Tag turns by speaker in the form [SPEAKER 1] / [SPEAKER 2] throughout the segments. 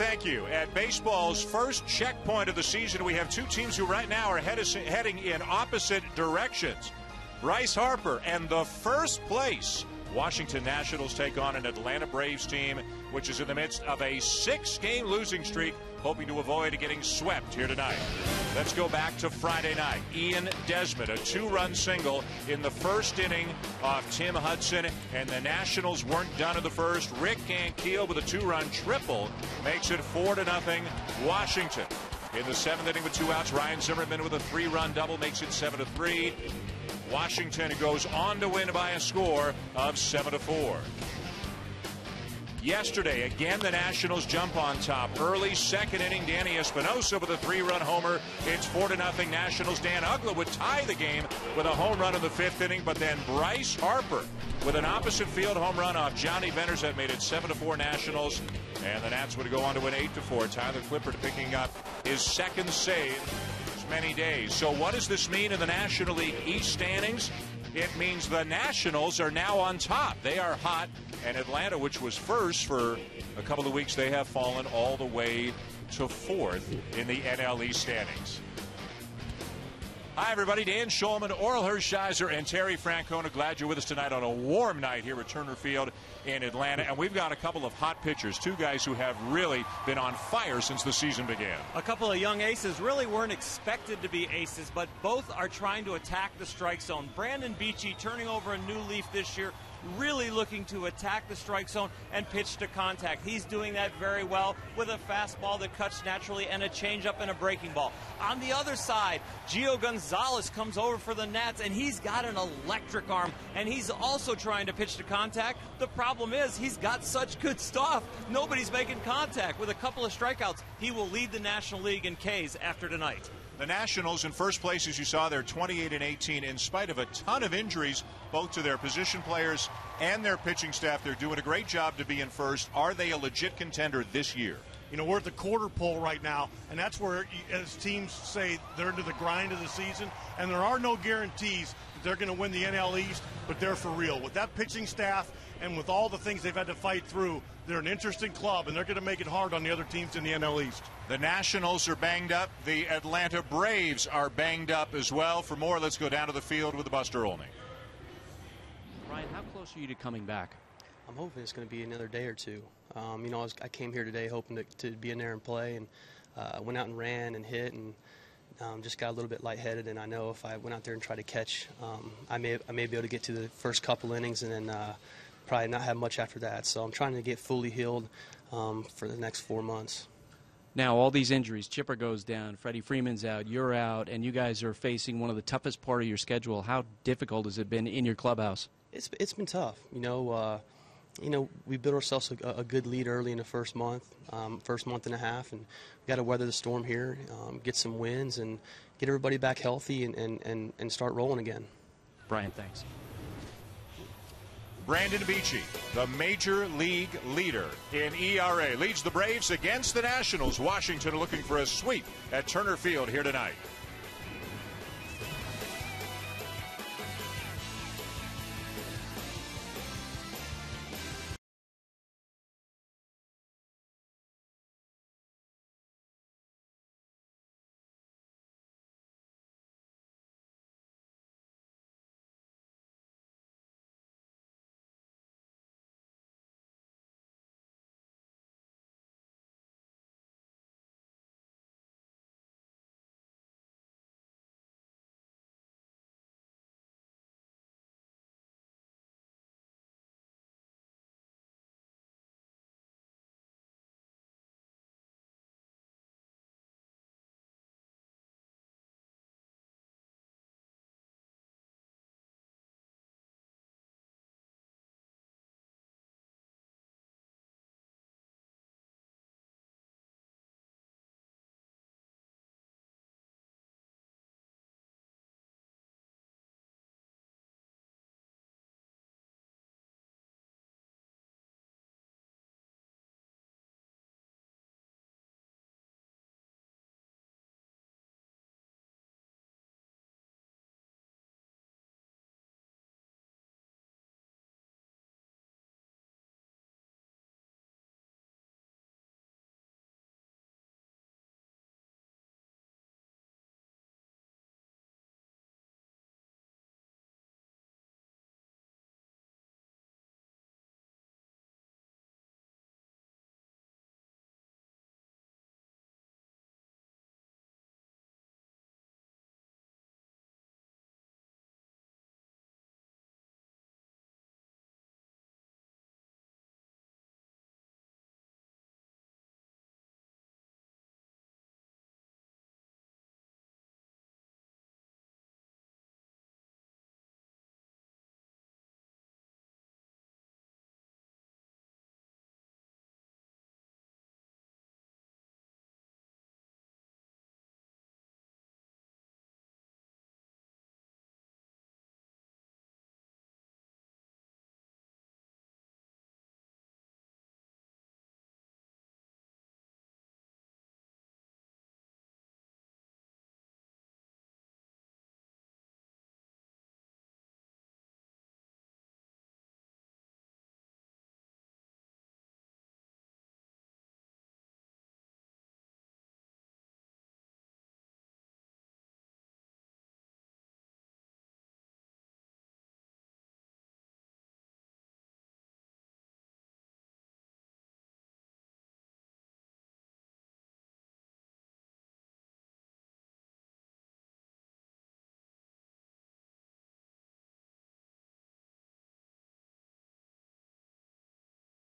[SPEAKER 1] thank you. At baseball's first checkpoint of the season, we have two teams who right now are heading in opposite directions. Bryce Harper and the first place Washington Nationals take on an Atlanta Braves team, which is in the midst of a 6-game losing streak, hoping to avoid getting swept here tonight. Let's go back to Friday night. Ian Desmond, a 2-run single in the first inning off Tim Hudson, and the Nationals weren't done in the first. Rick Ankiel with a 2-run triple makes it 4-0 Washington. In the 7th inning with 2 outs, Ryan Zimmerman with a 3-run double makes it 7-3. Washington goes on to win by a score of 7-4. Yesterday, again, the Nationals jump on top. Early 2nd inning, Danny Espinosa with a 3-run homer. It's 4-0 Nationals. Dan Uggla would tie the game with a home run in the 5th inning, but then Bryce Harper with an opposite field home run off Johnny Venters that made it 7-4 Nationals. And the Nats would go on to win 8-4. Tyler Clippard picking up his 2nd save in many days. So what does this mean in the National League East standings? It means the Nationals are now on top. They are hot, and Atlanta, which was first for a couple of weeks, they have fallen all the way to 4th in the NL East standings. Hi, everybody. Dan Shulman, Oral Hershiser, and Terry Francona. Glad you're with us tonight on a warm night here at Turner Field in Atlanta. And we've got a couple of hot pitchers, 2 guys who have really been on fire since the season began.
[SPEAKER 2] A couple of young aces really weren't expected to be aces, but both are trying to attack the strike zone. Brandon Beachy turning over a new leaf this year, really looking to attack the strike zone and pitch to contact. He's doing that very well with a fastball that cuts naturally and a changeup and a breaking ball. On the other side, Gio Gonzalez comes over for the Nats, and he's got an electric arm, and he's also trying to pitch to contact. The problem is he's got such good stuff. Nobody's making contact. With a couple of strikeouts, he will lead the National League in Ks after tonight.
[SPEAKER 1] The Nationals in first place, as you saw, they're 28-18 in spite of a ton of injuries, both to their position players and their pitching staff. They're doing a great job to be in first. Are they a legit contender this year?
[SPEAKER 3] You know, we're at the quarter pole right now, and that's where, as teams say, they're into the grind of the season, and there are no guarantees that they're going to win the NL East, but they're for real. With that pitching staff and with all the things they've had to fight through, they're an interesting club, and they're going to make it hard on the other teams in the NL East.
[SPEAKER 1] The Nationals are banged up. The Atlanta Braves are banged up as well. For more, let's go down to the field with Buster Olney.
[SPEAKER 4] Ryan, how close are you to coming back?
[SPEAKER 5] I'm hoping it's going to be another day or two. You know, I came here today hoping to be in there and play, and went out and ran and hit, and just got a little bit lightheaded. And I know if I went out there and tried to catch, I may be able to get to the first couple innings and then probably not have much after that. So I'm trying to get fully healed for the next 4 months.
[SPEAKER 4] Now, all these injuries, Chipper goes down, Freddie Freeman's out, you're out, and you guys are facing one of the toughest part of your schedule. How difficult has it been in your clubhouse?
[SPEAKER 5] It's been tough. You know, we built ourselves a good lead early in the first month and a half, and we got to weather the storm here, get some wins, and get everybody back healthy and start rolling again.
[SPEAKER 4] Brian, thanks.
[SPEAKER 1] Brandon Beachy, the major league leader in ERA, leads the Braves against the Nationals. Washington looking for a sweep at Turner Field here tonight.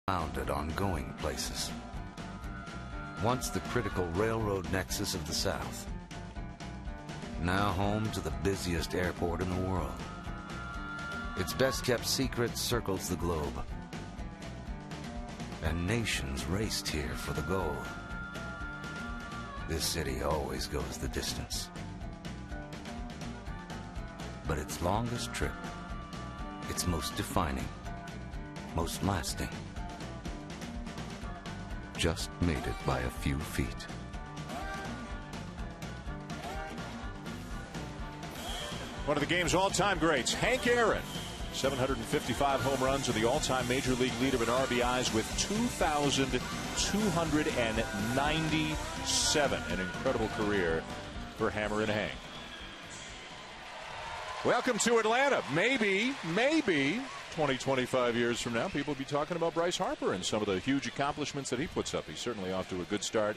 [SPEAKER 6] founded on going places. Once the critical railroad nexus of the South, now home to the busiest airport in the world. Its best-kept secret circles the globe, and nations raced here for the gold. This city always goes the distance, but its longest trip, its most defining, most lasting, just made it by a few feet.
[SPEAKER 1] One of the game's all-time greats, Hank Aaron. 755 home runs, and the all-time Major League leader in RBIs with 2,297. An incredible career for Hammer and Hank. Welcome to Atlanta. Maybe 20, 25 years from now, people will be talking about Bryce Harper and some of the huge accomplishments that he puts up. He's certainly off to a good start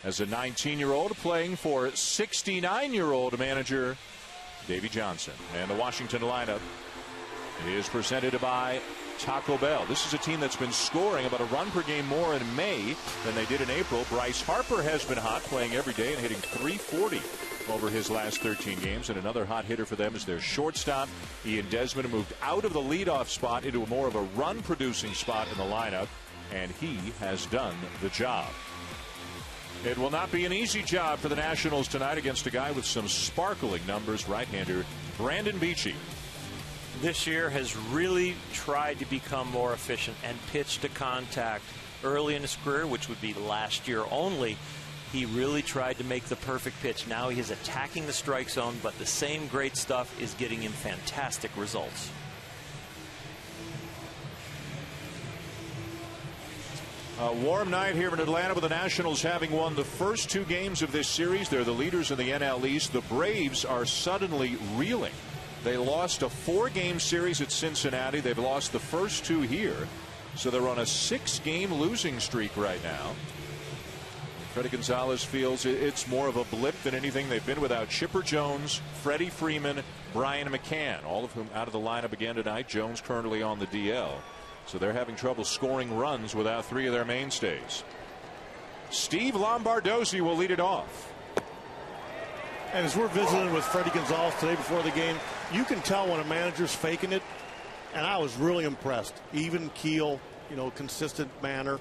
[SPEAKER 1] as a 19-year-old playing for 69-year-old manager Davey Johnson. And the Washington lineup is presented by Taco Bell. This is a team that's been scoring about a run per game more in May than they did in April. Bryce Harper has been hot, playing every day and hitting .340 over his last 13 games. And another hot hitter for them is their shortstop, Ian Desmond, moved out of the leadoff spot into a more of a run-producing spot in the lineup, and he has done the job. It will not be an easy job for the Nationals tonight against a guy with some sparkling numbers, right-hander Brandon Beachy.
[SPEAKER 7] This year has really tried to become more efficient and pitch to contact early in his career, which would be last year only. He really tried to make the perfect pitch. Now he is attacking the strike zone, but the same great stuff is getting him fantastic results.
[SPEAKER 1] A warm night here in Atlanta with the Nationals having won the first two games of this series. They're the leaders in the NL East. The Braves are suddenly reeling. They lost a 4-game series at Cincinnati. They've lost the first 2 here. So they're on a 6-game losing streak right now. Freddie Gonzalez feels it's more of a blip than anything. They've been without Chipper Jones, Freddie Freeman, Brian McCann, all of whom out of the lineup again tonight. Jones currently on the DL. So they're having trouble scoring runs without 3 of their mainstays. Steve Lombardozzi will lead it off.
[SPEAKER 3] And as we're visiting with Freddie Gonzalez today before the game, you can tell when a manager's faking it, and I was really impressed. Even keel, consistent manner.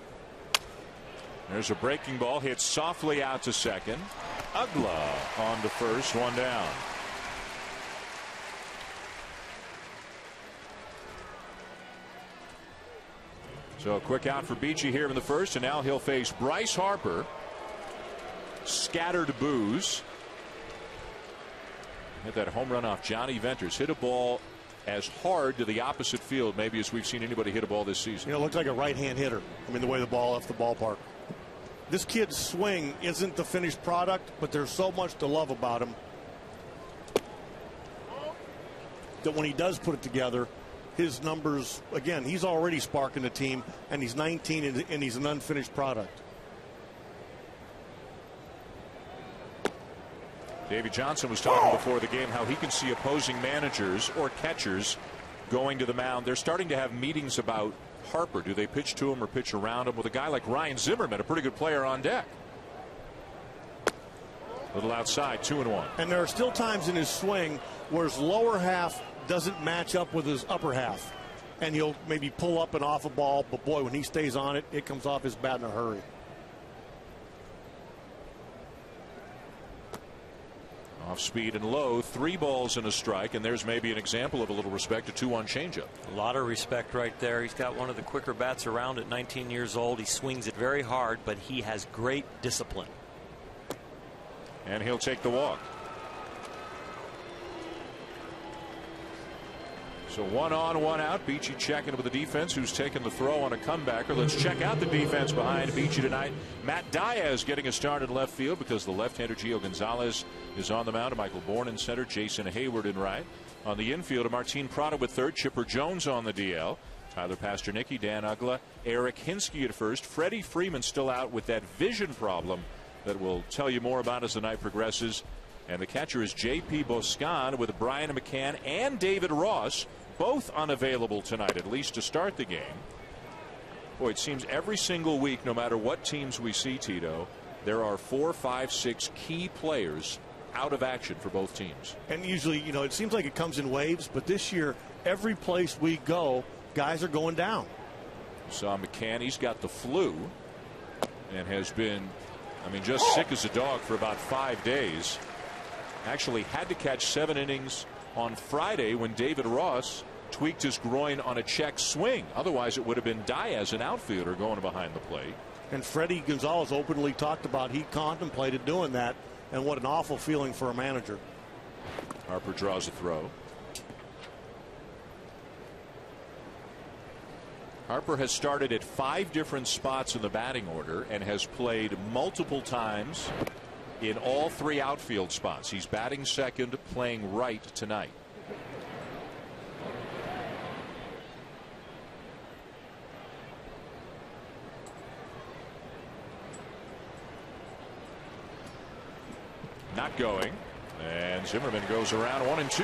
[SPEAKER 1] There's a breaking ball hit softly out to second. Ugla on to first, 1 down. So a quick out for Beachy here in the first, and now he'll face Bryce Harper. Scattered boos. Hit that home run off Johnny Venters. Hit a ball as hard to the opposite field maybe as we've seen anybody hit a ball this season.
[SPEAKER 3] It looked like a right-hand hitter. I mean, the way the ball left the ballpark. This kid's swing isn't the finished product, but there's so much to love about him that when he does put it together, his numbers, again, he's already sparking the team, and he's 19 and he's an unfinished product.
[SPEAKER 1] Davey Johnson was talking before the game how he can see opposing managers or catchers going to the mound. They're starting to have meetings about Harper. Do they pitch to him or pitch around him? With a guy like Ryan Zimmerman, a pretty good player on deck. Little outside, 2-1.
[SPEAKER 3] And there are still times in his swing where his lower half doesn't match up with his upper half. And he'll maybe pull up and off a ball, but boy, when he stays on it, it comes off his bat in a hurry.
[SPEAKER 1] Off speed and low, 3 balls and a strike, and there's maybe an example of a little respect, a 2-1 changeup.
[SPEAKER 7] A lot of respect right there. He's got one of the quicker bats around at 19 years old. He swings it very hard, but he has great discipline.
[SPEAKER 1] And he'll take the walk. So 1 on, 1 out. Beachy checking with the defense, who's taken the throw on a comebacker. Let's check out the defense behind Beachy tonight. Matt Diaz getting a start in left field because the left-hander Gio Gonzalez is on the mound. Michael Bourne in center, Jason Hayward in right. On the infield, Martin Prado with third, Chipper Jones on the DL. Tyler Pasternicki, Dan Ugla, Eric Hinsky at first. Freddie Freeman still out with that vision problem that we'll tell you more about as the night progresses. And the catcher is J.P. Boscan with Brian McCann and David Ross, both unavailable tonight, at least to start the game. Boy, it seems every single week, no matter what teams we see, Tito, there are 4, 5, 6 key players out of action for both teams.
[SPEAKER 3] And usually, you know, it seems like it comes in waves, but this year, every place we go, guys are going down.
[SPEAKER 1] Saw McCann, he's got the flu and has been, I mean, just sick as a dog for about 5 days. Actually had to catch 7 innings on Friday when David Ross tweaked his groin on a check swing. Otherwise, it would have been Diaz, an outfielder, going behind the plate.
[SPEAKER 3] And Freddie Gonzalez openly talked about he contemplated doing that, and what an awful feeling for a manager.
[SPEAKER 1] Harper draws a throw. Harper has started at 5 different spots in the batting order and has played multiple times in all 3 outfield spots. He's batting second, playing right tonight. Not going, and Zimmerman goes around 1 and 2.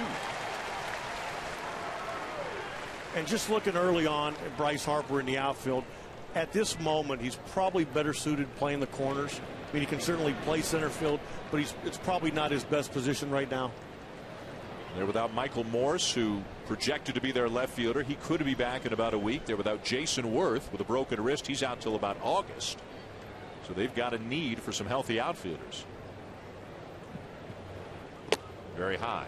[SPEAKER 3] And just looking early on at Bryce Harper in the outfield, at this moment he's probably better suited playing the corners. I mean, he can certainly play center field, but it's probably not his best position right now.
[SPEAKER 1] They're without Michael Morse, who projected to be their left fielder. He could be back in about a week. They're without Jason Worth with a broken wrist. He's out till about August. So they've got a need for some healthy outfielders. Very high.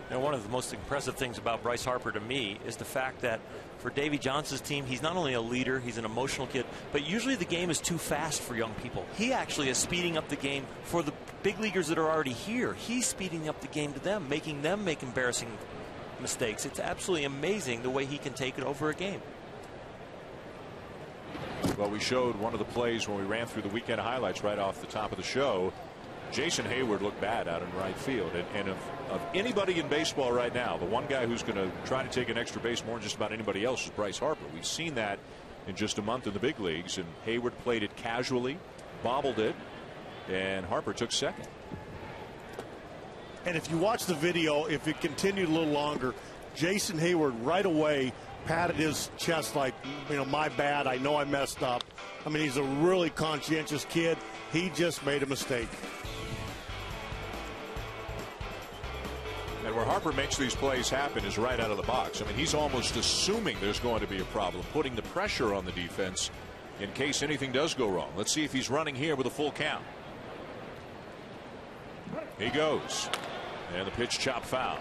[SPEAKER 7] And one of the most impressive things about Bryce Harper to me is the fact that for Davey Johnson's team, he's not only a leader, he's an emotional kid, but usually the game is too fast for young people. He actually is speeding up the game for the big leaguers that are already here. He's speeding up the game to them, making them make embarrassing mistakes. It's absolutely amazing the way he can take it over a game.
[SPEAKER 1] Well, we showed one of the plays when we ran through the weekend highlights right off the top of the show. Jason Hayward looked bad out in right field, and of anybody in baseball right now, the one guy who's going to try to take an extra base more than just about anybody else is Bryce Harper. We've seen that in just a month in the big leagues, and Hayward played it casually, bobbled it, and Harper took second.
[SPEAKER 3] And if you watch the video, if it continued a little longer, Jason Hayward right away patted his chest like, you know, my bad, I know I messed up. I mean, he's a really conscientious kid. He just made a mistake.
[SPEAKER 1] And where Harper makes these plays happen is right out of the box. I mean, he's almost assuming there's going to be a problem, putting the pressure on the defense in case anything does go wrong. Let's see if he's running here with a full count. He goes. And the pitch chopped foul.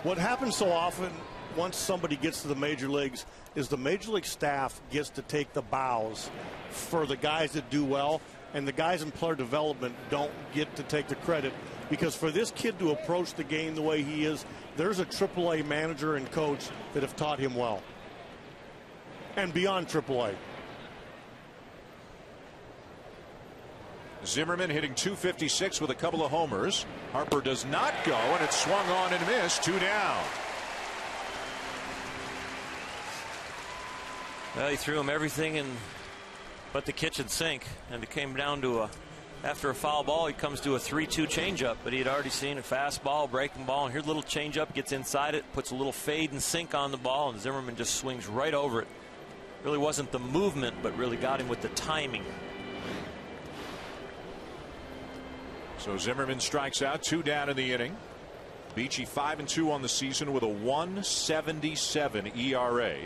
[SPEAKER 3] What happens so often once somebody gets to the major leagues is the major league staff gets to take the bows for the guys that do well, and the guys in player development don't get to take the credit. Because for this kid to approach the game the way he is, there's a AAA manager and coach that have taught him well. And beyond AAA.
[SPEAKER 1] Zimmerman hitting .256 with a couple of homers. Harper does not go, and it's swung on and missed. 2 down.
[SPEAKER 7] Well, he threw him everything but the kitchen sink, and it came down to after a foul ball, he comes to a 3-2 changeup, but he had already seen a fastball, breaking ball, and here's a little changeup, gets inside it, puts a little fade and sink on the ball, and Zimmerman just swings right over it. Really wasn't the movement, but really got him with the timing.
[SPEAKER 1] So Zimmerman strikes out, 2 down in the inning. Beachy 5-2 on the season with a 1.77 ERA.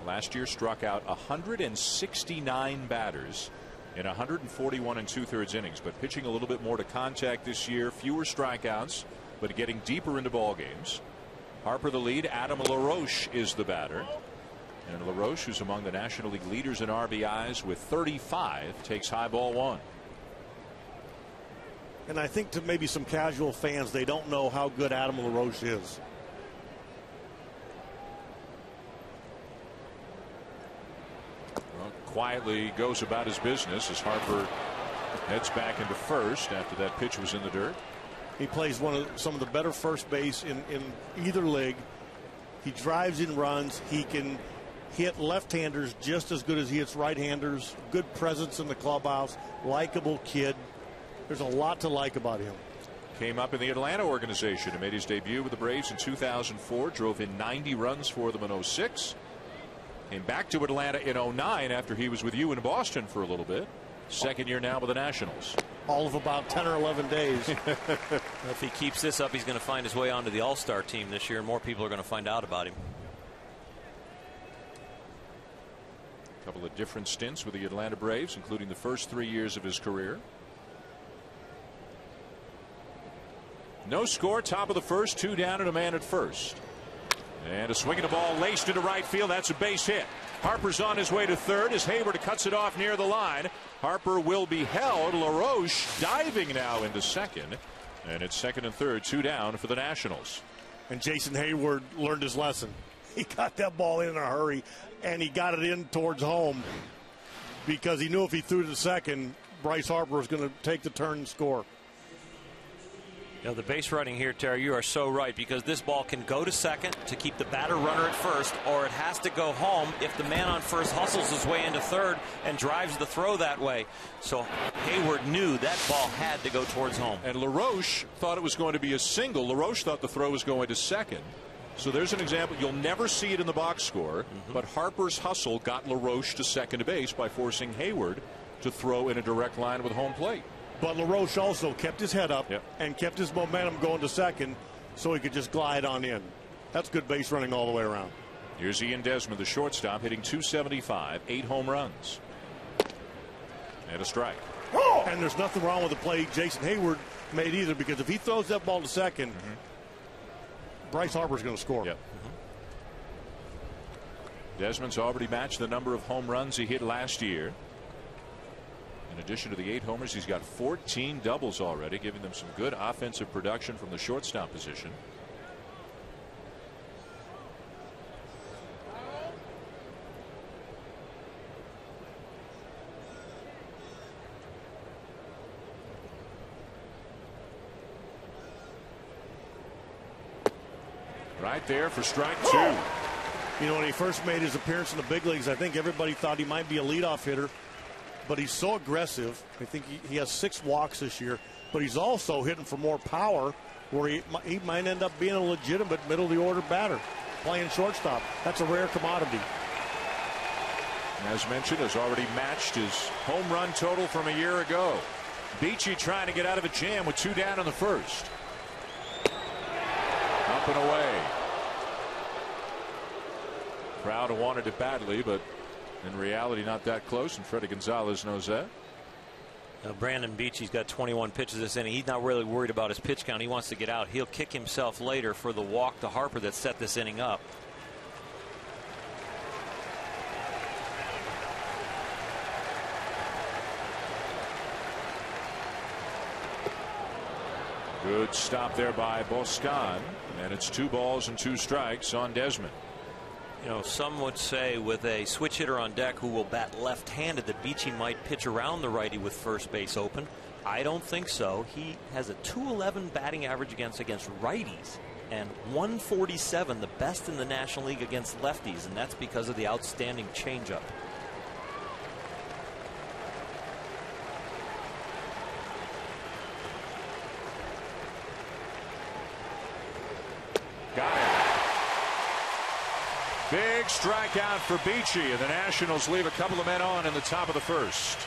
[SPEAKER 1] Last year struck out 169 batters in 141 2/3 innings, but pitching a little bit more to contact this year, fewer strikeouts, but getting deeper into ball games. Harper the lead, Adam LaRoche is the batter. And LaRoche, who's among the National League leaders in RBIs with 35, takes high ball 1.
[SPEAKER 3] And I think to maybe some casual fans, they don't know how good Adam LaRoche is.
[SPEAKER 1] Well, quietly goes about his business as Harper heads back into first after that pitch was in the dirt.
[SPEAKER 3] He plays some of the better first base in either league. He drives in runs. He can hit left-handers just as good as he hits right-handers. Good presence in the clubhouse. Likeable kid. There's a lot to like about him.
[SPEAKER 1] Came up in the Atlanta organization and made his debut with the Braves in 2004. Drove in 90 runs for them in 06. Came back to Atlanta in 09 after he was with you in Boston for a little bit. Second year now with the Nationals.
[SPEAKER 3] All of about 10 or 11 days.
[SPEAKER 7] If he keeps this up, he's going to find his way onto the All-Star team this year, and more people are going to find out about him.
[SPEAKER 1] A couple of different stints with the Atlanta Braves, including the first 3 years of his career. No score, top of the first, 2 down and a man at first. And a swing of the ball laced into right field. That's a base hit. Harper's on his way to third as Hayward cuts it off near the line. Harper will be held. LaRoche diving now into second. And it's second and third, 2 down for the Nationals.
[SPEAKER 3] And Jason Hayward learned his lesson. He got that ball in a hurry, and he got it in towards home because he knew if he threw to second, Bryce Harper was going to take the turn and score.
[SPEAKER 7] You know, the base running here, Terry, you are so right, because this ball can go to second to keep the batter runner at first, or it has to go home if the man on first hustles his way into third and drives the throw that way. So Hayward knew that ball had to go towards home.
[SPEAKER 1] And LaRoche thought it was going to be a single. LaRoche thought the throw was going to second. So there's an example. You'll never see it in the box score, but Harper's hustle got LaRoche to second base by forcing Hayward to throw in a direct line with home plate.
[SPEAKER 3] But LaRoche also kept his head up and kept his momentum going to second so he could just glide on in. That's good base running all the way around.
[SPEAKER 1] Here's Ian Desmond, the shortstop, hitting .275, 8 home runs. And a strike.
[SPEAKER 3] And there's nothing wrong with the play Jason Hayward made either, because if he throws that ball to second, Bryce Harper's going to score.
[SPEAKER 1] Desmond's already matched the number of home runs he hit last year. In addition to the 8 homers, he's got 14 doubles already, giving them some good offensive production from the shortstop position. Right there for strike 2.
[SPEAKER 3] You know, when he first made his appearance in the big leagues, I think everybody thought he might be a leadoff hitter. But he's so aggressive. I think he has 6 walks this year. But he's also hitting for more power, where he might end up being a legitimate middle-of-the-order batter, playing shortstop. That's a rare commodity.
[SPEAKER 1] As mentioned, has already matched his home run total from a year ago. Beachy trying to get out of a jam with 2 down in the first. Up and away. Crowd wanted it badly, but in reality not that close, and Freddie Gonzalez knows that.
[SPEAKER 7] Now, Brandon Beachy's got 21 pitches this inning. He's not really worried about his pitch count. He wants to get out. He'll kick himself later for the walk to Harper that set this inning up.
[SPEAKER 1] Good stop there by Boscan, and it's 2 balls and 2 strikes on Desmond.
[SPEAKER 7] You know, some would say with a switch hitter on deck who will bat left-handed that Beachy might pitch around the righty with first base open. I don't think so. He has a .211 batting average against righties, and 147, the best in the National League against lefties, and that's because of the outstanding changeup.
[SPEAKER 1] Got it. Big strikeout for Beachy, and the Nationals leave a couple of men on in the top of the first.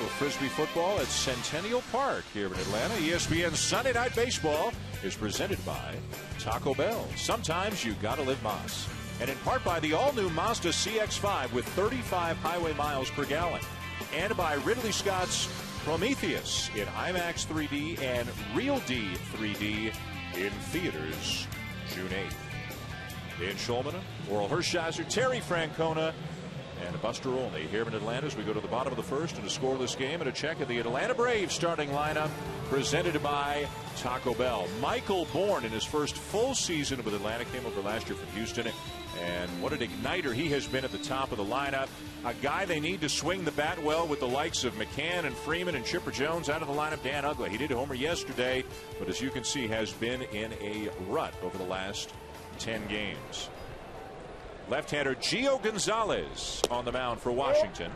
[SPEAKER 1] little Frisbee football at Centennial Park here in Atlanta. ESPN Sunday Night Baseball is presented by Taco Bell. Sometimes you gotta live Moss. And in part by the all-new Mazda CX-5 with 35 highway miles per gallon. And by Ridley Scott's Prometheus in IMAX 3D and Real D 3D in theaters June 8th. Dan Schulman, Oral Hershiser, Terry Francona, and Buster Olney here in Atlanta as we go to the bottom of the first in a scoreless game, and a check of the Atlanta Braves starting lineup presented by Taco Bell. Michael Bourne in his first full season with Atlanta came over last year from Houston, and what an igniter he has been at the top of the lineup. A guy they need to swing the bat well with the likes of McCann and Freeman and Chipper Jones out of the lineup. Dan Uggla, he did homer yesterday, but as you can see has been in a rut over the last 10 games. Left-hander Gio Gonzalez on the mound for Washington.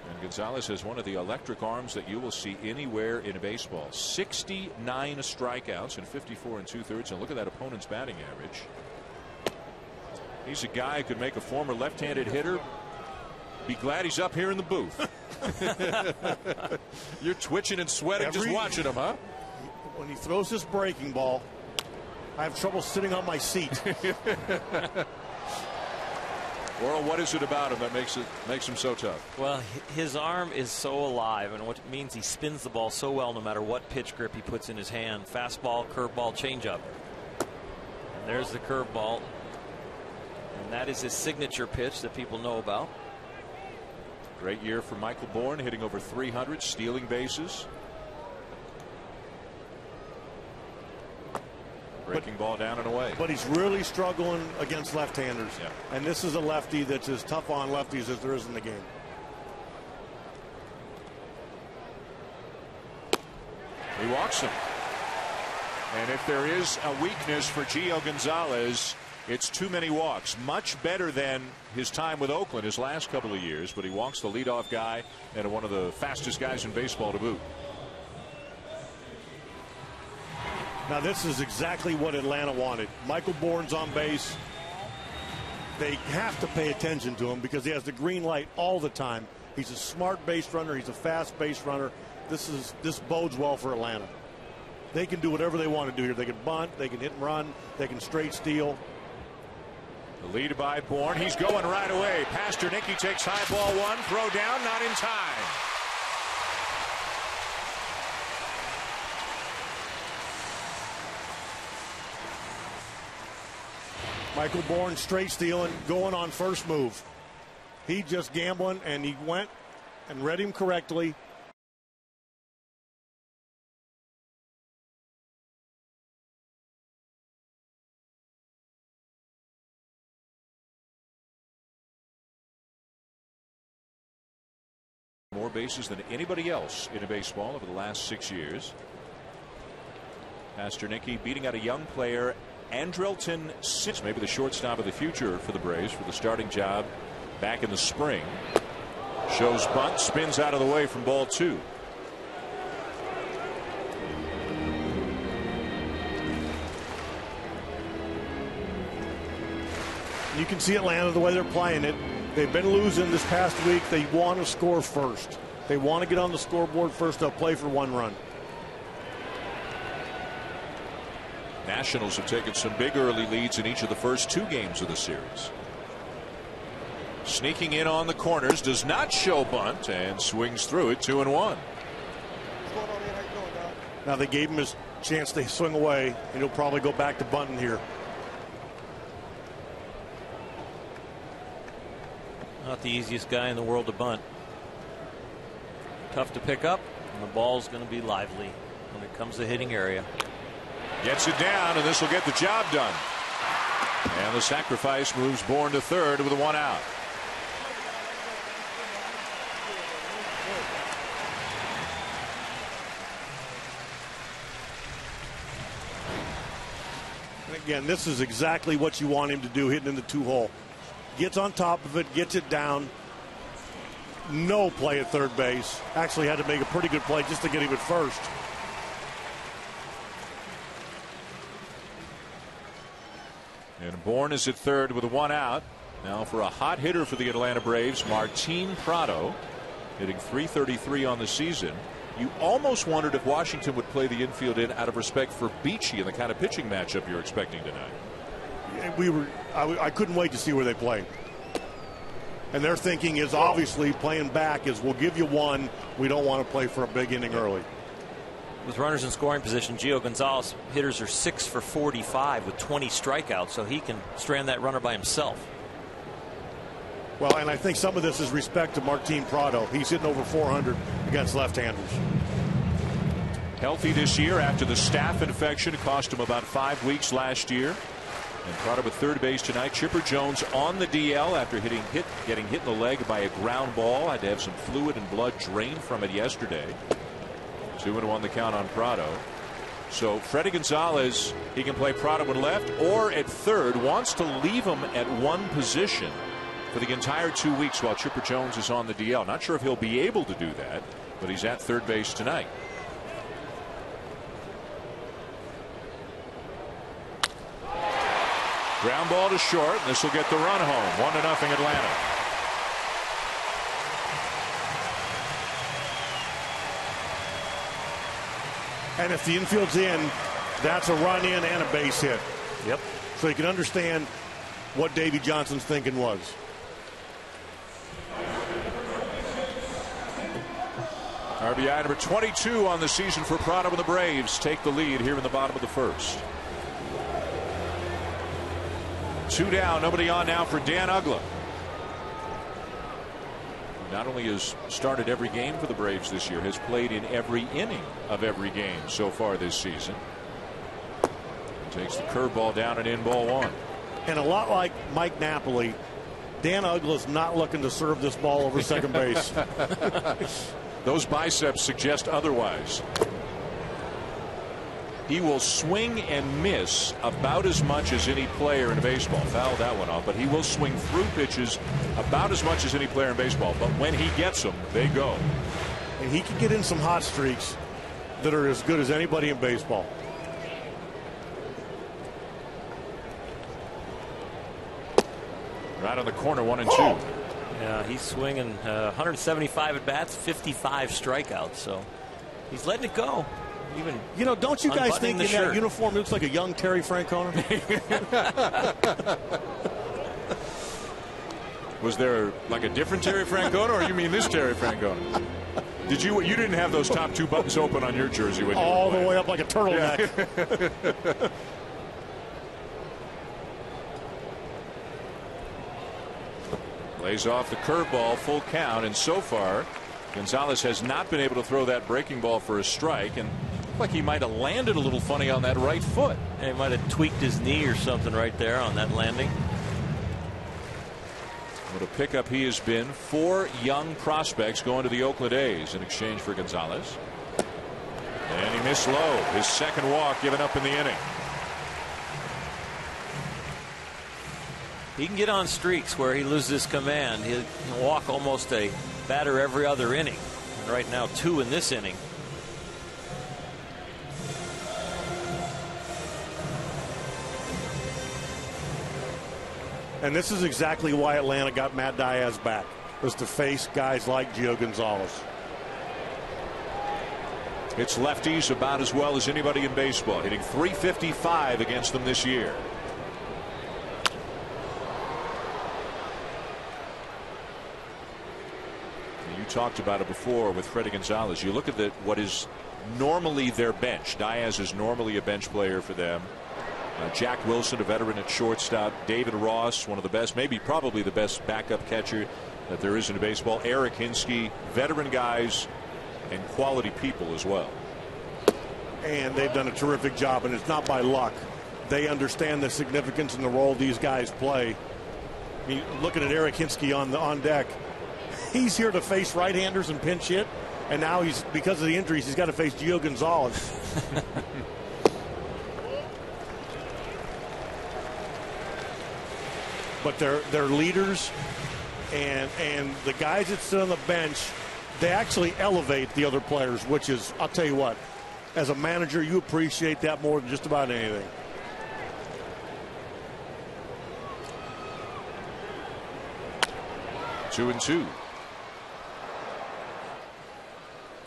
[SPEAKER 1] And Gonzalez has one of the electric arms that you will see anywhere in baseball. 69 strikeouts and 54 2/3. And look at that opponent's batting average. He's a guy who could make a former left-handed hitter be glad he's up here in the booth. You're twitching and sweating just watching him, huh?
[SPEAKER 3] When he throws this breaking ball, I have trouble sitting on my seat.
[SPEAKER 1] Well, what is it about him that makes him so tough?
[SPEAKER 7] Well, his arm is so alive, and what it means he spins the ball so well no matter what pitch grip he puts in his hand. Fastball, curveball, changeup. And there's the curveball. And that is his signature pitch that people know about.
[SPEAKER 1] Great year for Michael Bourne, hitting over 300, stealing bases. Breaking ball down and away.
[SPEAKER 3] But he's really struggling against left-handers.
[SPEAKER 1] Yeah.
[SPEAKER 3] And this is a lefty that's as tough on lefties as there is in the game.
[SPEAKER 1] He walks him. And if there is a weakness for Gio Gonzalez, it's too many walks. Much better than his time with Oakland his last couple of years, but he walks the leadoff guy and one of the fastest guys in baseball to boot.
[SPEAKER 3] Now this is exactly what Atlanta wanted. Michael Bourne's on base. They have to pay attention to him because he has the green light all the time. He's a smart base runner. He's a fast base runner. This bodes well for Atlanta. They can do whatever they want to do here. They can bunt, they can hit and run, they can straight steal.
[SPEAKER 1] The lead by Bourne. He's going right away. Pasternicki takes high ball one. Throw down, not in time.
[SPEAKER 3] Michael Bourne straight stealing, going on first move. He just gambling, and he went and read him correctly.
[SPEAKER 1] More bases than anybody else in a baseball over the last 6 years. Pasternicki beating out a young player, Andrelton Simmons, maybe the shortstop of the future for the Braves for the starting job back in the spring. Shows bunt, spins out of the way from ball two.
[SPEAKER 3] You can see Atlanta the way they're playing it. They've been losing this past week. They want to score first. They want to get on the scoreboard first. They'll play for one run.
[SPEAKER 1] Nationals have taken some big early leads in each of the first 2 games of the series. Sneaking in on the corners, does not show bunt, and swings through it. 2-1.
[SPEAKER 3] Now they gave him his chance to swing away, and he'll probably go back to bunting here.
[SPEAKER 7] Not the easiest guy in the world to bunt. Tough to pick up, and the ball's going to be lively when it comes to hitting area.
[SPEAKER 1] Gets it down, and this will get the job done. And the sacrifice moves Bourne to third with a 1 out.
[SPEAKER 3] And again, this is exactly what you want him to do, hitting in the 2-hole. Gets on top of it, gets it down. No play at third base. Actually had to make a pretty good play just to get him at first.
[SPEAKER 1] And Bourne is at third with a 1 out. Now for a hot hitter for the Atlanta Braves, Martin Prado. hitting .333 on the season. You almost wondered if Washington would play the infield in out of respect for Beachy and the kind of pitching matchup you're expecting tonight.
[SPEAKER 3] I couldn't wait to see where they play. And their thinking is obviously playing back is we'll give you one. We don't want to play for a big inning early.
[SPEAKER 7] With runners in scoring position, Gio Gonzalez hitters are 6 for 45 with 20 strikeouts, so he can strand that runner by himself.
[SPEAKER 3] Well, and I think some of this is respect to Martin Prado. He's hitting over 400 against left-handers.
[SPEAKER 1] Healthy this year after the staph infection cost him about 5 weeks last year. And Prado at third base tonight. Chipper Jones on the DL after getting hit in the leg by a ground ball. Had to have some fluid and blood drained from it yesterday. 2-1 the count on Prado. So Freddie Gonzalez, he can play Prado at left or at third. Wants to leave him at one position for the entire 2 weeks while Chipper Jones is on the DL. Not sure if he'll be able to do that, but he's at third base tonight. Ground ball to short. This will get the run home. 1-0 Atlanta.
[SPEAKER 3] And if the infield's in, that's a run in and a base hit.
[SPEAKER 7] Yep.
[SPEAKER 3] So you can understand what Davey Johnson's thinking was.
[SPEAKER 1] RBI number 22 on the season for Prado, and the Braves take the lead here in the bottom of the first. 2 down, nobody on now for Dan Uggla. Not only has started every game for the Braves this year, has played in every inning of every game so far this season. Takes the curveball down and in, ball one.
[SPEAKER 3] And a lot like Mike Napoli, Dan Uggla's not looking to serve this ball over second base.
[SPEAKER 1] Those biceps suggest otherwise. He will swing and miss about as much as any player in baseball. Fouled that one off, but he will swing through pitches about as much as any player in baseball. But when he gets them, they go.
[SPEAKER 3] And he can get in some hot streaks that are as good as anybody in baseball.
[SPEAKER 1] Right on the corner, 1-2.
[SPEAKER 7] Yeah, he's swinging 175 at bats, 55 strikeouts. So he's letting it go. Even
[SPEAKER 3] don't you guys think in that uniform looks like a young Terry Francona?
[SPEAKER 1] Was there like a different Terry Francona, or you mean this Terry Francona? You didn't have those top 2 buttons open on your jersey when you
[SPEAKER 3] all
[SPEAKER 1] were
[SPEAKER 3] the way up like a turtleneck.
[SPEAKER 1] Yeah. Lays off the curveball, full count, and so far Gonzalez has not been able to throw that breaking ball for a strike, and looked like he might have landed a little funny on that right foot.
[SPEAKER 7] And he might have tweaked his knee or something right there on that landing.
[SPEAKER 1] What a pickup he has been. 4 young prospects going to the Oakland A's in exchange for Gonzalez. And he missed low. His second walk given up in the inning.
[SPEAKER 7] He can get on streaks where he loses command. He'll walk almost a batter every other inning. And right now 2 in this inning.
[SPEAKER 3] And this is exactly why Atlanta got Matt Diaz back, was to face guys like Gio Gonzalez.
[SPEAKER 1] It's lefties about as well as anybody in baseball, hitting .355 against them this year. You talked about it before with Freddie Gonzalez. You look at what is normally their bench. Diaz is normally a bench player for them. Jack Wilson, a veteran at shortstop. David Ross, one of the best, maybe probably the best backup catcher that there is in baseball. Eric Hinsky, veteran guys and quality people as well.
[SPEAKER 3] And they've done a terrific job, and it's not by luck. They understand the significance and the role these guys play. I mean, looking at Eric Hinsky on deck, he's here to face right-handers and pinch hit, and now because of the injuries, he's got to face Gio Gonzalez. But they're leaders, and the guys that sit on the bench, they actually elevate the other players, which is, I'll tell you what, as a manager, you appreciate that more than just about anything.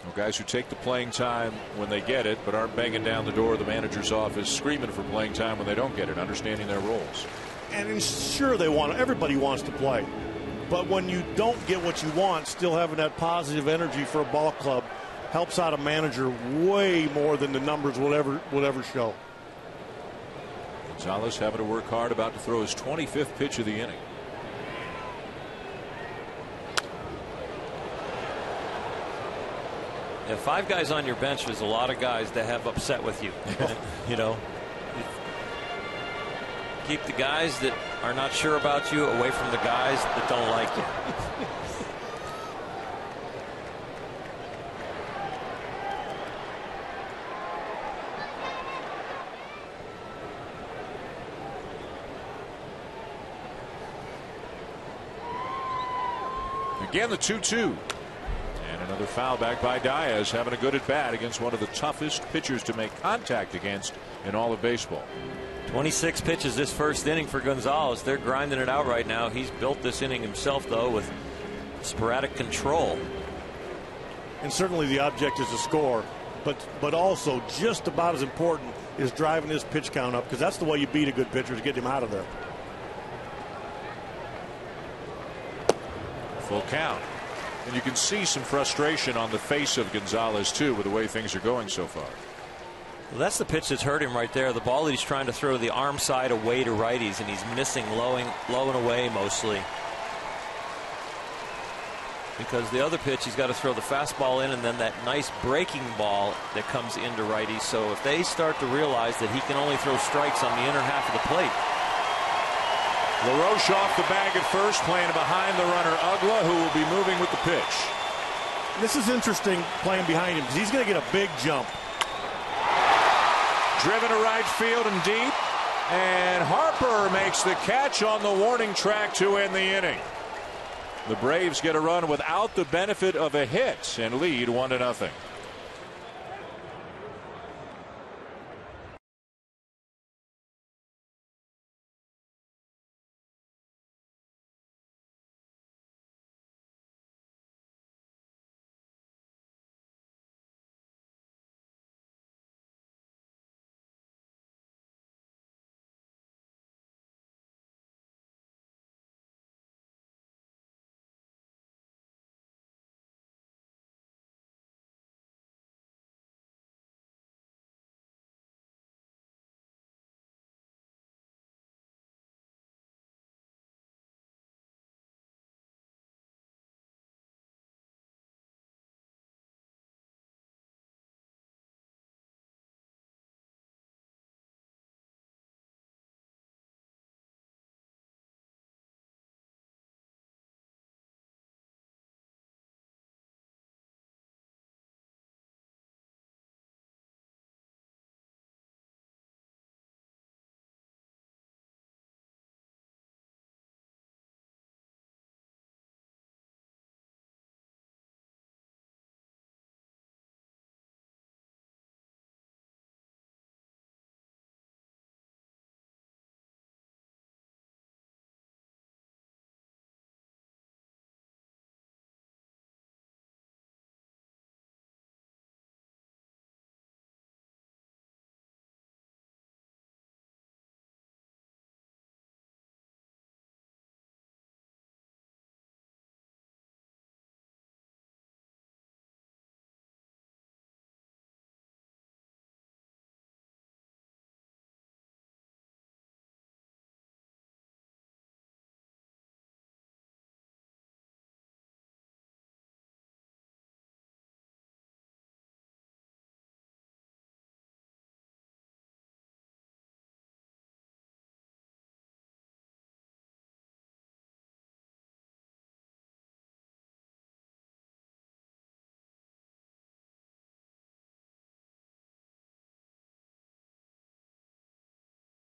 [SPEAKER 1] Well, guys who take the playing time when they get it, but aren't banging down the door of the manager's office screaming for playing time when they don't get it, understanding their roles.
[SPEAKER 3] And sure, everybody wants to play. But when you don't get what you want, still having that positive energy for a ball club helps out a manager way more than the numbers will ever show.
[SPEAKER 1] Gonzalez having to work hard, about to throw his 25th pitch of the inning.
[SPEAKER 7] Yeah, 5 guys on your bench is a lot of guys that have upset with you. You know, keep the guys that are not sure about you away from the guys that don't like you.
[SPEAKER 1] Again, the 2-2. And another foul back by Diaz, having a good at bat against one of the toughest pitchers to make contact against in all of baseball.
[SPEAKER 7] 26 pitches this first inning for Gonzalez. They're grinding it out right now. He's built this inning himself, though, with sporadic control.
[SPEAKER 3] And certainly the object is to score, but also just about as important is driving his pitch count up, because that's the way you beat a good pitcher, to get him out of there.
[SPEAKER 1] Full count. And you can see some frustration on the face of Gonzalez, too, with the way things are going so far.
[SPEAKER 7] Well, that's the pitch that's hurt him right there. The ball that he's trying to throw the arm side away to righties, and he's missing low and away mostly. Because the other pitch, he's got to throw the fastball in and then that nice breaking ball that comes into righties. So if they start to realize that he can only throw strikes on the inner half of the plate.
[SPEAKER 1] LaRoche off the bag at first, playing behind the runner Ugla, who will be moving with the pitch.
[SPEAKER 3] This is interesting, playing behind him, because he's going to get a big jump.
[SPEAKER 1] Driven to right field and deep, and Harper makes the catch on the warning track to end the inning. The Braves get a run without the benefit of a hit and lead 1-0.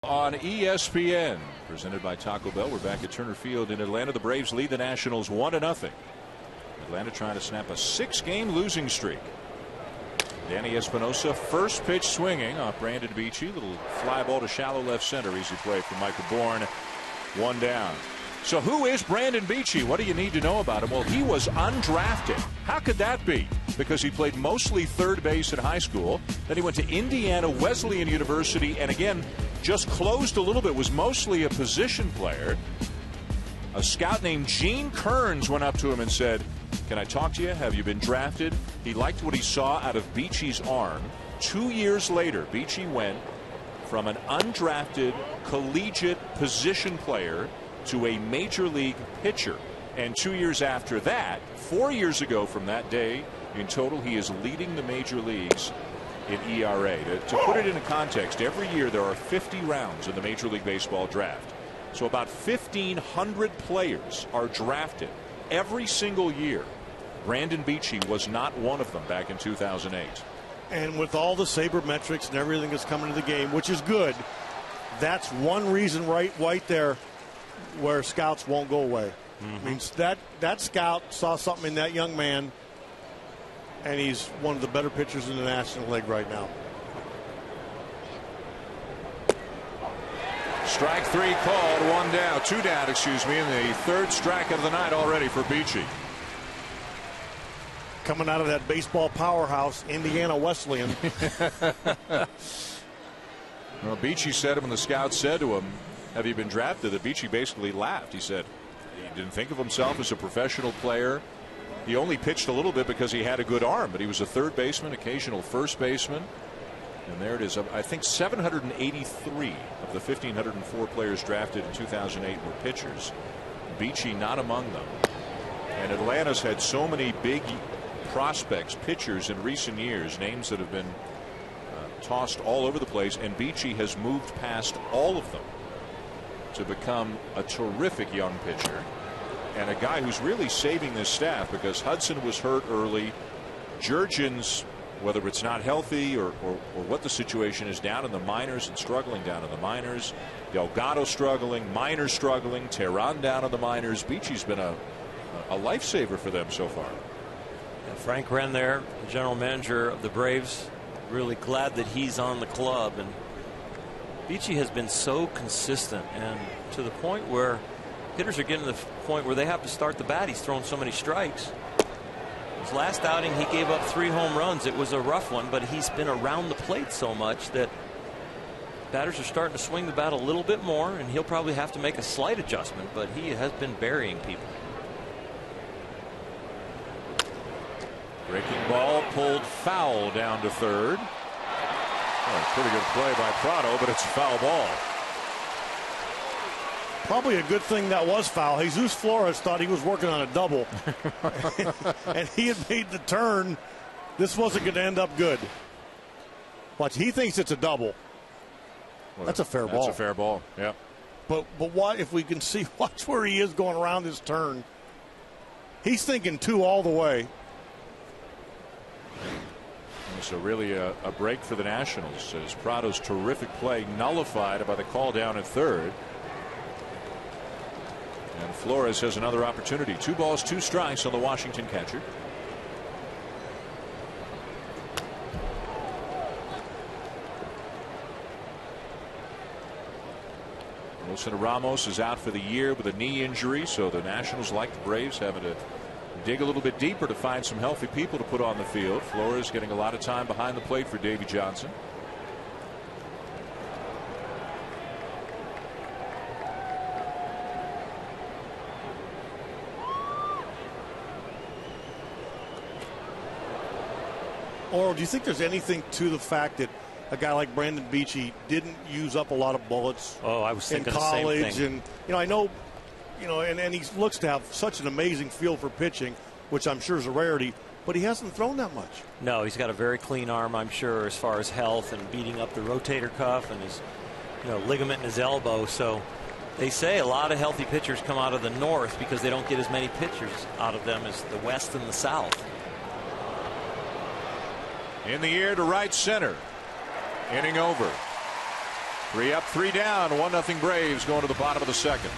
[SPEAKER 1] On ESPN, presented by Taco Bell. We're back at Turner Field in Atlanta. The Braves lead the Nationals 1-0. Atlanta trying to snap a 6-game losing streak. Danny Espinosa, first pitch swinging off Brandon Beachy. Little fly ball to shallow left center. Easy play from Michael Bourne. 1 down. So who is Brandon Beachy? What do you need to know about him? Well, he was undrafted. How could that be? because he played mostly third base in high school. Then he went to Indiana Wesleyan University, and again, just closed a little bit, was mostly a position player. A scout named Gene Kearns went up to him and said, "Can I talk to you? Have you been drafted?" He liked what he saw out of Beachy's arm. 2 years later, Beachy went from an undrafted collegiate position player to a major league pitcher. And 2 years after that, 4 years ago from that day, in total, he is leading the major leagues in ERA. To put it into context, every year there are 50 rounds in the Major League Baseball draft. So about 1,500 players are drafted every single year. Brandon Beachy was not one of them back in 2008.
[SPEAKER 3] And with all the sabermetrics and everything that's coming to the game, which is good, that's one reason right there where scouts won't go away. I mean, that scout saw something in that young man, and he's one of the better pitchers in the National League right now.
[SPEAKER 1] Strike three called, two down, excuse me, and the third strike of the night already for Beachy.
[SPEAKER 3] Coming out of that baseball powerhouse, Indiana Wesleyan.
[SPEAKER 1] Well, Beachy said when the scouts said to him, "Have you been drafted?" that Beachy basically laughed. He said he didn't think of himself as a professional player. He only pitched a little bit because he had a good arm, but he was a third baseman, occasional first baseman. And there it is. I think 783 of the 1,504 players drafted in 2008 were pitchers. Beachy not among them. And Atlanta's had so many big prospects, pitchers in recent years, names that have been tossed all over the place, and Beachy has moved past all of them to become a terrific young pitcher and a guy who's really saving this staff, because Hudson was hurt early. Jurgens, whether it's not healthy or what the situation is, down in the minors and struggling down in the minors. Delgado struggling, Minor struggling, Tehran down in the minors. Beachy's been a lifesaver for them so far.
[SPEAKER 7] And Frank Wren there, the general manager of the Braves, really glad that he's on the club. And Beachy has been so consistent, and to the point where hitters are getting to the point where they have to start the bat. He's thrown so many strikes. His last outing, he gave up 3 home runs. It was a rough one, but he's been around the plate so much that batters are starting to swing the bat a little bit more, and he'll probably have to make a slight adjustment, but he has been burying people.
[SPEAKER 1] Breaking ball pulled foul down to third. Oh, pretty good play by Prado, but it's a foul ball.
[SPEAKER 3] Probably a good thing that was foul. Jesus Flores thought he was working on a double. And he had made the turn. This wasn't going to end up good. Watch, he thinks it's a double.
[SPEAKER 1] Well,
[SPEAKER 3] that's a fair ball.
[SPEAKER 1] That's a fair ball, yeah.
[SPEAKER 3] But what if we can see, watch where he is going around his turn. He's thinking 2 all the way.
[SPEAKER 1] So really a break for the Nationals, as Prado's terrific play nullified by the call down at third. And Flores has another opportunity. 2 balls, 2 strikes on the Washington catcher. Wilson Ramos is out for the year with a knee injury, so the Nationals, like the Braves, having to dig a little bit deeper to find some healthy people to put on the field. Flores getting a lot of time behind the plate for Davey Johnson.
[SPEAKER 3] Or do you think there's anything to the fact that a guy like Brandon Beachy didn't use up a lot of bullets
[SPEAKER 7] I was thinking
[SPEAKER 3] in college?
[SPEAKER 7] the same thing.
[SPEAKER 3] And I know, and he looks to have such an amazing feel for pitching, which I'm sure is a rarity, but he hasn't thrown that much.
[SPEAKER 7] No, he's got a very clean arm, I'm sure, as far as health and beating up the rotator cuff and his ligament in his elbow. So they say a lot of healthy pitchers come out of the North because they don't get as many pitchers out of them as the West and the South.
[SPEAKER 1] In the air to right center. Inning over. 3 up, 3 down. 1-0 Braves going to the bottom of the second.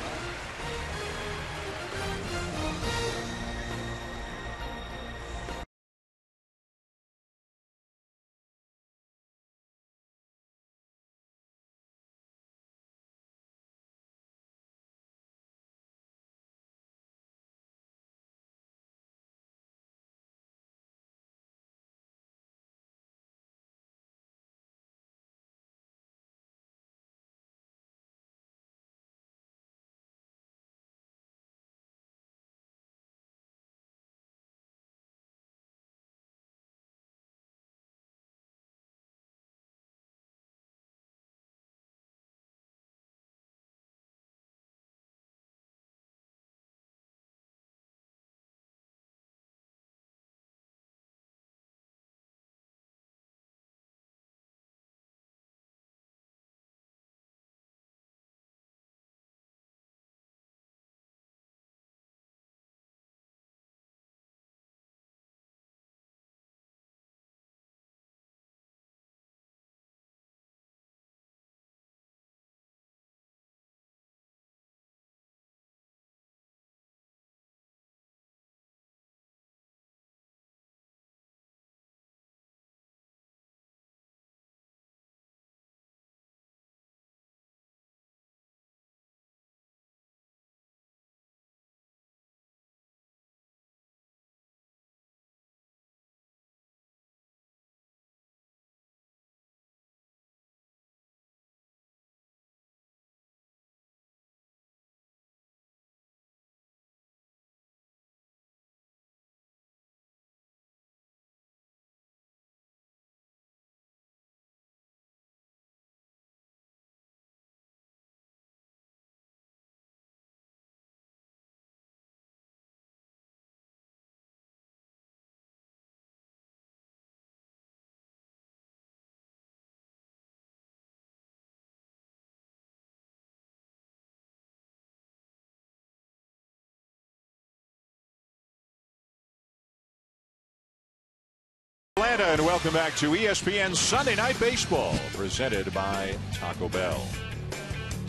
[SPEAKER 1] Atlanta, and welcome back to ESPN Sunday Night Baseball, presented by Taco Bell.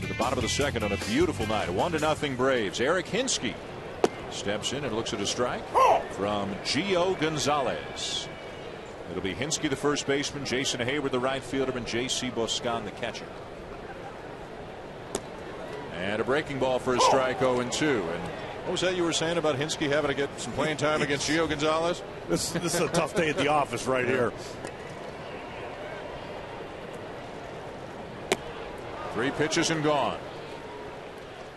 [SPEAKER 1] To the bottom of the second on a beautiful night, 1-0 Braves. Eric Hinsky steps in and looks at a strike from Gio Gonzalez. It'll be Hinsky the first baseman, Jason Hayward the right fielder, and J.C. Boscan the catcher. And a breaking ball for a strike, 0-2. And what was that you were saying about Hinsky having to get some playing time against Gio Gonzalez?
[SPEAKER 3] This is a tough day at the office right here.
[SPEAKER 1] 3 pitches and gone.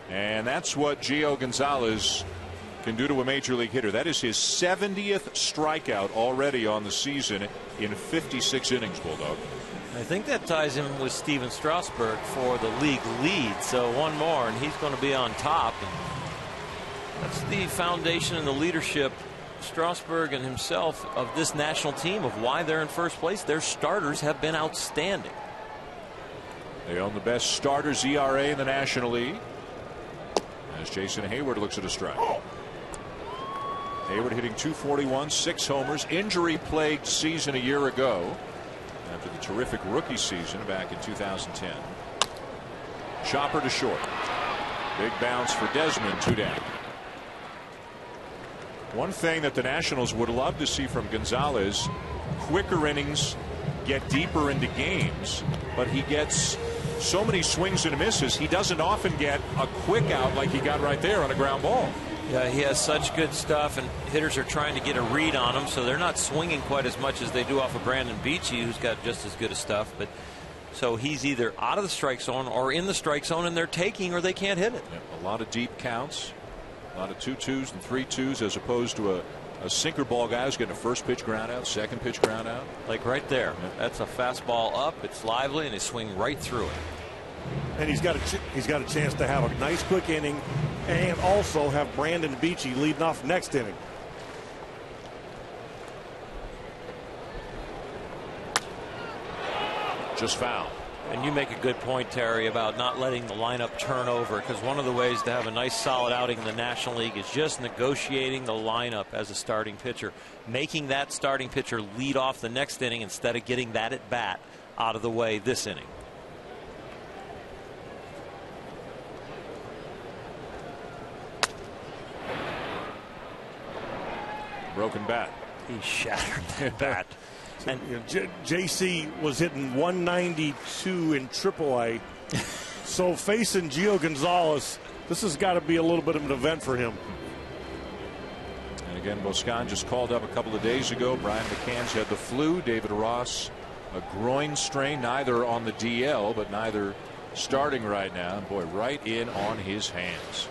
[SPEAKER 1] And that's what Gio Gonzalez can do to a major league hitter. That is his 70th strikeout already on the season in 56 innings, Bulldog.
[SPEAKER 7] I think that ties him with Steven Strasburg for the league lead. So one more and he's going to be on top. And that's the foundation and the leadership, Strasburg and himself, of this national team, of why they're in first place. Their starters have been outstanding.
[SPEAKER 1] They own the best starters ERA in the National League. As Jason Hayward looks at a strike. Hayward hitting .241, 6 homers, injury-plagued season a year ago after the terrific rookie season back in 2010. Chopper to short. Big bounce for Desmond, 2 down. One thing that the Nationals would love to see from Gonzalez, quicker innings, get deeper into games, but he gets so many swings and misses, he doesn't often get a quick out like he got right there on a ground ball.
[SPEAKER 7] Yeah, he has such good stuff, and hitters are trying to get a read on him, so they're not swinging quite as much as they do off of Brandon Beachy, who's got just as good of stuff. But so he's either out of the strike zone or in the strike zone, and they're taking or they can't hit it.
[SPEAKER 1] Yep, a lot of deep counts, a lot of 2-2s and 3-2s, as opposed to a sinker ball guy who's getting a first pitch ground out, second pitch ground out.
[SPEAKER 7] Like right there. Yep. That's a fastball up. It's lively, and they swing right through it.
[SPEAKER 3] And he's got a chance to have a nice quick inning and also have Brandon Beachy leading off next inning.
[SPEAKER 1] Just foul.
[SPEAKER 7] And you make a good point, Terry, about not letting the lineup turn over, because one of the ways to have a nice solid outing in the National League is just negotiating the lineup as a starting pitcher, making that starting pitcher lead off the next inning instead of getting that at bat out of the way this inning.
[SPEAKER 1] Broken bat.
[SPEAKER 7] He shattered that bat.
[SPEAKER 3] And JC was hitting 192 in AAA. So facing Gio Gonzalez, this has got to be a little bit of an event for him.
[SPEAKER 1] And again, Boscan just called up a couple of days ago. Brian McCann's had the flu. David Ross, a groin strain, neither on the DL, but neither starting right now. And boy, right in on his hands.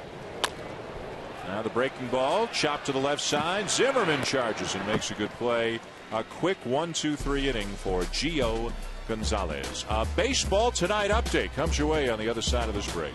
[SPEAKER 1] Now the breaking ball, chopped to the left side. Zimmerman charges and makes a good play. A quick 1-2-3 inning for Gio Gonzalez. A Baseball Tonight update comes your way on the other side of this break.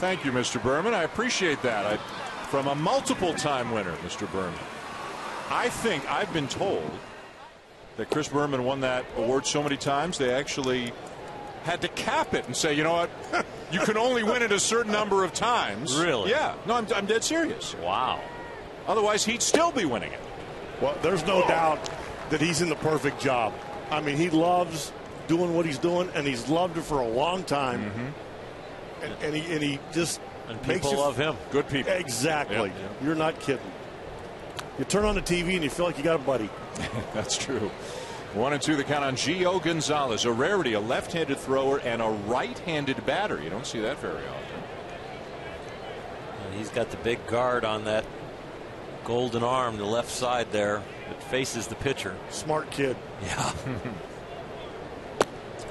[SPEAKER 1] Thank you, Mr. Berman. I appreciate that. From a multiple-time winner, Mr. Berman. I think I've been told that Chris Berman won that award so many times they actually had to cap it and say, you know what, you can only win it a certain number of times.
[SPEAKER 7] Really?
[SPEAKER 1] Yeah. No, I'm dead serious.
[SPEAKER 7] Wow.
[SPEAKER 1] Otherwise, he'd still be winning it.
[SPEAKER 3] Well, there's no doubt that he's in the perfect job. I mean, he loves doing what he's doing, and he's loved it for a long time.
[SPEAKER 1] Mm-hmm.
[SPEAKER 3] And he just
[SPEAKER 7] and
[SPEAKER 3] makes
[SPEAKER 7] people love him.
[SPEAKER 1] Good people.
[SPEAKER 3] Exactly.
[SPEAKER 1] Yep.
[SPEAKER 3] You're not kidding. You turn on the TV and you feel like you got a buddy.
[SPEAKER 1] That's true. 1-2 the count on Gio Gonzalez, a rarity, a left-handed thrower and a right-handed batter. You don't see that very often.
[SPEAKER 7] And he's got the big guard on that golden arm, the left side there, that faces the pitcher.
[SPEAKER 3] Smart kid.
[SPEAKER 7] Yeah.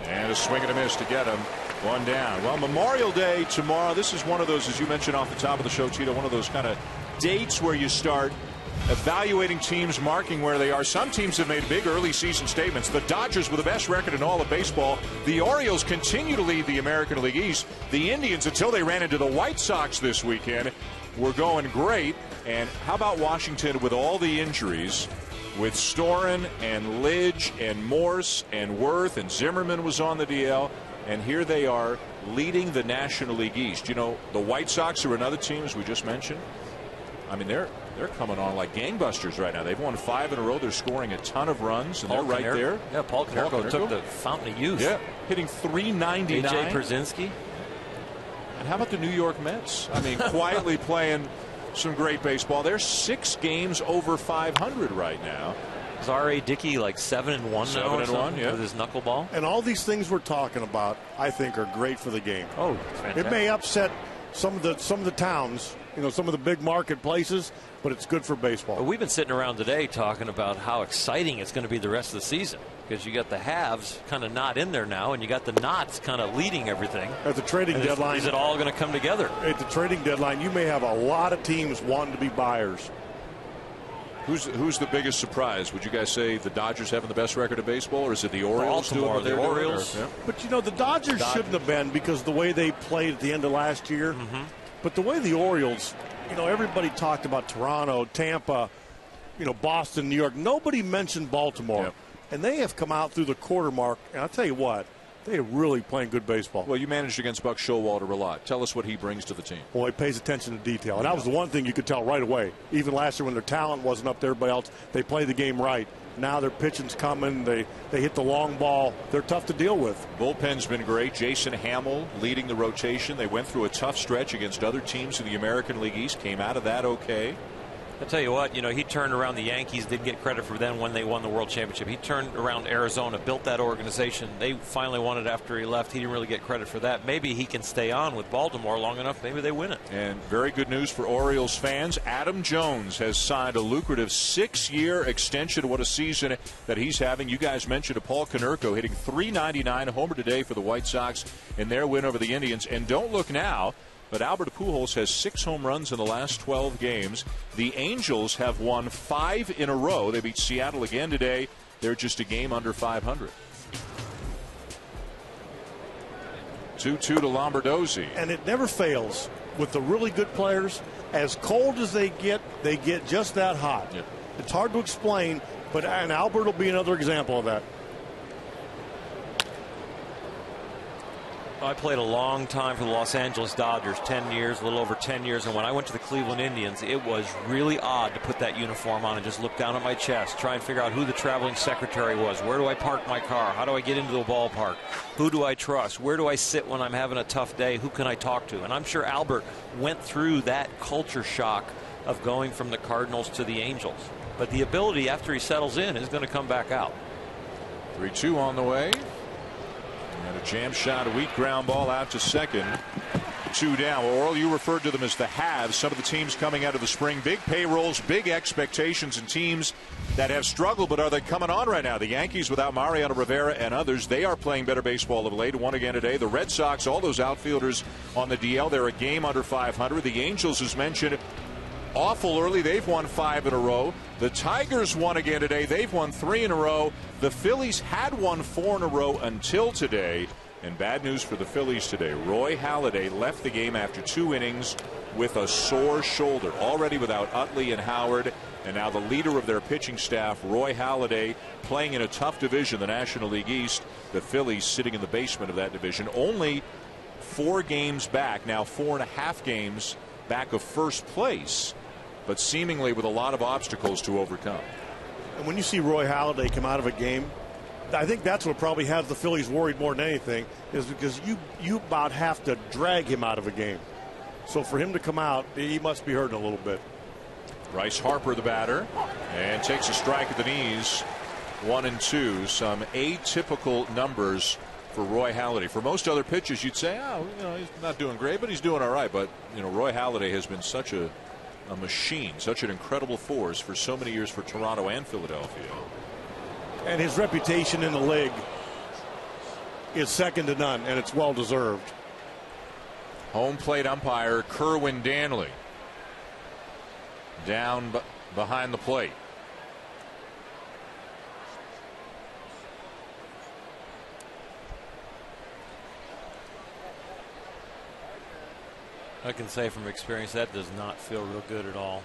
[SPEAKER 1] And a swing and a miss to get him. One down. Well, Memorial Day tomorrow. This is one of those, as you mentioned off the top of the show, Cheetah, one of those kind of dates where you start evaluating teams, marking where they are. Some teams have made big early season statements. The Dodgers with the best record in all of baseball. The Orioles continue to lead the American League East. The Indians, until they ran into the White Sox this weekend, were going great. And how about Washington with all the injuries? With Storen and Lidge and Morse and Worth and Zimmerman was on the DL. And here they are leading the National League East. You know, the White Sox are another team, as we just mentioned. I mean, they're coming on like gangbusters right now. They've won 5 in a row. They're scoring a ton of runs, and they're right there.
[SPEAKER 7] Yeah, Paul Konerko took the fountain of youth.
[SPEAKER 1] Yeah, hitting .399.
[SPEAKER 7] AJ Przinsky.
[SPEAKER 1] And how about the New York Mets? I mean, quietly playing some great baseball. They're 6 games over 500 right now.
[SPEAKER 7] Is R.A. Dickey like 7-1 now?
[SPEAKER 1] 7-1, yeah.
[SPEAKER 7] With his knuckleball.
[SPEAKER 3] And all these things we're talking about, I think, are great for the game.
[SPEAKER 7] Oh, fantastic.
[SPEAKER 3] It may upset some of the towns, you know, some of the big marketplaces, but it's good for baseball.
[SPEAKER 7] But we've been sitting around today talking about how exciting it's going to be the rest of the season, because you got the haves kind of not in there now, and you got the nots kind of leading everything.
[SPEAKER 3] At the trading deadline,
[SPEAKER 7] is it all going to come together?
[SPEAKER 3] At the trading deadline, you may have a lot of teams wanting to be buyers.
[SPEAKER 1] Who's the biggest surprise? Would you guys say the Dodgers having the best record of baseball, or is it the Orioles doing what they're doing?
[SPEAKER 7] Yeah.
[SPEAKER 3] But, you know, the Dodgers shouldn't have been, because the way they played at the end of last year.
[SPEAKER 7] Mm-hmm.
[SPEAKER 3] But the way the Orioles, you know, everybody talked about Toronto, Tampa, you know, Boston, New York. Nobody mentioned Baltimore.
[SPEAKER 1] Yep.
[SPEAKER 3] And they have come out through the quarter mark. And I'll tell you what, they are really playing good baseball.
[SPEAKER 1] Well, you managed against Buck Showalter a lot. Tell us what he brings to the team.
[SPEAKER 3] Well, he pays attention to detail. And that was the one thing you could tell right away. Even last year when their talent wasn't up to everybody else, they played the game right. Now their pitching's coming. They hit the long ball. They're tough to deal with.
[SPEAKER 1] Bullpen's been great. Jason Hamill leading the rotation. They went through a tough stretch against other teams in the American League East. Came out of that okay.
[SPEAKER 7] I'll tell you what, you know, he turned around the Yankees, didn't get credit for them when they won the World Championship. He turned around Arizona, built that organization. They finally won it after he left. He didn't really get credit for that. Maybe he can stay on with Baltimore long enough. Maybe they win it.
[SPEAKER 1] And very good news for Orioles fans. Adam Jones has signed a lucrative 6-year extension. What a season that he's having. You guys mentioned Paul Konerko hitting .399, a homer today for the White Sox in their win over the Indians. And don't look now, but Albert Pujols has 6 home runs in the last 12 games. The Angels have won 5 in a row. They beat Seattle again today. They're just a game under 500. 2-2 to Lombardozzi.
[SPEAKER 3] And it never fails with the really good players. As cold as they get just that hot.
[SPEAKER 1] Yep.
[SPEAKER 3] It's hard to explain, but and Albert will be another example of that.
[SPEAKER 7] I played a long time for the Los Angeles Dodgers, 10 years, a little over 10 years. And when I went to the Cleveland Indians, it was really odd to put that uniform on and just look down at my chest, try and figure out who the traveling secretary was. Where do I park my car? How do I get into the ballpark? Who do I trust? Where do I sit when I'm having a tough day? Who can I talk to? And I'm sure Albert went through that culture shock of going from the Cardinals to the Angels. But the ability after he settles in is going to come back out.
[SPEAKER 1] 3-2 on the way. And a jam shot, a weak ground ball out to second. 2 down. Oral, you referred to them as the haves. Some of the teams coming out of the spring. Big payrolls, big expectations, and teams that have struggled, but are they coming on right now? The Yankees without Mariano Rivera and others, they are playing better baseball of late. Won again today. The Red Sox, all those outfielders on the DL, they're a game under 500. The Angels, as mentioned, awful early. They've won 5 in a row. The Tigers won again today. They've won 3 in a row. The Phillies had won 4 in a row until today. And bad news for the Phillies today. Roy Halladay left the game after 2 innings with a sore shoulder, already without Utley and Howard, and now the leader of their pitching staff, Roy Halladay, playing in a tough division, the National League East. The Phillies sitting in the basement of that division, only 4 games back, now 4.5 games back of first place, but seemingly with a lot of obstacles to overcome.
[SPEAKER 3] And when you see Roy Halladay come out of a game, I think that's what probably has the Phillies worried more than anything, is because you about have to drag him out of a game. So for him to come out, he must be hurting a little bit.
[SPEAKER 1] Bryce Harper, the batter, and takes a strike at the knees. 1 and 2. Some atypical numbers for Roy Halladay. For most other pitchers, you'd say, oh, he's not doing great, but he's doing all right. But Roy Halladay has been such a machine, such an incredible force for so many years for Toronto and Philadelphia.
[SPEAKER 3] And his reputation in the league is second to none, and it's well deserved.
[SPEAKER 1] Home plate umpire Kerwin Danley down behind the plate.
[SPEAKER 7] I can say from experience that does not feel real good at all.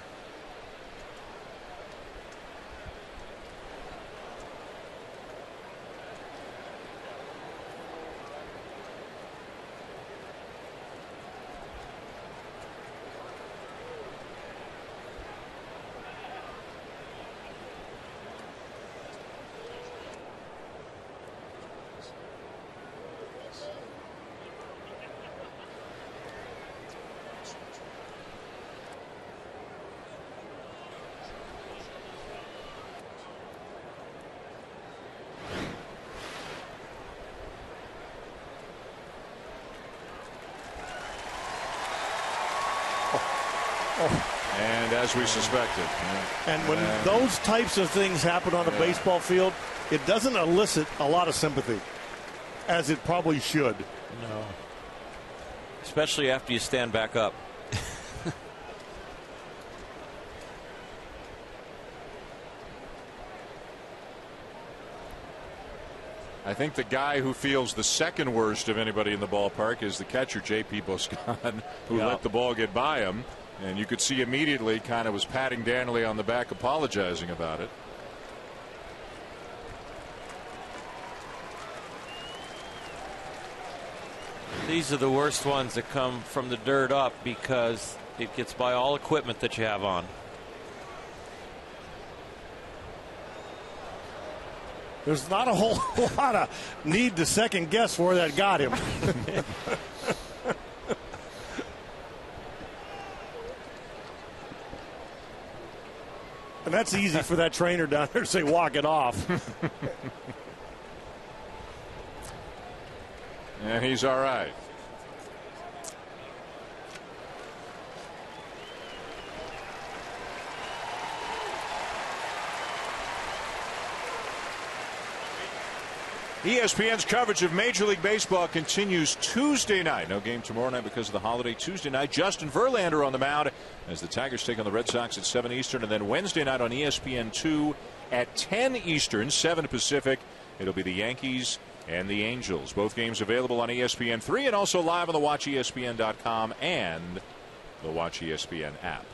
[SPEAKER 1] And as we suspected.
[SPEAKER 3] And when those types of things happen on a baseball field, it doesn't elicit a lot of sympathy, as it probably should.
[SPEAKER 7] No. Especially after you stand back up.
[SPEAKER 1] I think the guy who feels the second worst of anybody in the ballpark is the catcher, J.P. Boscan, who let the ball get by him. And you could see immediately kind of was patting Danley on the back, apologizing about it.
[SPEAKER 7] These are the worst ones that come from the dirt up because it gets by all equipment that you have on.
[SPEAKER 3] There's not a whole lot of need to second guess where that got him. And that's easy for that trainer down there to say, walk it off.
[SPEAKER 1] And he's all right. ESPN's coverage of Major League Baseball continues Tuesday night. No game tomorrow night because of the holiday. Tuesday night, Justin Verlander on the mound as the Tigers take on the Red Sox at 7 Eastern. And then Wednesday night on ESPN2 at 10 Eastern, 7 Pacific. It'll be the Yankees and the Angels. Both games available on ESPN3 and also live on the WatchESPN.com and the Watch ESPN app.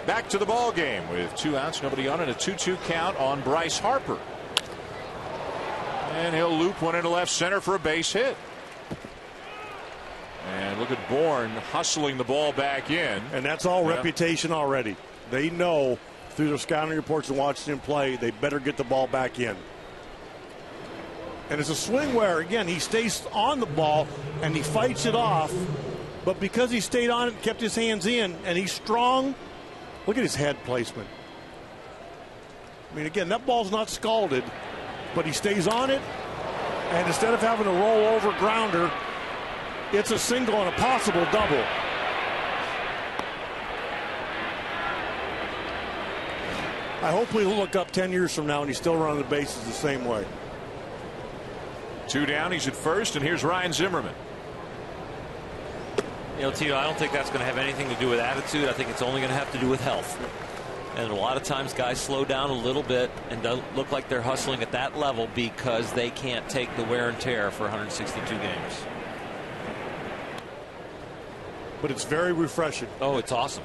[SPEAKER 1] Back to the ball game with 2 outs, nobody on, and a 2-2 count on Bryce Harper. And he'll loop one into left center for a base hit. And look at Bourne hustling the ball back in.
[SPEAKER 3] And that's all reputation already. They know through their scouting reports and watching him play, they better get the ball back in. And it's a swing where, again, he stays on the ball and he fights it off. But because he stayed on it, kept his hands in, and he's strong. Look at his head placement. I mean, again, that ball's not scalded, but he stays on it, and instead of having a roll-over grounder, it's a single and a possible double. I hope we'll look up 10 years from now and he's still running the bases the same way.
[SPEAKER 1] 2 down, he's at first, and here's Ryan Zimmerman.
[SPEAKER 7] Tito, I don't think that's going to have anything to do with attitude. I think it's only going to have to do with health. And a lot of times guys slow down a little bit and don't look like they're hustling at that level because they can't take the wear and tear for 162 games.
[SPEAKER 3] But it's very refreshing.
[SPEAKER 7] Oh, it's awesome.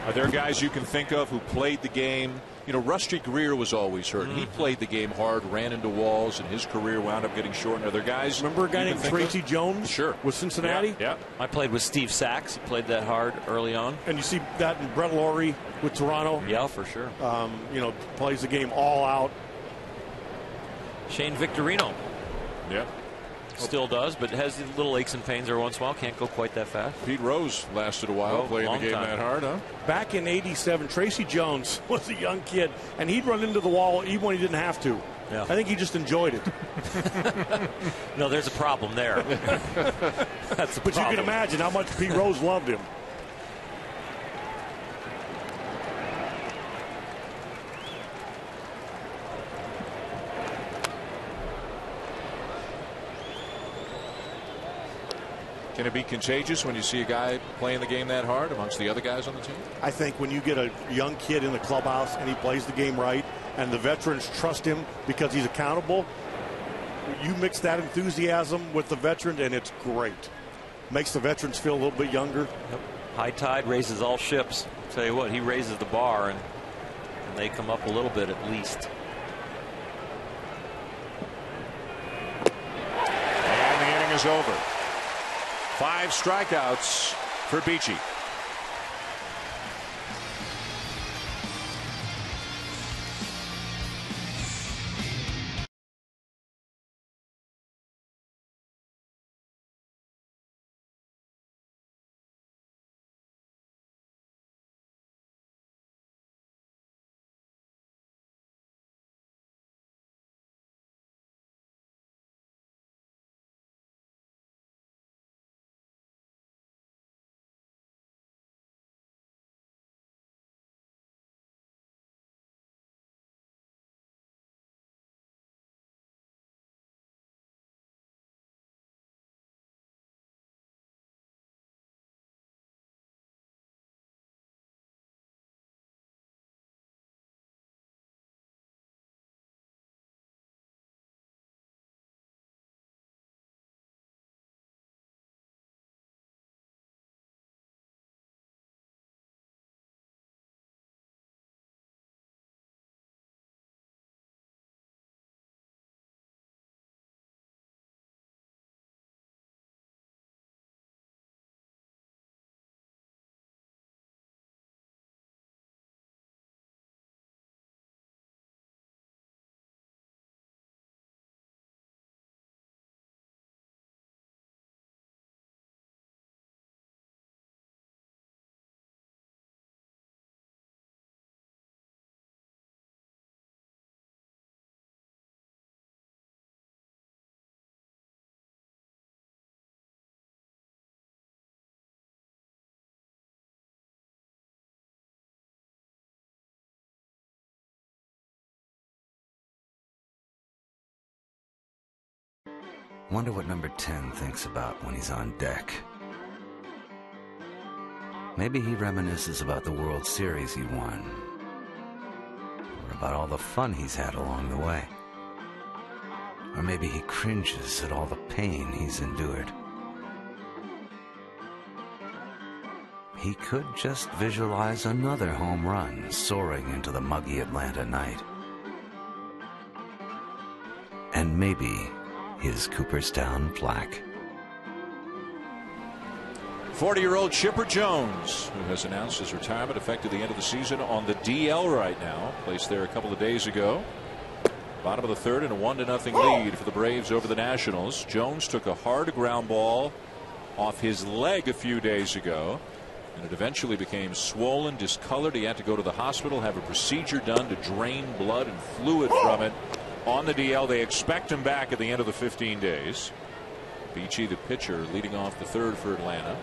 [SPEAKER 1] Are there guys you can think of who played the game? You know, Rusty Greer was always hurt. He played the game hard, ran into walls, and his career wound up getting short. Are there guys?
[SPEAKER 3] Remember a guy named Tracy Jones?
[SPEAKER 1] Sure.
[SPEAKER 3] With Cincinnati?
[SPEAKER 1] Yeah.
[SPEAKER 7] I played with Steve Sachs. He played that hard early on.
[SPEAKER 3] And you see that in Brett Laurie with Toronto.
[SPEAKER 7] Yeah, for sure.
[SPEAKER 3] You know, plays the game all out.
[SPEAKER 7] Shane Victorino.
[SPEAKER 1] Yeah.
[SPEAKER 7] Still does, but has little aches and pains every once in a while. Can't go quite that fast.
[SPEAKER 1] Pete Rose lasted a while playing the game that hard, huh?
[SPEAKER 3] Back in '87, Tracy Jones was a young kid, and he'd run into the wall even when he didn't have to.
[SPEAKER 7] Yeah.
[SPEAKER 3] I think he just enjoyed it.
[SPEAKER 7] No, there's a problem there. That's a
[SPEAKER 3] But
[SPEAKER 7] problem.
[SPEAKER 3] you can imagine how much Pete Rose loved him.
[SPEAKER 1] Can it be contagious when you see a guy playing the game that hard amongst the other guys on the team?
[SPEAKER 3] I think when you get a young kid in the clubhouse and he plays the game right and the veterans trust him because he's accountable, you mix that enthusiasm with the veteran and it's great. Makes the veterans feel a little bit younger.
[SPEAKER 7] Yep. High tide raises all ships. Tell you what, he raises the bar and they come up a little bit at least.
[SPEAKER 1] And the inning is over. 5 strikeouts for Beachy.
[SPEAKER 6] Wonder what number 10 thinks about when he's on deck. Maybe he reminisces about the World Series he won, or about all the fun he's had along the way. Or maybe he cringes at all the pain he's endured. He could just visualize another home run soaring into the muggy Atlanta night. And maybe his Cooperstown plaque.
[SPEAKER 1] 40-year-old Chipper Jones, who has announced his retirement effective the end of the season, on the DL right now. Placed there a couple of days ago. Bottom of the third and a 1-0 lead for the Braves over the Nationals. Jones took a hard ground ball off his leg a few days ago, and it eventually became swollen, discolored. He had to go to the hospital, have a procedure done to drain blood and fluid from it. On the DL, they expect him back at the end of the 15 days. Beachy, the pitcher, leading off the third for Atlanta.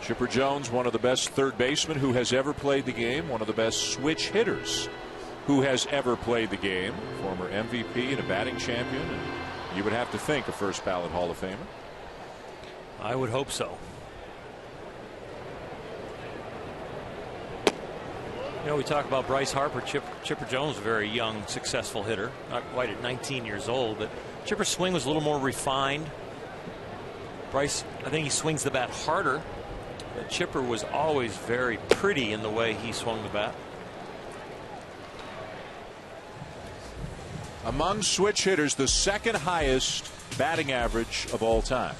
[SPEAKER 1] Chipper Jones, one of the best third basemen who has ever played the game, one of the best switch hitters who has ever played the game. Former MVP and a batting champion. And you would have to think a first ballot Hall of Famer.
[SPEAKER 7] I would hope so. You know, we talk about Bryce Harper. Chipper Jones, a very young, successful hitter. Not quite at 19 years old, but Chipper's swing was a little more refined. Bryce, I think he swings the bat harder. But Chipper was always very pretty in the way he swung the bat.
[SPEAKER 1] Among switch hitters, the second highest batting average of all time.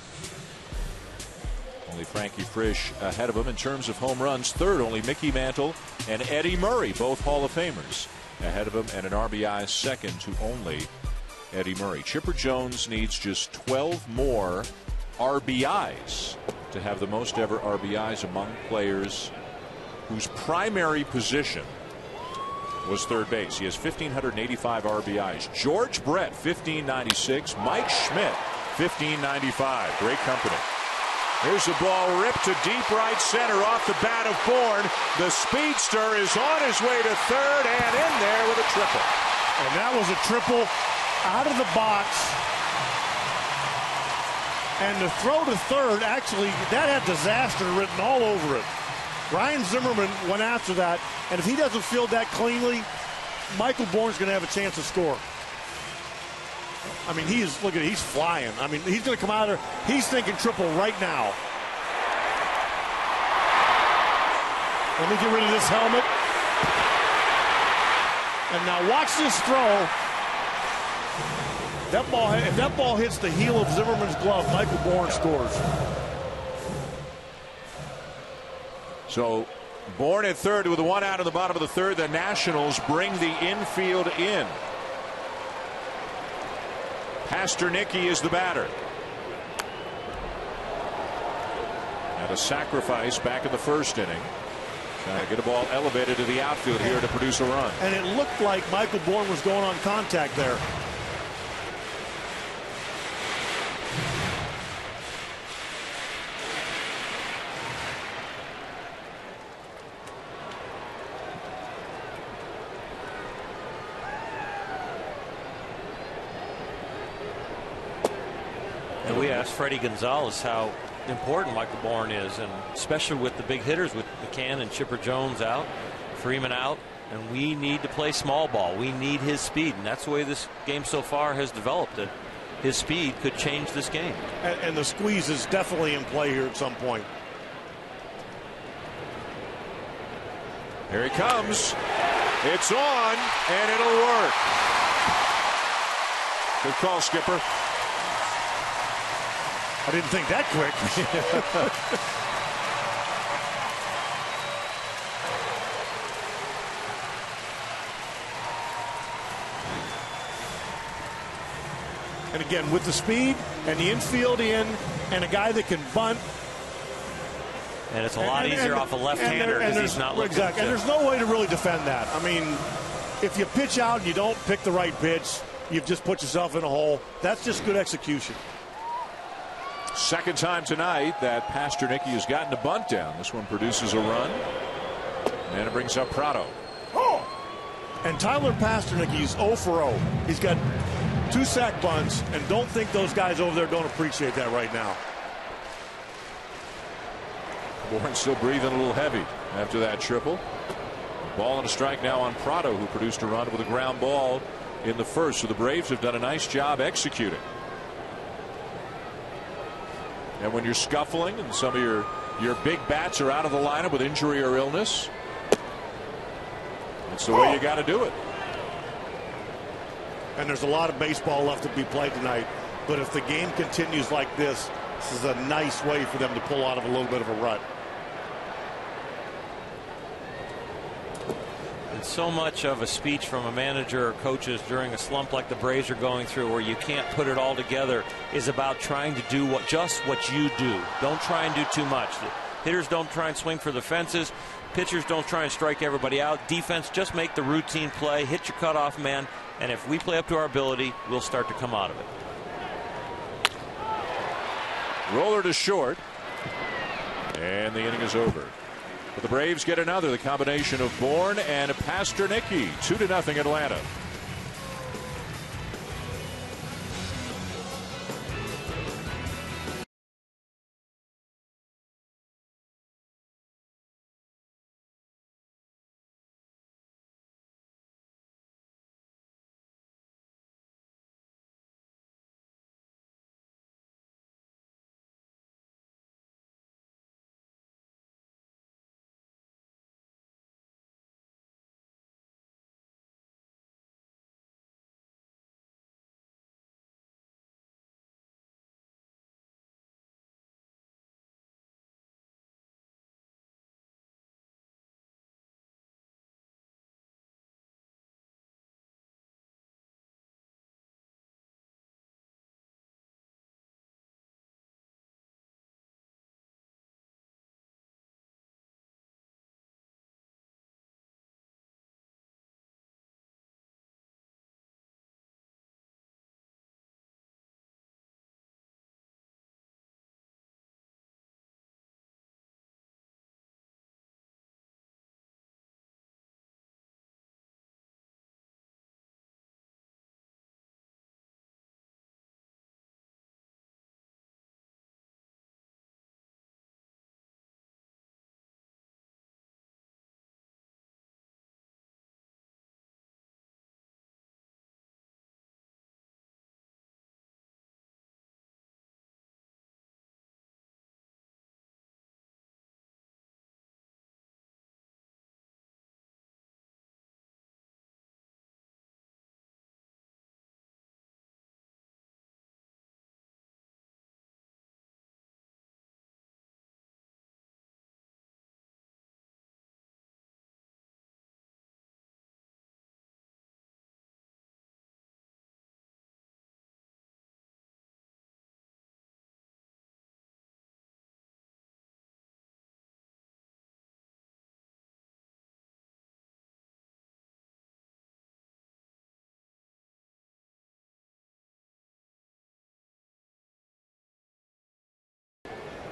[SPEAKER 1] Only Frankie Frisch ahead of him in terms of home runs. Third, only Mickey Mantle and Eddie Murray, both Hall of Famers, ahead of him, and an RBI second to only Eddie Murray. Chipper Jones needs just 12 more RBIs to have the most ever RBIs among players whose primary position was third base. He has 1,585 RBIs. George Brett, 1,596. Mike Schmidt, 1,595. Great company. Here's the ball ripped to deep right center off the bat of Bourne. The speedster is on his way to third and in there with a triple.
[SPEAKER 3] And that was a triple out of the box. And the throw to third, actually, that had disaster written all over it. Ryan Zimmerman went after that, and if he doesn't field that cleanly, Michael Bourne's going to have a chance to score. I mean, look at it, he's flying. I mean, he's going to come out there, he's thinking triple right now. Let me get rid of this helmet. And now watch this throw. That ball, if that ball hits the heel of Zimmerman's glove, Michael Bourne scores.
[SPEAKER 1] So Bourne at third with one out in the bottom of the third. The Nationals bring the infield in. Pasternicki is the batter. And a sacrifice back in the first inning. Trying to get a ball elevated to the outfield here to produce a run.
[SPEAKER 3] And it looked like Michael Bourne was going on contact there.
[SPEAKER 7] And we asked Freddie Gonzalez how important Michael Bourne is, and especially with the big hitters, with McCann and Chipper Jones out, Freeman out, and we need to play small ball. We need his speed, and that's the way this game so far has developed. That his speed could change this game.
[SPEAKER 3] And the squeeze is definitely in play here at some point.
[SPEAKER 1] Here he comes. It's on, and it'll work. Good call, Skipper.
[SPEAKER 3] I didn't think that quick. And again, with the speed and the infield in and a guy that can bunt.
[SPEAKER 7] And it's a lot easier off a left-hander because he's not looking.
[SPEAKER 3] Exactly. And there's no way to really defend that. I mean, if you pitch out and you don't pick the right pitch, you've just put yourself in a hole. That's just good execution.
[SPEAKER 1] Second time tonight that Pasternicki has gotten a bunt down. This one produces a run. And it brings up Prado.
[SPEAKER 3] And Tyler Pasternicki's 0 for 0. He's got 2 sack bunts, and don't think those guys over there don't appreciate that right now.
[SPEAKER 1] Bourne still breathing a little heavy after that triple. Ball and a strike now on Prado, who produced a run with a ground ball in the first. So the Braves have done a nice job executing. And when you're scuffling and some of your big bats are out of the lineup with injury or illness, it's the way you got to do it.
[SPEAKER 3] And there's a lot of baseball left to be played tonight. But if the game continues like this, this is a nice way for them to pull out of a little bit of a rut.
[SPEAKER 7] And so much of a speech from a manager or coaches during a slump like the Braves are going through, where you can't put it all together, is about trying to do just what you do. Don't try and do too much. The hitters don't try and swing for the fences. Pitchers don't try and strike everybody out. Defense, just make the routine play, hit your cutoff man, and if we play up to our ability, we'll start to come out of it.
[SPEAKER 1] Roller to short, and the inning is over. But the Braves get another. The combination of Bourne and Pasternicki. 2-0 Atlanta.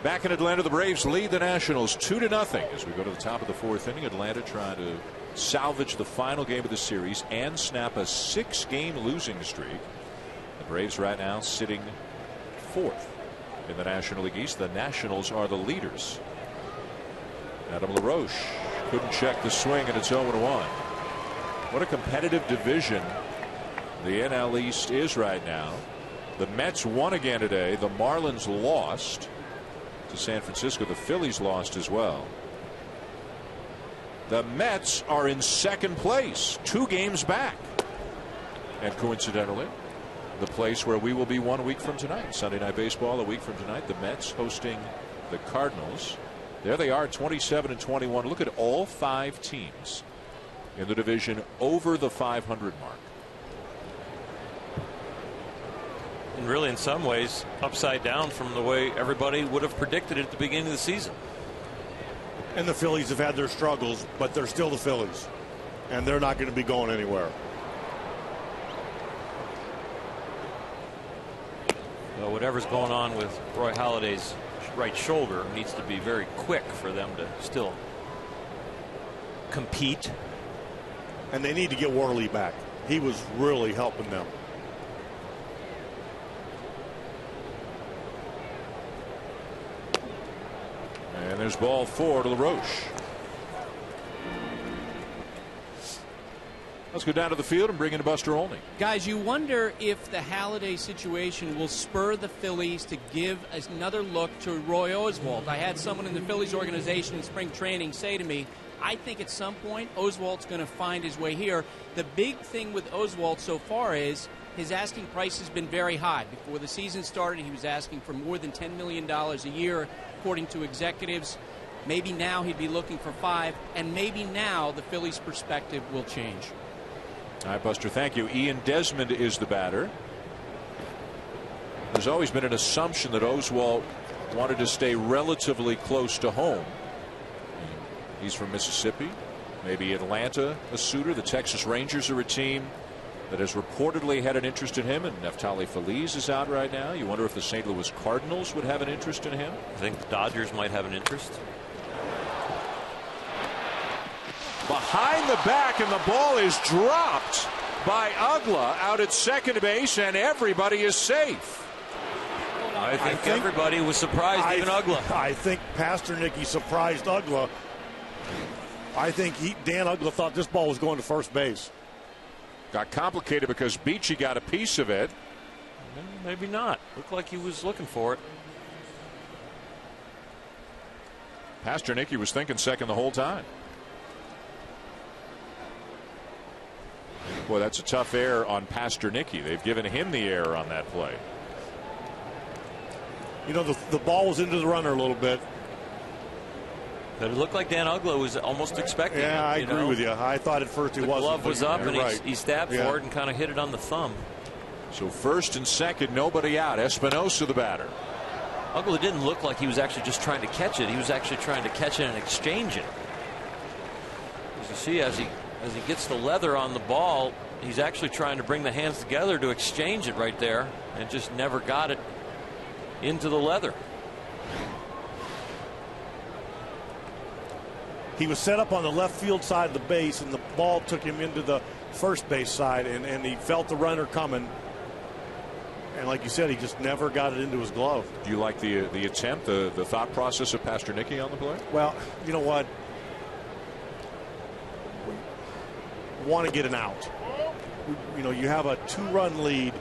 [SPEAKER 1] Back in Atlanta, the Braves lead the Nationals 2-0 as we go to the top of the fourth inning. Atlanta trying to salvage the final game of the series and snap a 6-game losing streak. The Braves right now sitting fourth in the National League East. The Nationals are the leaders. Adam LaRoche couldn't check the swing, and it's 0-1. What a competitive division the NL East is right now. The Mets won again today. The Marlins lost to San Francisco. The Phillies lost as well. The Mets are in second place, 2 games back. And coincidentally, the place where we will be 1 week from tonight. Sunday Night Baseball a week from tonight. The Mets hosting the Cardinals. There they are, 27-21. Look at all 5 teams in the division over the 500 mark.
[SPEAKER 7] And really, in some ways, upside down from the way everybody would have predicted it at the beginning of the season.
[SPEAKER 3] And the Phillies have had their struggles, but they're still the Phillies. And they're not going to be going anywhere.
[SPEAKER 7] Well, whatever's going on with Roy Halladay's right shoulder needs to be very quick for them to still compete.
[SPEAKER 3] And they need to get Worley back. He was really helping them.
[SPEAKER 1] And there's ball 4 to LaRoche. Let's go down to the field and bring in Buster Olney.
[SPEAKER 4] Guys, you wonder if the Halladay situation will spur the Phillies to give another look to Roy Oswalt. I had someone in the Phillies organization in spring training say to me, I think at some point Oswalt's going to find his way here. The big thing with Oswalt so far is his asking price has been very high. Before the season started, he was asking for more than $10 million a year, according to executives. Maybe now he'd be looking for $5 million, and maybe now the Phillies' perspective will change.
[SPEAKER 1] All right, Buster, thank you. Ian Desmond is the batter. There's always been an assumption that Oswalt wanted to stay relatively close to home. He's from Mississippi. Maybe Atlanta a suitor. The Texas Rangers are a team that has reportedly had an interest in him, and Neftali Feliz is out right now. You wonder if the St. Louis Cardinals would have an interest in him.
[SPEAKER 7] I think the Dodgers might have an interest.
[SPEAKER 1] behind the back, and the ball is dropped by Ugla out at second base, and everybody is safe.
[SPEAKER 7] I think everybody was surprised, even Ugla.
[SPEAKER 3] I think Pasternicky surprised Ugla. I think Dan Ugla thought this ball was going to first base.
[SPEAKER 1] Got complicated because Beachy got a piece of it.
[SPEAKER 7] Maybe not. Looked like he was looking for it.
[SPEAKER 1] Pasternicky was thinking second the whole time. Boy, that's a tough error on Pasternicky. They've given him the error on that play.
[SPEAKER 3] You know, the ball was into the runner a little bit.
[SPEAKER 7] But it looked like Dan Ugla was almost expecting it.
[SPEAKER 3] Yeah, I agree with you. I thought at first he wasn't.
[SPEAKER 7] The glove was up, and
[SPEAKER 3] right.
[SPEAKER 7] he stabbed for it and kind of hit it on the thumb.
[SPEAKER 1] So first and second, nobody out. Espinosa the batter.
[SPEAKER 7] Ugla didn't look like he was actually just trying to catch it. He was actually trying to catch it and exchange it. As you see, as he gets the leather on the ball, he's actually trying to bring the hands together to exchange it right there, and just never got it into the leather.
[SPEAKER 3] He was set up on the left field side of the base, and the ball took him into the first base side, and he felt the runner coming. And like you said, he just never got it into his glove.
[SPEAKER 1] Do you like the attempt, the thought process of Pasternicky on the play?
[SPEAKER 3] Well, you know what? We want to get an out. You know, you have a 2-run lead,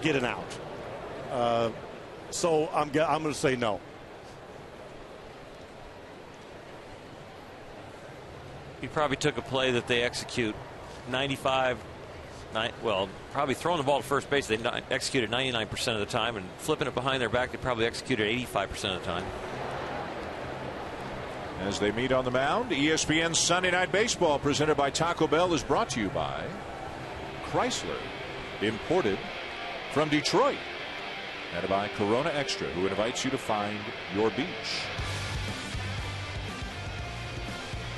[SPEAKER 3] get an out. So I'm going to say no.
[SPEAKER 7] He probably took a play that they execute 95. Well, probably throwing the ball to first base, they executed 99% of the time, and flipping it behind their back, they probably executed 85% of the time.
[SPEAKER 1] As they meet on the mound, ESPN's Sunday Night Baseball, presented by Taco Bell, is brought to you by Chrysler, imported from Detroit, and by Corona Extra, who invites you to find your beach.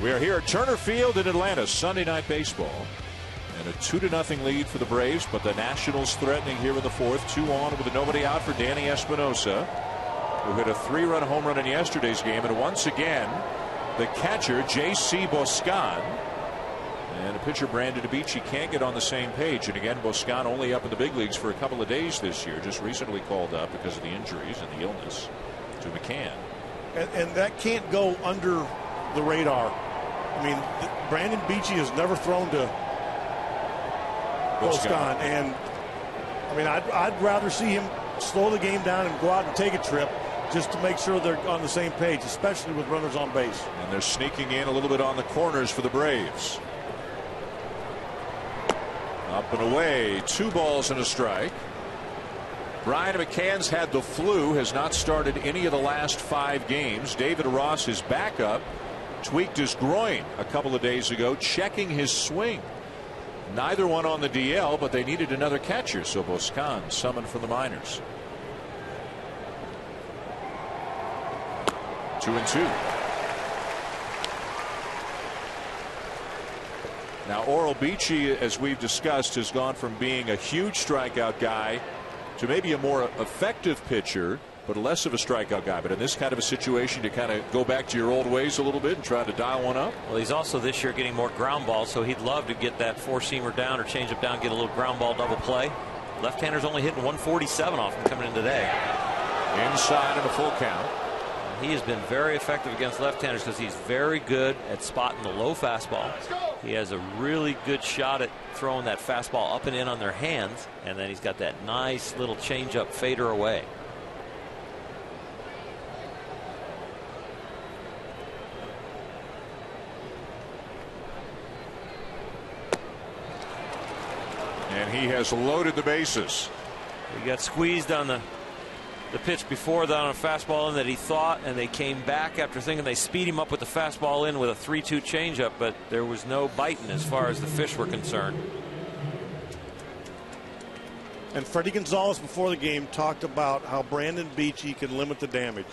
[SPEAKER 1] We are here at Turner Field in Atlanta, Sunday Night Baseball. And a 2-0 lead for the Braves, but the Nationals threatening here in the fourth. 2 on with nobody out for Danny Espinosa, who hit a 3-run home run in yesterday's game. And once again, the catcher, J.C. Boscan, and a pitcher, Brandon Beachy, can't get on the same page. And again, Boscan only up in the big leagues for a couple of days this year, just recently called up because of the injuries and the illness to McCann.
[SPEAKER 3] And that can't go under the radar. I mean, Brandon Beachy has never thrown to Boscan, and I mean, I'd rather see him slow the game down and go out and take a trip just to make sure they're on the same page, especially with runners on base.
[SPEAKER 1] And they're sneaking in a little bit on the corners for the Braves. Up and away, 2 balls and a strike. Brian McCann's had the flu, has not started any of the last 5 games. David Ross, his backup, tweaked his groin a couple of days ago, checking his swing. Neither one on the DL, but they needed another catcher, so Boscan summoned from the minors. 2-2. Now Oral Beachy, as we've discussed, has gone from being a huge strikeout guy to maybe a more effective pitcher, but less of a strikeout guy. But in this kind of a situation, to kind of go back to your old ways a little bit and try to dial one up.
[SPEAKER 7] Well, he's also this year getting more ground balls, so he'd love to get that 4-seamer down or change it down, get a little ground ball double play. Left-hander's only hitting 147 off him coming in today.
[SPEAKER 1] Inside of a full count.
[SPEAKER 7] He has been very effective against left-handers because he's very good at spotting the low fastball. He has a really good shot at throwing that fastball up and in on their hands, and then he's got that nice little change-up fader away.
[SPEAKER 1] And he has loaded the bases.
[SPEAKER 7] He got squeezed on the pitch before that on a fastball in that he thought, and they came back after thinking they speed him up with the fastball in with a 3-2 changeup, but there was no biting as far as the fish were concerned.
[SPEAKER 3] And Freddie Gonzalez before the game talked about how Brandon Beachy can limit the damage.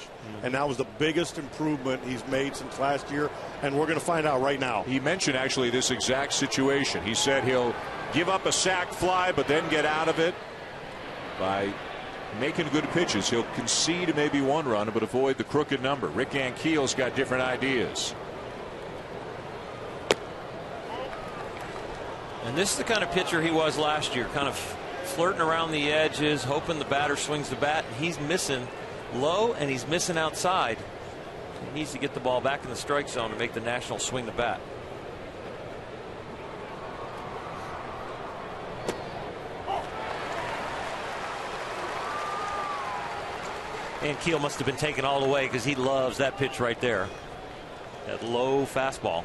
[SPEAKER 3] And that was the biggest improvement he's made since last year, and we're going to find out right now.
[SPEAKER 1] He mentioned actually this exact situation. He said he'll give up a sac fly but then get out of it by making good pitches. He'll concede maybe 1 run but avoid the crooked number. Rick Ankiel's got different ideas.
[SPEAKER 7] And this is the kind of pitcher he was last year, kind of flirting around the edges, hoping the batter swings the bat. And he's missing low and he's missing outside. He needs to get the ball back in the strike zone to make the Nationals swing the bat. And Keel must have been taken all the way because he loves that pitch right there. That low fastball.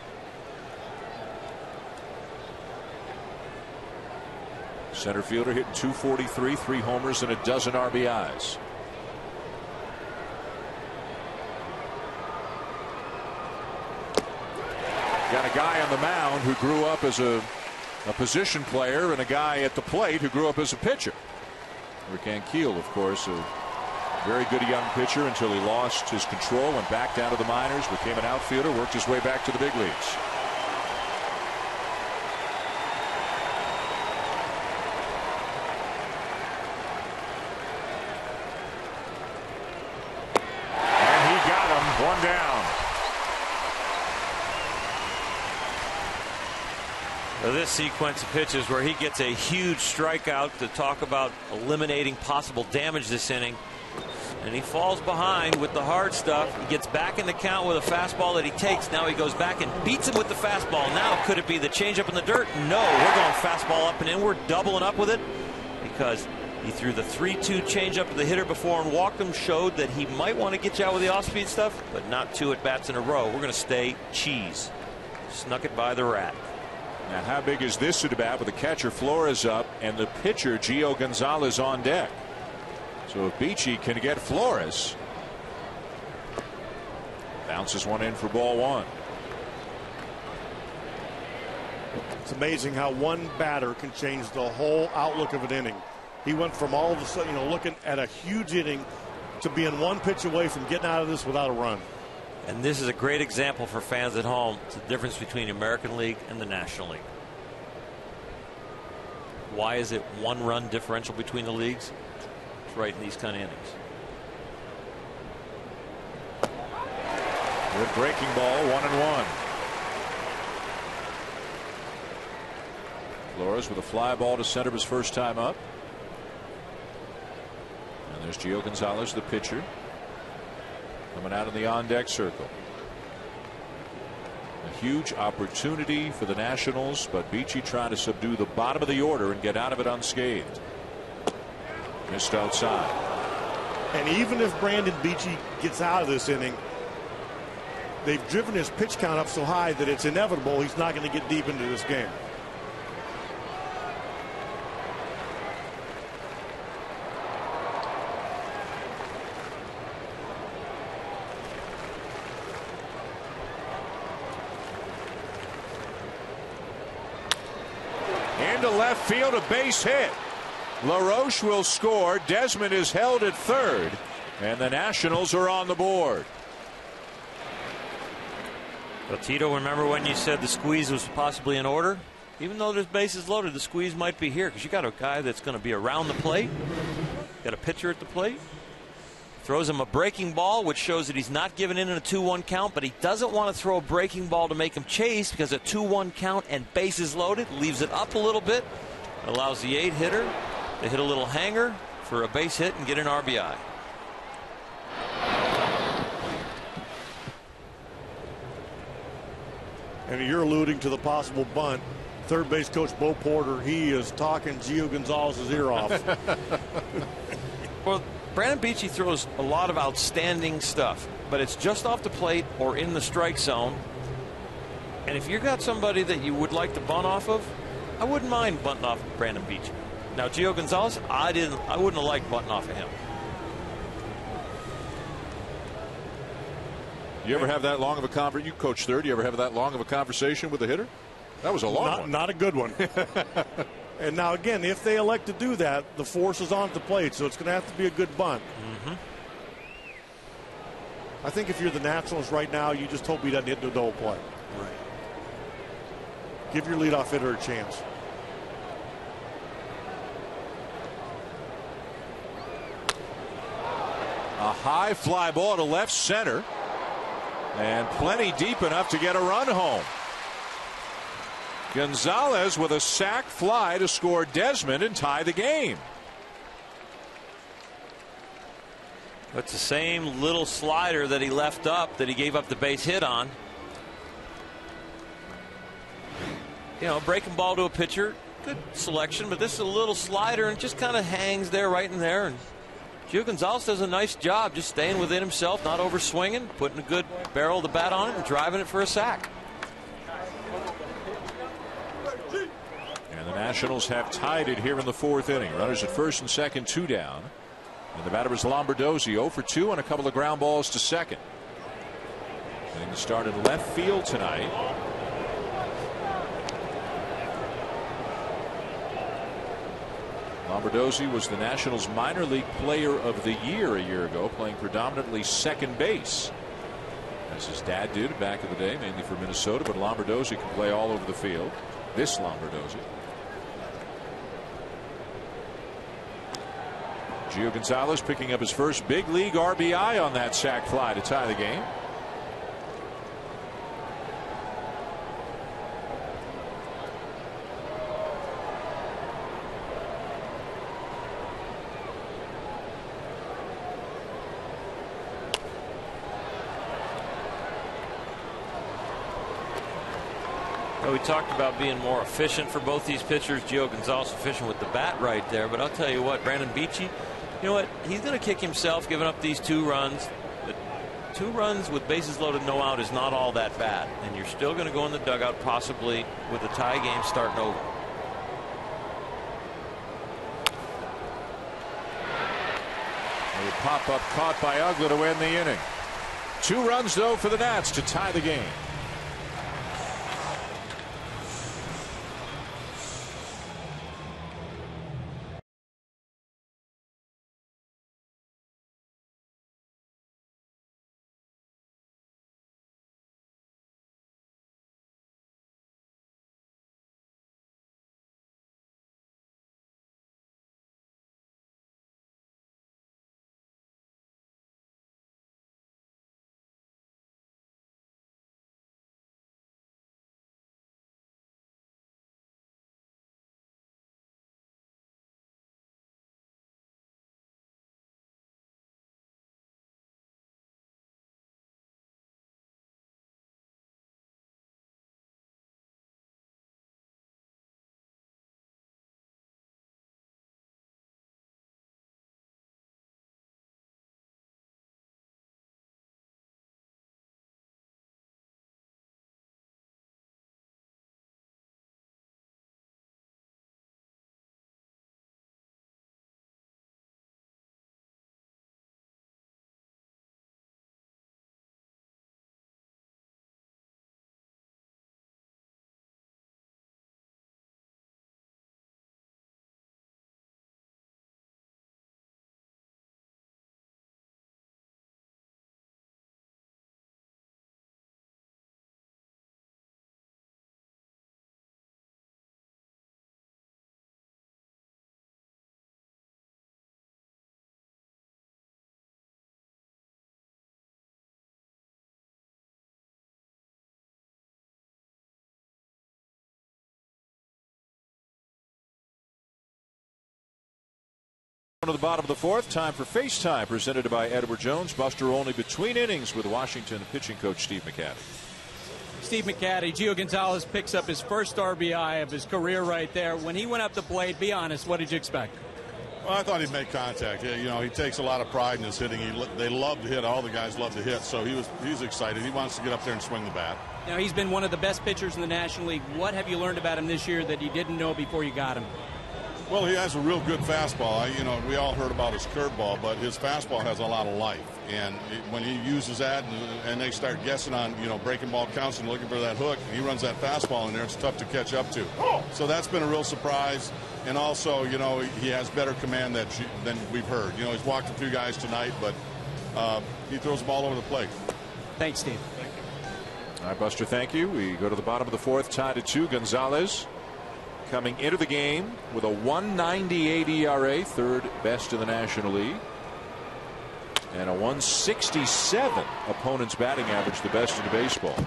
[SPEAKER 1] Center fielder hitting .243, 3 homers and a dozen RBIs. Got a guy on the mound who grew up as a position player and a guy at the plate who grew up as a pitcher. Rick Keel, of course, a very good young pitcher until he lost his control, went back down to the minors, became an outfielder, worked his way back to the big leagues. One down.
[SPEAKER 7] Well, this sequence of pitches where he gets a huge strikeout to talk about eliminating possible damage this inning. And he falls behind with the hard stuff. He gets back in the count with a fastball that he takes. Now he goes back and beats him with the fastball. Now could it be the changeup in the dirt? No, we're going fastball up and in. We're doubling up with it because he threw the 3-2 changeup to the hitter before and walked him, showed that he might want to get you out with the off-speed stuff, but not 2 at-bats in a row. We're going to stay cheese. Snuck it by the rat.
[SPEAKER 1] Now, how big is this at bat with the catcher Flores up and the pitcher Gio Gonzalez on deck? So if Beachy can get Flores, bounces one in for ball 1.
[SPEAKER 3] It's amazing how one batter can change the whole outlook of an inning. He went from all of a sudden, looking at a huge inning to being one pitch away from getting out of this without a run.
[SPEAKER 7] And this is a great example for fans at home. It's the difference between the American League and the National League. Why is it 1 run differential between the leagues? It's right in these kind of innings.
[SPEAKER 1] Good breaking ball, 1-1. Flores with a fly ball to center his first time up. And there's Gio Gonzalez, the pitcher, coming out in the on-deck circle. A huge opportunity for the Nationals, but Beachy trying to subdue the bottom of the order and get out of it unscathed. Missed outside.
[SPEAKER 3] And even if Brandon Beachy gets out of this inning, they've driven his pitch count up so high that it's inevitable he's not going to get deep into this game.
[SPEAKER 1] Into left field, a base hit. LaRoche will score. Desmond is held at third, and the Nationals are on the board.
[SPEAKER 7] Well, Tito, remember when you said the squeeze was possibly in order? Even though there's bases loaded, the squeeze might be here because you got a guy that's going to be around the plate. Got a pitcher at the plate. Throws him a breaking ball, which shows that he's not giving in a 2-1 count, but he doesn't want to throw a breaking ball to make him chase because a 2-1 count and bases loaded leaves it up a little bit. Allows the 8-hitter to hit a little hanger for a base hit and get an RBI.
[SPEAKER 3] And you're alluding to the possible bunt. Third base coach Bo Porter, he is talking Gio Gonzalez's ear off.
[SPEAKER 7] Well, Brandon Beachy throws a lot of outstanding stuff, but it's just off the plate or in the strike zone. And if you got somebody that you would like to bunt off of, I wouldn't mind bunting off of Brandon Beachy. Now, Gio Gonzalez, I wouldn't have liked bunting off of him.
[SPEAKER 1] You ever have that long of a conversation? You coach third. You ever have that long of a conversation with a hitter? That was a long one.
[SPEAKER 3] Not a good one. And now, again, if they elect to do that, the force is on the plate, so it's going to have to be a good bunt.
[SPEAKER 7] Mm-hmm.
[SPEAKER 3] I think if you're the Nationals right now, you just hope he doesn't hit the double play.
[SPEAKER 7] Right.
[SPEAKER 3] Give your leadoff hitter a chance.
[SPEAKER 1] A high fly ball to left center, and plenty deep enough to get a run home. Gonzalez with a sac fly to score Desmond and tie the game.
[SPEAKER 7] It's the same little slider that he left up that he gave up the base hit on. You know, breaking ball to a pitcher, good selection, but this is a little slider and just kind of hangs there right in there. And Gio Gonzalez does a nice job just staying within himself, not over swinging, putting a good barrel of the bat on it and driving it for a sac.
[SPEAKER 1] And the Nationals have tied it here in the 4th inning. Runners at first and second, 2 down. And the batter is Lombardozzi, 0 for 2 on a couple of ground balls to second. Getting started left field tonight. Lombardozzi was the Nationals minor league player of the year a year ago, playing predominantly second base, as his dad did back in the day, mainly for Minnesota. But Lombardozzi can play all over the field. This Lombardozzi. Gio Gonzalez picking up his first big league RBI on that sac fly to tie the game.
[SPEAKER 7] Well, we talked about being more efficient for both these pitchers. Gio Gonzalez efficient with the bat right there. But I'll tell you what, Brandon Beachy, you know what? He's going to kick himself giving up these 2 runs. But 2 runs with bases loaded, no out is not all that bad. And you're still going to go in the dugout possibly with the tie game starting over.
[SPEAKER 1] A pop-up caught by Uggla to win the inning. 2 runs, though, for the Nats to tie the game. To the bottom of the 4th, time for FaceTime, presented by Edward Jones. Buster only between innings with Washington pitching coach Steve McCatty.
[SPEAKER 4] Steve McCatty, Gio Gonzalez picks up his first RBI of his career right there. When he went up the plate, be honest, what did you expect?
[SPEAKER 8] Well, I thought he'd make contact. You know, he takes a lot of pride in his hitting. They love to hit. All the guys love to hit. So he's excited. He wants to get up there and swing the bat.
[SPEAKER 4] Now, he's been one of the best pitchers in the National League. What have you learned about him this year that you didn't know before you got him?
[SPEAKER 8] Well, he has a real good fastball. You know, we all heard about his curveball, but his fastball has a lot of life. And when he uses that and they start guessing on, you know, breaking ball counts and looking for that hook, and he runs that fastball in there, it's tough to catch up to. So that's been a real surprise. And also, you know, he has better command than we've heard. You know, he's walked a few guys tonight, but he throws the ball over the plate.
[SPEAKER 4] Thanks, Steve.
[SPEAKER 8] Thank you.
[SPEAKER 1] All right, Buster, thank you. We go to the bottom of the 4th, tied at 2. Gonzalez coming into the game with a 1.98 ERA, 3rd best in the National League, and a 1.67 opponent's batting average, the best in baseball.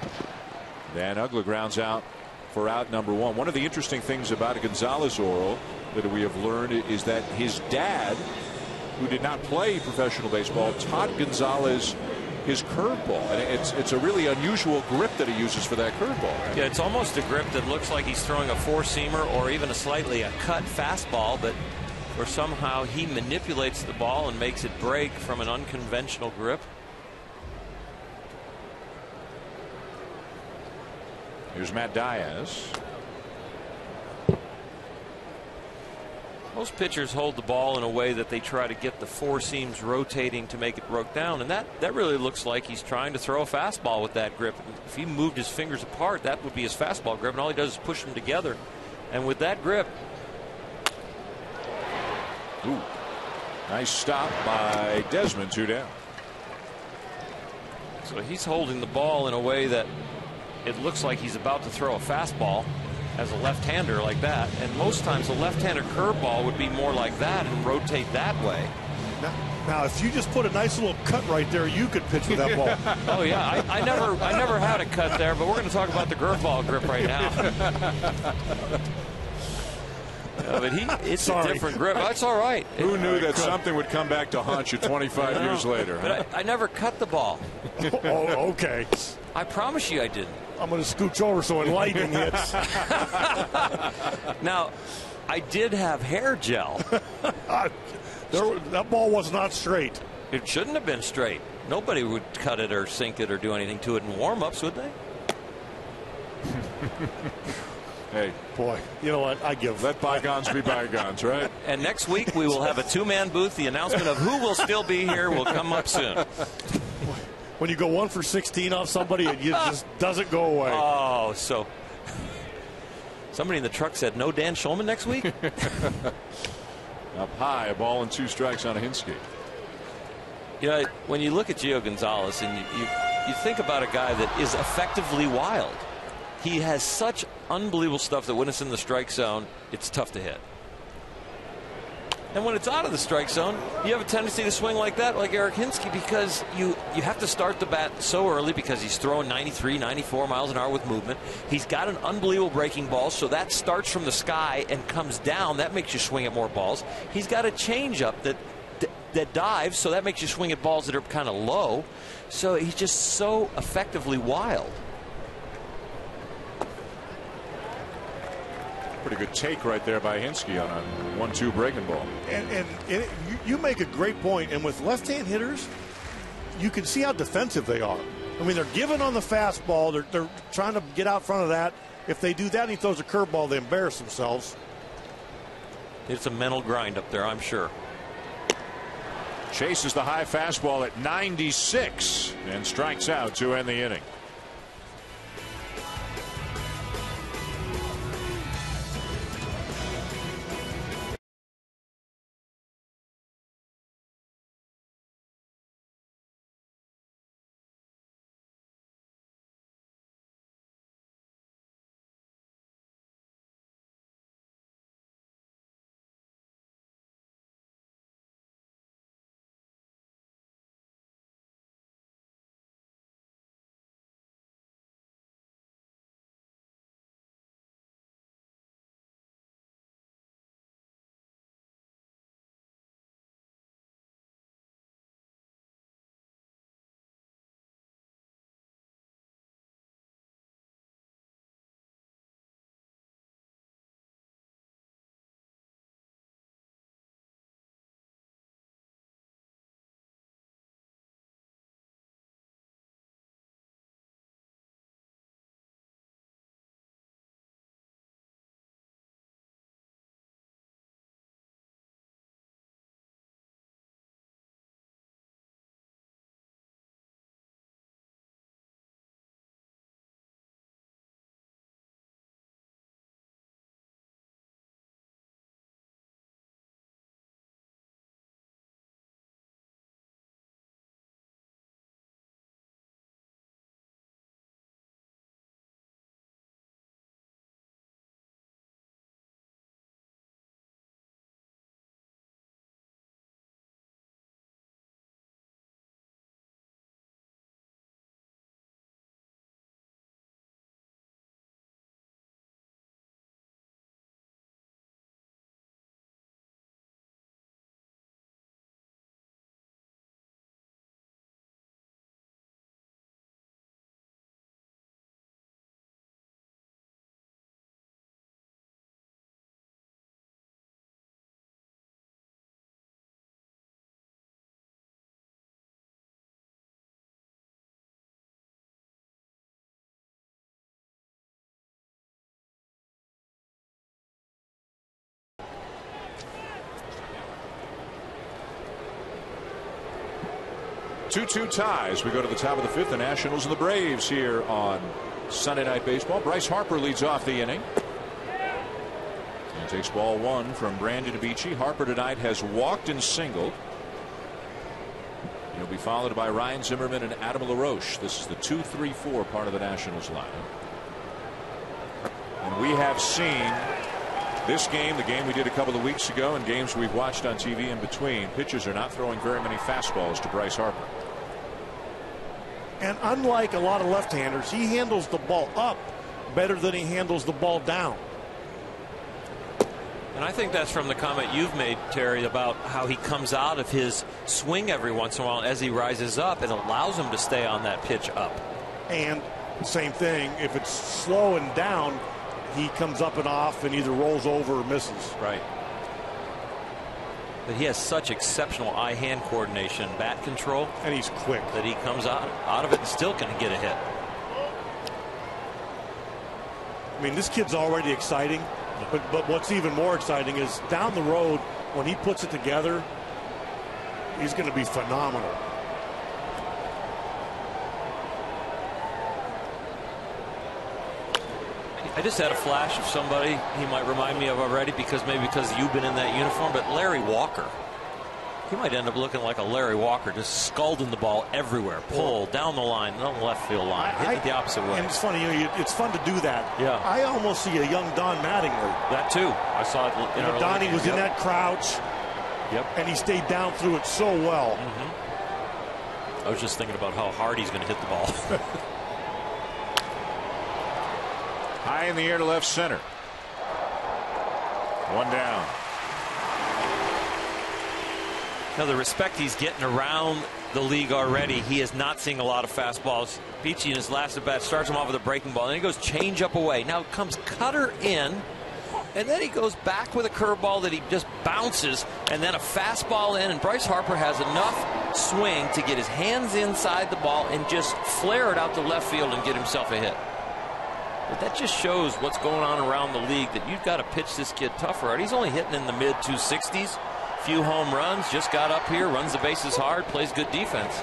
[SPEAKER 1] Van Uggla grounds out for out number one. One of the interesting things about Gonzalez, Oral, that we have learned is that his dad, who did not play professional baseball, taught Gonzalez his curveball, and it's a really unusual grip that he uses for that curveball. Right?
[SPEAKER 7] Yeah, it's almost a grip that looks like he's throwing a four-seamer or even a slightly cut fastball, but where somehow he manipulates the ball and makes it break from an unconventional grip.
[SPEAKER 1] Here's Matt Diaz.
[SPEAKER 7] Most pitchers hold the ball in a way that they try to get the four seams rotating to make it broke down, and that really looks like he's trying to throw a fastball with that grip. If he moved his fingers apart, that would be his fastball grip, and all he does is push them together. And with that grip,
[SPEAKER 1] ooh, nice stop by Desmond, 2 down.
[SPEAKER 7] So he's holding the ball in a way that it looks like he's about to throw a fastball as a left-hander like that, and most times a left-hander curveball would be more like that and rotate that way.
[SPEAKER 3] Now if you just put a nice little cut right there, you could pitch with that ball.
[SPEAKER 7] Oh yeah, I never had a cut there, but we're going to talk about the curveball grip right now. But it's a different grip. That's all right.
[SPEAKER 1] Who knew that something would come back to haunt you 25 years later?
[SPEAKER 7] But I never cut the ball.
[SPEAKER 3] Oh, okay.
[SPEAKER 7] I promise you I didn't.
[SPEAKER 3] I'm going to scooch over so enlightening hits.
[SPEAKER 7] Now, I did have hair gel.
[SPEAKER 3] That ball was not straight.
[SPEAKER 7] It shouldn't have been straight. Nobody would cut it or sink it or do anything to it in warm-ups, would they?
[SPEAKER 1] Hey,
[SPEAKER 3] boy, you know what?
[SPEAKER 1] Let bygones be bygones, right?
[SPEAKER 7] And next week we will have a two-man booth. The announcement of who will still be here will come up soon.
[SPEAKER 3] When you go 1 for 16 off somebody, it just doesn't go away.
[SPEAKER 7] Oh, so somebody in the truck said no Dan Schulman next week?
[SPEAKER 1] Up high, a ball and 2 strikes on Hinske.
[SPEAKER 7] You know, when you look at Gio Gonzalez and you think about a guy that is effectively wild, he has such unbelievable stuff that when it's in the strike zone, it's tough to hit. And when it's out of the strike zone, you have a tendency to swing like that, like Eric Hinske, because you have to start the bat so early because he's throwing 93, 94 miles an hour with movement. He's got an unbelievable breaking ball, so that starts from the sky and comes down. That makes you swing at more balls. He's got a changeup that dives, so that makes you swing at balls that are kind of low. So he's just so effectively wild.
[SPEAKER 1] Pretty good take right there by Hinske on a 1-2 breaking ball.
[SPEAKER 3] And you make a great point. And with left-hand hitters, you can see how defensive they are. I mean, they're giving on the fastball. They're trying to get out front of that. If they do that and he throws a curveball, they embarrass themselves.
[SPEAKER 7] It's a mental grind up there, I'm sure.
[SPEAKER 1] Chases the high fastball at 96 and strikes out to end the inning. 2-2 ties. We go to the top of the fifth. The Nationals and the Braves here on Sunday Night Baseball. Bryce Harper leads off the inning. And takes ball one from Brandon Beachy. Harper tonight has walked and singled. He'll be followed by Ryan Zimmerman and Adam LaRoche. This is the 2-3-4 part of the Nationals lineup. And we have seen this game, the game we did a couple of weeks ago, and games we've watched on TV in between. Pitchers are not throwing very many fastballs to Bryce Harper.
[SPEAKER 3] And unlike a lot of left-handers, he handles the ball up better than he handles the ball down.
[SPEAKER 7] And I think that's from the comment you've made, Terry, about how he comes out of his swing every once in a while. As he rises up, it allows him to stay on that pitch up.
[SPEAKER 3] And same thing, if it's slow and down, he comes up and off and either rolls over or misses.
[SPEAKER 7] Right. But he has such exceptional eye-hand coordination, bat control.
[SPEAKER 3] And he's quick.
[SPEAKER 7] That he comes out of it and still can get a hit.
[SPEAKER 3] I mean, this kid's already exciting. But what's even more exciting is down the road, when he puts it together, he's going to be phenomenal.
[SPEAKER 7] I just had a flash of somebody he might remind me of already, because you've been in that uniform, but Larry Walker. He might end up looking like a Larry Walker, just scalding the ball everywhere, pull down the line, down the left field line, hit it the opposite way.
[SPEAKER 3] And it's funny, it's fun to do that.
[SPEAKER 7] Yeah.
[SPEAKER 3] I almost see a young Don Mattingly.
[SPEAKER 7] That too. I saw it.
[SPEAKER 3] Donnie was in that crouch.
[SPEAKER 7] Yep.
[SPEAKER 3] And he stayed down through it so well.
[SPEAKER 7] I was just thinking about how hard he's going to hit the ball.
[SPEAKER 1] High in the air to left center. One down.
[SPEAKER 7] Now, the respect he's getting around the league already, he is not seeing a lot of fastballs. Beachy in his last at bat starts him off with a breaking ball, and he goes change up away. Now comes cutter in, and then he goes back with a curveball that he just bounces, and then a fastball in, and Bryce Harper has enough swing to get his hands inside the ball and just flare it out to left field and get himself a hit. But that just shows what's going on around the league, that you've got to pitch this kid tougher. He's only hitting in the mid-260s. Few home runs, just got up here, runs the bases hard, plays good defense.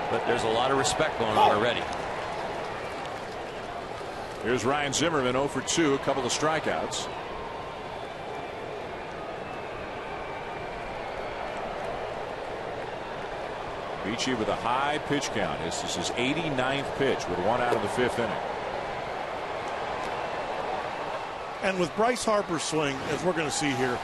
[SPEAKER 7] But there's a lot of respect going on already.
[SPEAKER 1] Here's Ryan Zimmerman, 0 for 2, a couple of strikeouts. Beachy with a high pitch count. This is his 89th pitch with one out of the fifth inning.
[SPEAKER 3] And with Bryce Harper's swing, as we're going to see here,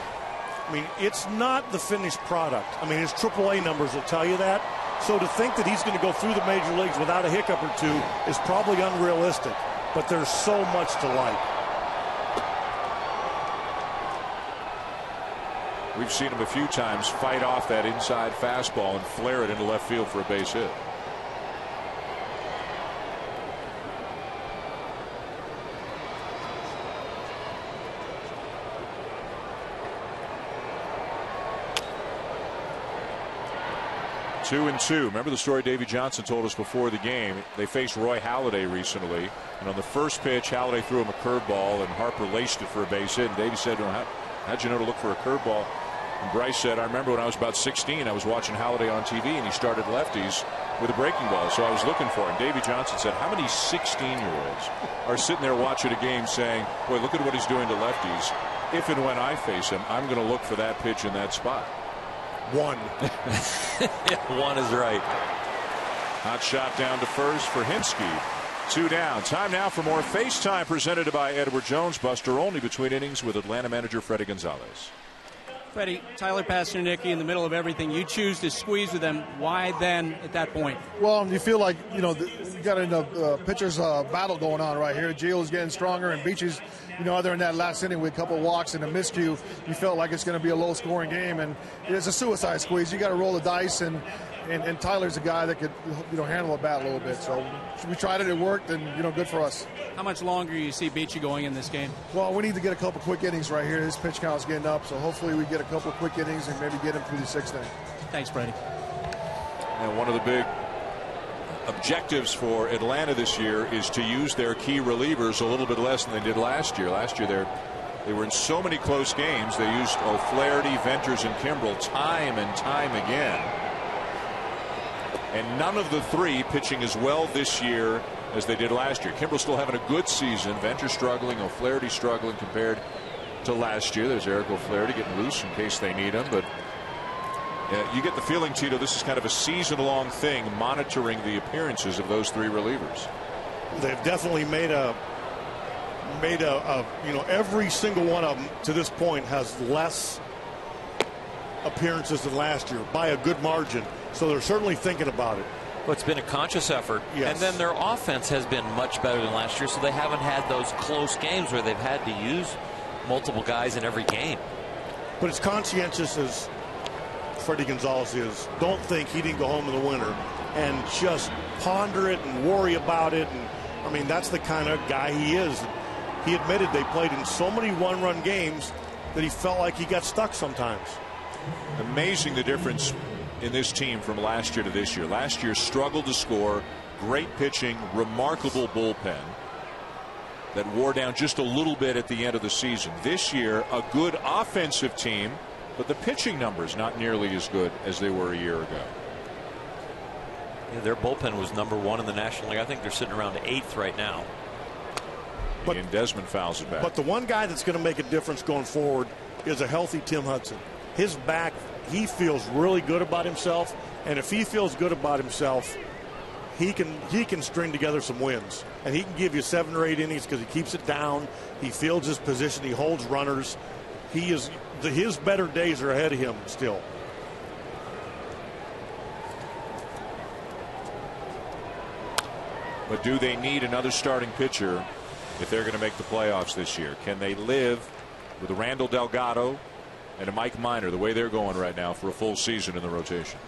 [SPEAKER 3] I mean, it's not the finished product. I mean, his AAA numbers will tell you that. So to think that he's going to go through the major leagues without a hiccup or two is probably unrealistic. But there's so much to like.
[SPEAKER 1] We've seen him a few times fight off that inside fastball and flare it into left field for a base hit. Two and two. Remember the story Davey Johnson told us before the game? They faced Roy Halladay recently, and on the first pitch, Halladay threw him a curveball, and Harper laced it for a base hit. And Davey said to him, "How'd you know to look for a curveball?" And Bryce said, "I remember when I was about 16, I was watching Halladay on TV, and he started lefties with a breaking ball, so I was looking for him." Davey Johnson said, "How many 16-year-olds are sitting there watching a game saying, 'Boy, look at what he's doing to lefties. If and when I face him, I'm going to look for that pitch in that spot.'"
[SPEAKER 3] One.
[SPEAKER 7] Yeah, one is right.
[SPEAKER 1] Hot shot down to first for Hinsky. 2 down. Time now for more FaceTime presented by Edward Jones. Buster Olney between innings with Atlanta manager Freddie Gonzalez.
[SPEAKER 4] Freddie, Tyler Pastornicki in the middle of everything. You choose to squeeze with them. Why then at that point?
[SPEAKER 9] Well, you feel like, you got a pitcher's battle going on right here. Gio's getting stronger, and Beachy's, other than that last inning with a couple of walks and a miscue, you felt like it's going to be a low-scoring game, and it's a suicide squeeze. You got to roll the dice, and Tyler's a guy that could, handle a bat a little bit. So we tried it, it worked, and good for us.
[SPEAKER 4] How much longer do you see Beachy going in this game?
[SPEAKER 9] Well, we need to get a couple quick innings right here. His pitch count's getting up, so hopefully we get a couple of quick innings and maybe get him through the 6th inning.
[SPEAKER 4] Thanks, Freddie.
[SPEAKER 1] And one of the big objectives for Atlanta this year is to use their key relievers a little bit less than they did last year. Last year they were in so many close games. They used O'Flaherty, Venters, and Kimbrel time and time again. and none of the three pitching as well this year as they did last year. Kimbrel's still having a good season. Venter struggling. O'Flaherty struggling compared to last year. There's Eric O'Flaherty getting loose in case they need him. But you get the feeling, Tito, this is kind of a season-long thing, monitoring the appearances of those three relievers.
[SPEAKER 3] They've definitely made a every single one of them to this point has less appearances than last year by a good margin. So they're certainly thinking about it.
[SPEAKER 7] Well, it's been a conscious effort.
[SPEAKER 3] Yes.
[SPEAKER 7] And then their offense has been much better than last year, so they haven't had those close games where they've had to use multiple guys in every game.
[SPEAKER 3] But as conscientious as Freddie Gonzalez is, don't think he didn't go home in the winter and just ponder it and worry about it. And I mean, that's the kind of guy he is. He admitted they played in so many one-run games that he felt like he got stuck sometimes.
[SPEAKER 1] Amazing the difference in this team from last year to this year. Last year struggled to score, great pitching, remarkable bullpen that wore down just a little bit at the end of the season. This year, a good offensive team, but the pitching numbers not nearly as good as they were a year ago.
[SPEAKER 7] Yeah, their bullpen was #1 in the National League. I think they're sitting around 8th right now.
[SPEAKER 1] And Desmond fouls it back.
[SPEAKER 3] But the one guy that's going to make a difference going forward is a healthy Tim Hudson. His back, he feels really good about himself, and if he feels good about himself, he can string together some wins, and he can give you 7 or 8 innings because he keeps it down. He fields his position. He holds runners. His better days are ahead of him still.
[SPEAKER 1] But do they need another starting pitcher if they're going to make the playoffs this year? Can they live with a Randall Delgado and a Mike Minor the way they're going right now for a full season in the rotation?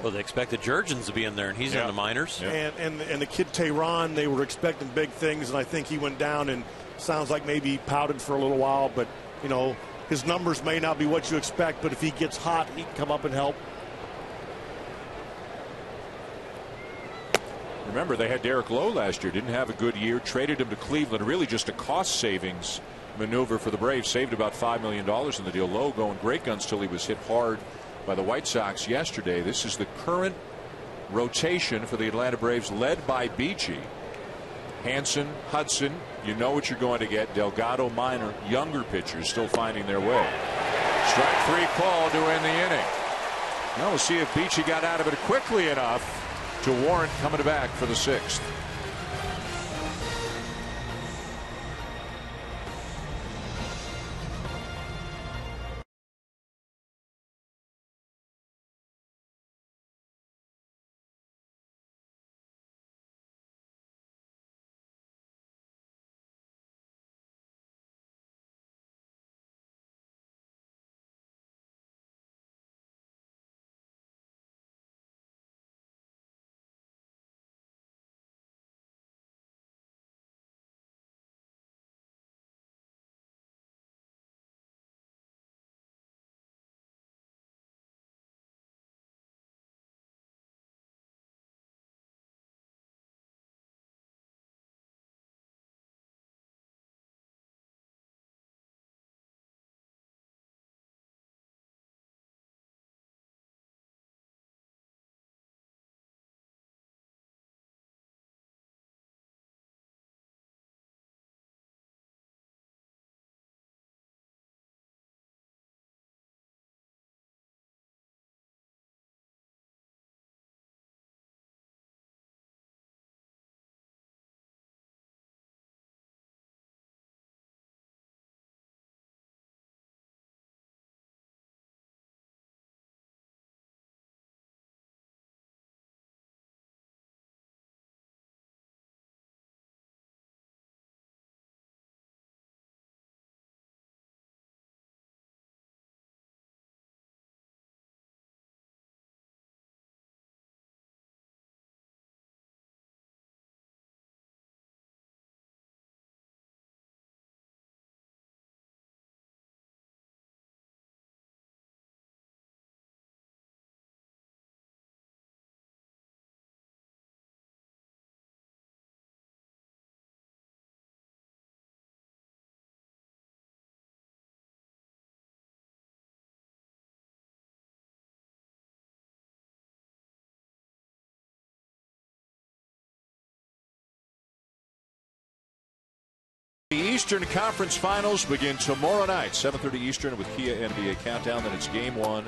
[SPEAKER 7] Well, they expected Jurgens to be in there, and he's in the minors.
[SPEAKER 1] Yeah.
[SPEAKER 3] And the kid Tehran, they were expecting big things, and I think he went down and sounds like maybe he pouted for a little while. But, you know, his numbers may not be what you expect, but if he gets hot, he can come up and help.
[SPEAKER 1] Remember, they had Derek Lowe last year, didn't have a good year, traded him to Cleveland, really just a cost savings maneuver for the Braves, saved about $5 million in the deal. Lowe going great guns till he was hit hard by the White Sox yesterday. This is the current rotation for the Atlanta Braves, led by Beachy. Hanson, Hudson, you know what you're going to get. Delgado, Minor, younger pitchers still finding their way. Strike 3 call to end the inning. Now we'll see if Beachy got out of it quickly enough to warrant coming back for the 6th. Eastern Conference Finals begin tomorrow night, 7:30 Eastern with Kia NBA Countdown. Then it's Game 1.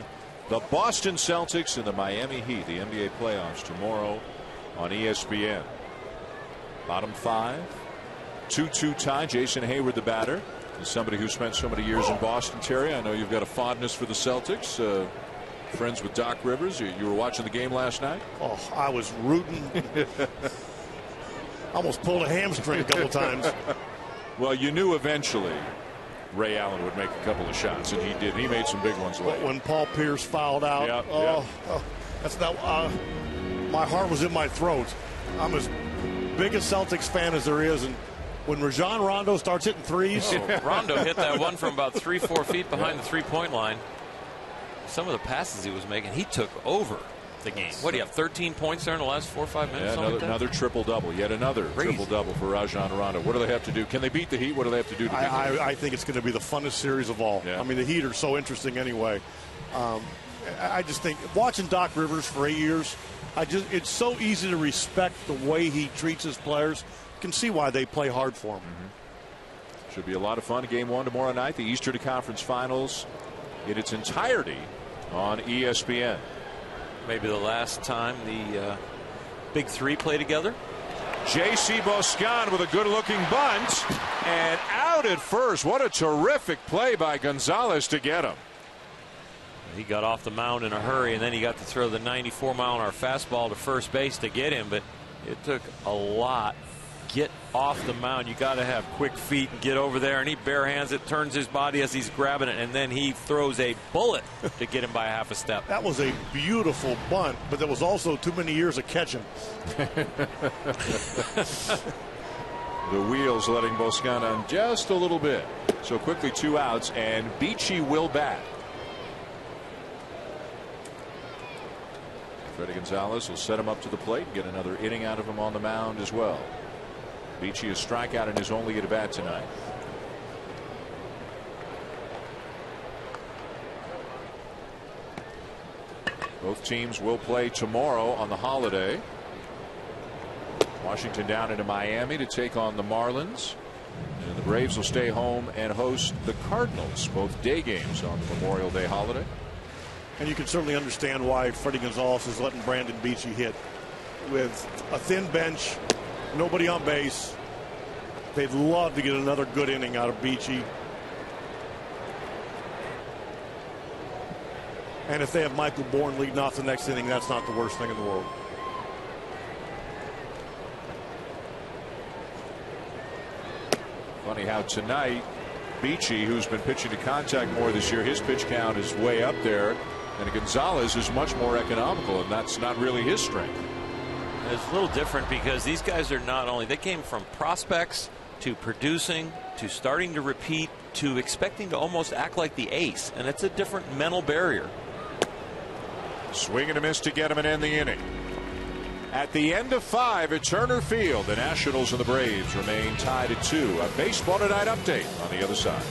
[SPEAKER 1] The Boston Celtics and the Miami Heat, the NBA playoffs tomorrow on ESPN. Bottom 5, 2-2 tie. Jason Hayward, the batter. As somebody who spent so many years in Boston, Terry, I know you've got a fondness for the Celtics. Friends with Doc Rivers. You were watching the game last night?
[SPEAKER 3] Oh, I was rooting. Almost pulled a hamstring a couple times.
[SPEAKER 1] Well, you knew eventually Ray Allen would make a couple of shots, and he did. He made some big ones late.
[SPEAKER 3] But when Paul Pierce fouled out, that's not. My heart was in my throat. I'm as big a Celtics fan as there is, and when Rajon Rondo starts hitting threes,
[SPEAKER 7] Rondo hit that one from about 3-4 feet behind the three-point line. Some of the passes he was making, he took over the game. What do you have, 13 points there in the last 4 or 5 minutes?
[SPEAKER 1] Yeah, another triple-double. Yet another triple-double for Rajon Rondo. What do they have to do? Can they beat the Heat? What do they have to do to beat the Heat?
[SPEAKER 3] I think it's going to be the funnest series of all.
[SPEAKER 1] Yeah.
[SPEAKER 3] I mean, the Heat are so interesting anyway. I just think watching Doc Rivers for 8 years, it's so easy to respect the way he treats his players. You can see why they play hard for him.
[SPEAKER 1] Mm-hmm. Should be a lot of fun. Game 1 tomorrow night. The Eastern Conference Finals in its entirety on ESPN.
[SPEAKER 7] Maybe the last time the big three play together.
[SPEAKER 1] J.C. Boscan with a good-looking bunt and out at first. What a terrific play by Gonzalez to get him.
[SPEAKER 7] He got off the mound in a hurry, and then he got to throw the 94-mile-an-hour fastball to first base to get him, but it took a lot. Get off the mound. You got to have quick feet and get over there, and he barehands it, turns his body as he's grabbing it, and then he throws a bullet to get him by half a step.
[SPEAKER 3] That was a beautiful bunt, but there was also too many years of catching.
[SPEAKER 1] The wheels letting Boscan on just a little bit. So quickly 2 outs, and Beachy will bat. Freddie Gonzalez will set him up to the plate and get another inning out of him on the mound as well. Beachy a strikeout in his only at bat tonight. Both teams will play tomorrow on the holiday. Washington down into Miami to take on the Marlins. And the Braves will stay home and host the Cardinals. Both day games on the Memorial Day holiday.
[SPEAKER 3] And you can certainly understand why Freddie Gonzalez is letting Brandon Beachy hit. With a thin bench, nobody on base, they'd love to get another good inning out of Beachy. And if they have Michael Bourne leading off the next inning, that's not the worst thing in the world.
[SPEAKER 1] Funny how tonight Beachy, who's been pitching to contact more this year, his pitch count is way up there, and Gonzalez is much more economical, and that's not really his strength.
[SPEAKER 7] It's a little different because these guys are not only, they came from prospects to producing to starting to repeat to expecting to almost act like the ace, and it's a different mental barrier.
[SPEAKER 1] Swing and a miss to get him and end the inning. At the end of 5 at Turner Field, the Nationals and the Braves remain tied at 2. A Baseball Tonight update on the other side.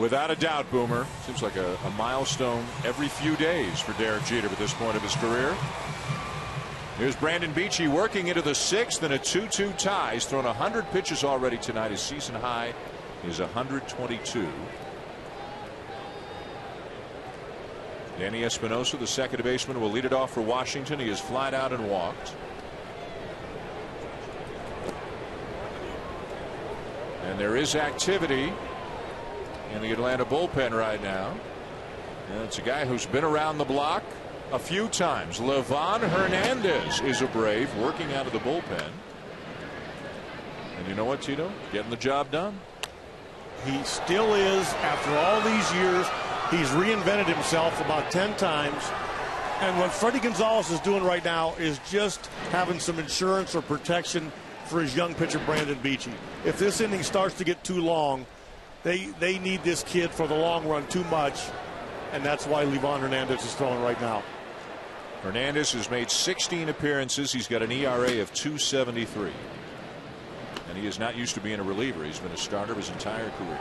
[SPEAKER 1] Without a doubt, Boomer. Seems like a milestone every few days for Derek Jeter at this point of his career. Here's Brandon Beachy working into the 6th in a 2-2 tie. He's thrown 100 pitches already tonight. His season high is 122. Danny Espinosa, the second baseman, will lead it off for Washington. He has flied out and walked. And there is activity in the Atlanta bullpen right now. And it's a guy who's been around the block a few times. Livan Hernandez is a Brave working out of the bullpen. And you know what, Tito? Getting the job done.
[SPEAKER 3] He still is. After all these years, he's reinvented himself about 10 times. And what Freddie Gonzalez is doing right now is just having some insurance or protection for his young pitcher, Brandon Beachy. If this inning starts to get too long, they need this kid for the long run too much, and that's why Livan Hernandez is throwing right now.
[SPEAKER 1] Hernandez has made 16 appearances. He's got an ERA of 2.73. And he is not used to being a reliever. He's been a starter his entire career.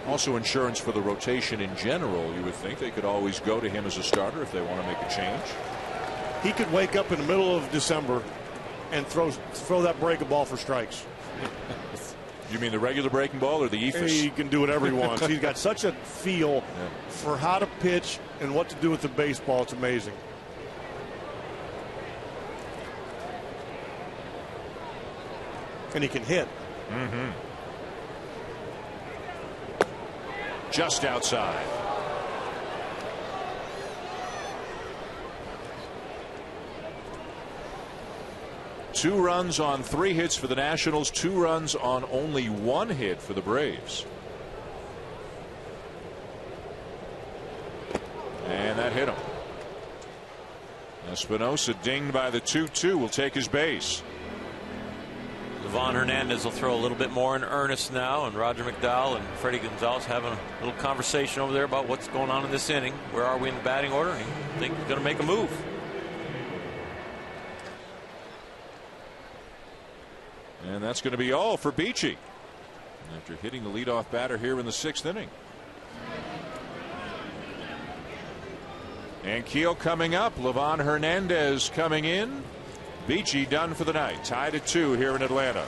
[SPEAKER 1] Also insurance for the rotation in general. You would think they could always go to him as a starter if they want to make a change.
[SPEAKER 3] He could wake up in the middle of December and throw that breaking ball for strikes.
[SPEAKER 1] You mean the regular breaking ball or the ephus?
[SPEAKER 3] He can do whatever he wants. He's got such a feel for how to pitch and what to do with the baseball. It's amazing. And he can hit.
[SPEAKER 1] Just outside. Two runs on 3 hits for the Nationals, 2 runs on only 1 hit for the Braves. And that hit him. Espinosa dinged by the 2-2 will take his base.
[SPEAKER 7] Livan Hernandez will throw a little bit more in earnest now, and Roger McDowell and Freddie Gonzalez having a little conversation over there about what's going on in this inning. Where are we in the batting order? And I think he's going to make a move.
[SPEAKER 1] And that's going to be all for Beachy after hitting the leadoff batter here in the 6th inning. And Keel coming up. Livan Hernandez coming in. Beachy done for the night. Tied at 2 here in Atlanta.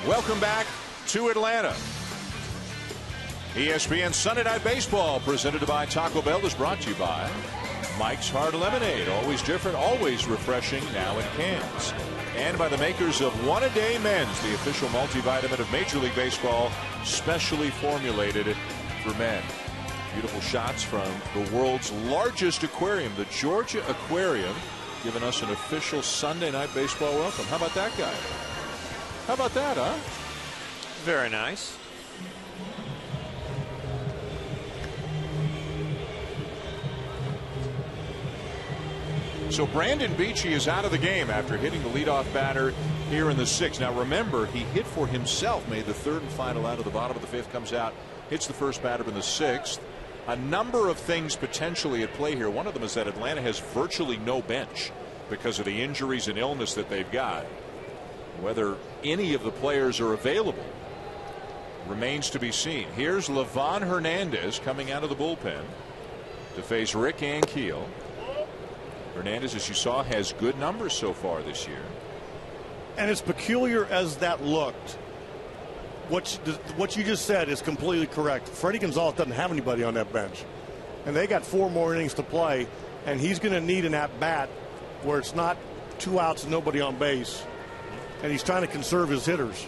[SPEAKER 1] Welcome back to Atlanta. ESPN Sunday Night Baseball presented by Taco Bell is brought to you by Mike's Hard Lemonade. Always different, always refreshing, now in cans. And by the makers of One A Day Men's, the official multivitamin of Major League Baseball, specially formulated for men. Beautiful shots from the world's largest aquarium, the Georgia Aquarium, giving us an official Sunday Night Baseball welcome. How about that guy? How about that, huh?
[SPEAKER 7] Very nice.
[SPEAKER 1] So Brandon Beachy is out of the game after hitting the leadoff batter here in the 6th. Now remember, he hit for himself, made the 3rd and final out of the bottom of the 5th, comes out, hits the first batter in the 6th. A number of things potentially at play here. One of them is that Atlanta has virtually no bench because of the injuries and illness that they've got. Whether any of the players are available remains to be seen. Here's Livan Hernandez coming out of the bullpen to face Rick Ankiel. Hernandez, as you saw, has good numbers so far this year.
[SPEAKER 3] And as peculiar as that looked, what you just said is completely correct. Freddie Gonzalez doesn't have anybody on that bench. And they got 4 more innings to play, and he's going to need an at-bat where it's not 2 outs and nobody on base. And he's trying to conserve his hitters.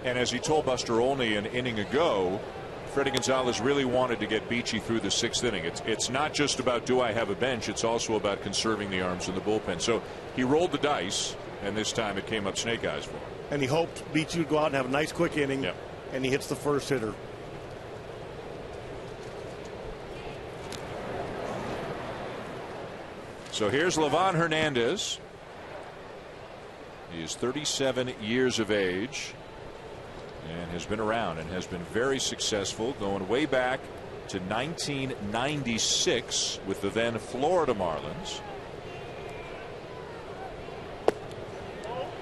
[SPEAKER 1] And as he told Buster Olney an inning ago, Freddie Gonzalez really wanted to get Beachy through the 6th inning. It's not just about do I have a bench, it's also about conserving the arms in the bullpen. So he rolled the dice, and this time it came up snake eyes for him.
[SPEAKER 3] And he hoped Beachy would go out and have a nice quick inning,
[SPEAKER 1] yep.
[SPEAKER 3] And he hits the first hitter.
[SPEAKER 1] So here's Livan Hernandez. He is 37 years of age and has been around and has been very successful, going way back to 1996 with the then Florida Marlins.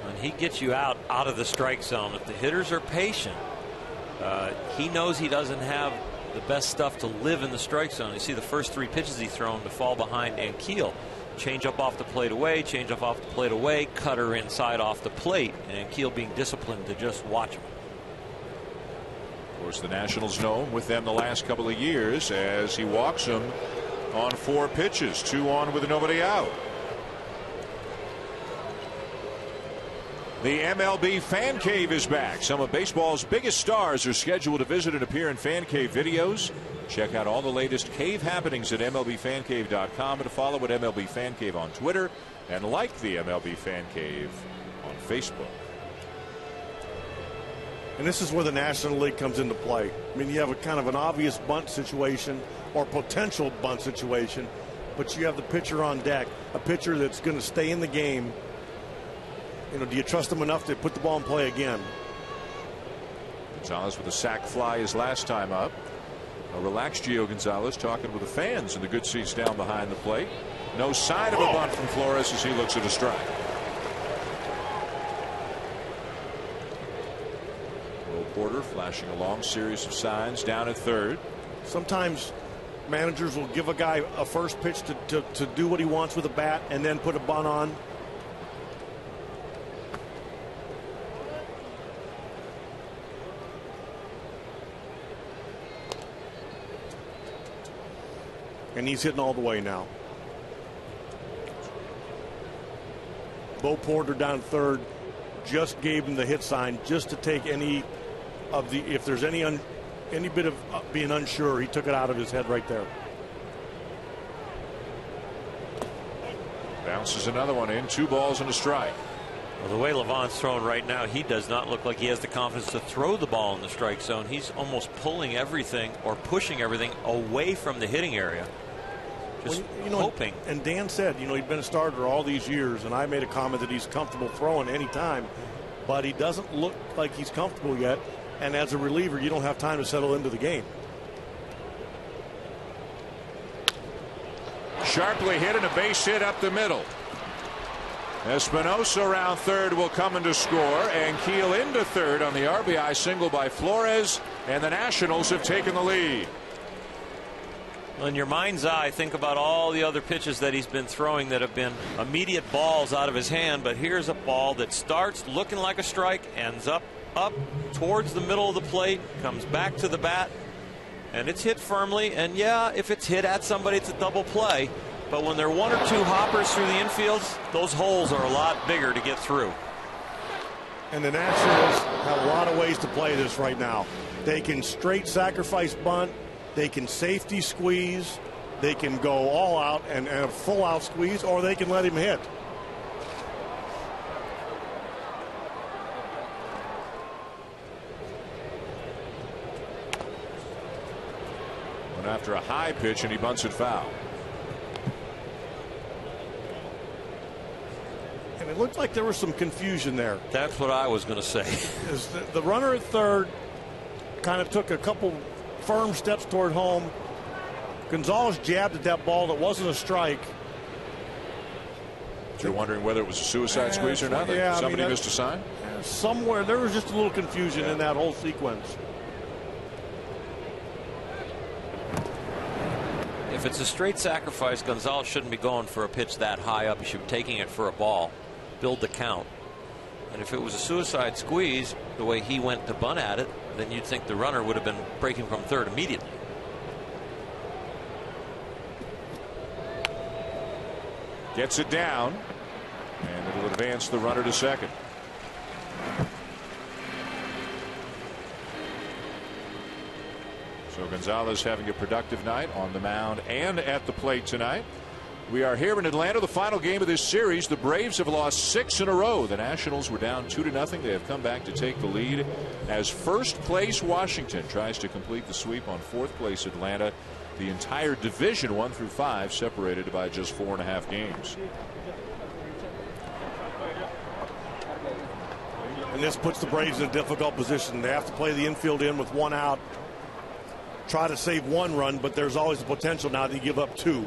[SPEAKER 7] And he gets you out of the strike zone. If the hitters are patient, he knows he doesn't have the best stuff to live in the strike zone. You see the first 3 pitches he thrown to fall behind Ankiel. Change up off the plate away, change up off the plate away, cutter inside off the plate, and Ankiel being disciplined to just watch him.
[SPEAKER 1] Of course, the Nationals know him with them the last couple of years as he walks them on 4 pitches, 2 on with nobody out. The MLB Fan Cave is back. Some of baseball's biggest stars are scheduled to visit and appear in Fan Cave videos. Check out all the latest cave happenings at MLBFancave.com and follow at MLB Fan Cave on Twitter and like the MLB Fan Cave on Facebook.
[SPEAKER 3] And this is where the National League comes into play. I mean, you have a kind of an obvious bunt situation or potential bunt situation, but you have the pitcher on deck, a pitcher that's going to stay in the game. You know, do you trust him enough to put the ball in play again?
[SPEAKER 1] Gonzalez with a sac fly his last time up. A relaxed Gio Gonzalez talking with the fans in the good seats down behind the plate. No sign of a bunt from Flores as he looks at a strike. Will Porter flashing a long series of signs down at third.
[SPEAKER 3] Sometimes managers will give a guy a first pitch to do what he wants with a bat and then put a bunt on. And he's hitting all the way now. Bo Porter down third just gave him the hit sign just to take any of the, if there's any bit of being unsure, he took it out of his head right there.
[SPEAKER 1] Bounces another one in, 2 balls and a strike.
[SPEAKER 7] Well, the way Livan's throwing right now, he does not look like he has the confidence to throw the ball in the strike zone. He's almost pulling everything or pushing everything away from the hitting area. Just hoping.
[SPEAKER 3] And Dan said, you know, he'd been a starter all these years, and I made a comment that he's comfortable throwing any time, but he doesn't look like he's comfortable yet. And as a reliever, you don't have time to settle into the game.
[SPEAKER 1] Sharply hit and a base hit up the middle. Espinosa around third will come in to score, and Keel into third on the RBI single by Flores, and the Nationals have taken the lead.
[SPEAKER 7] In your mind's eye, think about all the other pitches that he's been throwing that have been immediate balls out of his hand, but here's a ball that starts looking like a strike, ends up towards the middle of the plate, comes back to the bat, and it's hit firmly. And yeah, if it's hit at somebody, it's a double play, but when there are 1 or 2 hoppers through the infields, those holes are a lot bigger to get through.
[SPEAKER 3] And the Nationals have a lot of ways to play this right now. They can straight sacrifice bunt, they can safety squeeze, they can go all out and a full out squeeze, or they can let him hit.
[SPEAKER 1] Went after a high pitch and he bunts it foul.
[SPEAKER 3] And it looked like there was some confusion there.
[SPEAKER 7] That's what I was going to say.
[SPEAKER 3] The runner at third kind of took a couple firm steps toward home. Gonzalez jabbed at that ball that wasn't a strike.
[SPEAKER 1] You're wondering whether it was a suicide squeeze or not?
[SPEAKER 3] Yeah,
[SPEAKER 1] Somebody missed a sign?
[SPEAKER 3] Somewhere there was just a little confusion in that whole sequence.
[SPEAKER 7] If it's a straight sacrifice, Gonzalez shouldn't be going for a pitch that high up. He should be taking it for a ball, build the count. And if it was a suicide squeeze, the way he went to bunt at it, then you'd think the runner would have been breaking from third immediately.
[SPEAKER 1] Gets it down, and it'll advance the runner to second. So Gonzalez having a productive night on the mound and at the plate tonight. We are here in Atlanta, the final game of this series. The Braves have lost 6 in a row. The Nationals were down 2-0. They have come back to take the lead as first place Washington tries to complete the sweep on fourth place Atlanta. The entire division 1 through 5 separated by just 4.5 games.
[SPEAKER 3] And this puts the Braves in a difficult position. They have to play the infield in with 1 out, try to save 1 run, but there's always the potential now to give up 2.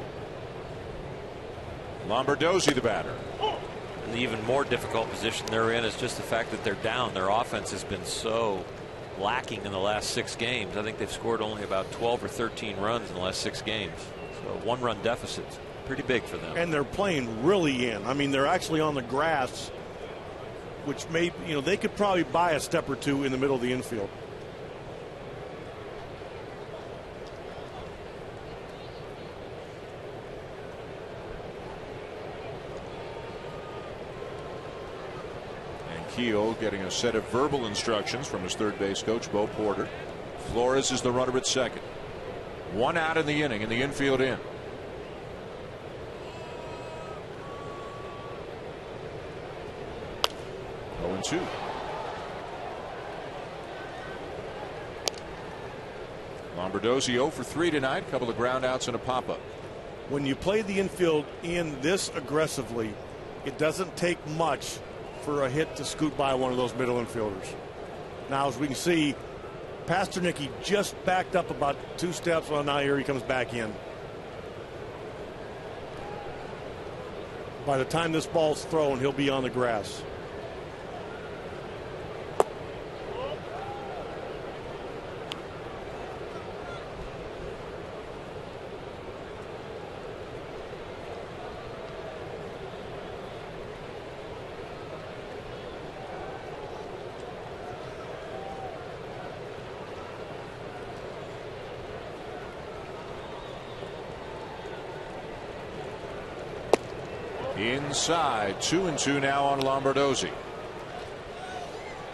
[SPEAKER 1] Lombardozzi the batter.
[SPEAKER 7] And the even more difficult position they're in is just the fact that they're down. Their offense has been so lacking in the last 6 games. I think they've scored only about 12 or 13 runs in the last 6 games. So 1-run deficits, pretty big for them.
[SPEAKER 3] And they're playing really in. I mean, they're actually on the grass, which may, they could probably buy a step or 2 in the middle of the infield.
[SPEAKER 1] Keel getting a set of verbal instructions from his third base coach, Bo Porter. Flores is the runner at second. 1 out in the inning, and the infield in. Oh, 0-2. Lombardozzi 0 for 3 tonight. A couple of ground outs and a pop-up.
[SPEAKER 3] When you play the infield in this aggressively, it doesn't take much for a hit to scoot by one of those middle infielders. Now, as we can see, Pasternak just backed up about 2 steps. Well, now here he comes back in. By the time this ball's thrown, he'll be on the grass.
[SPEAKER 1] Inside, 2-2 now on Lombardozzi.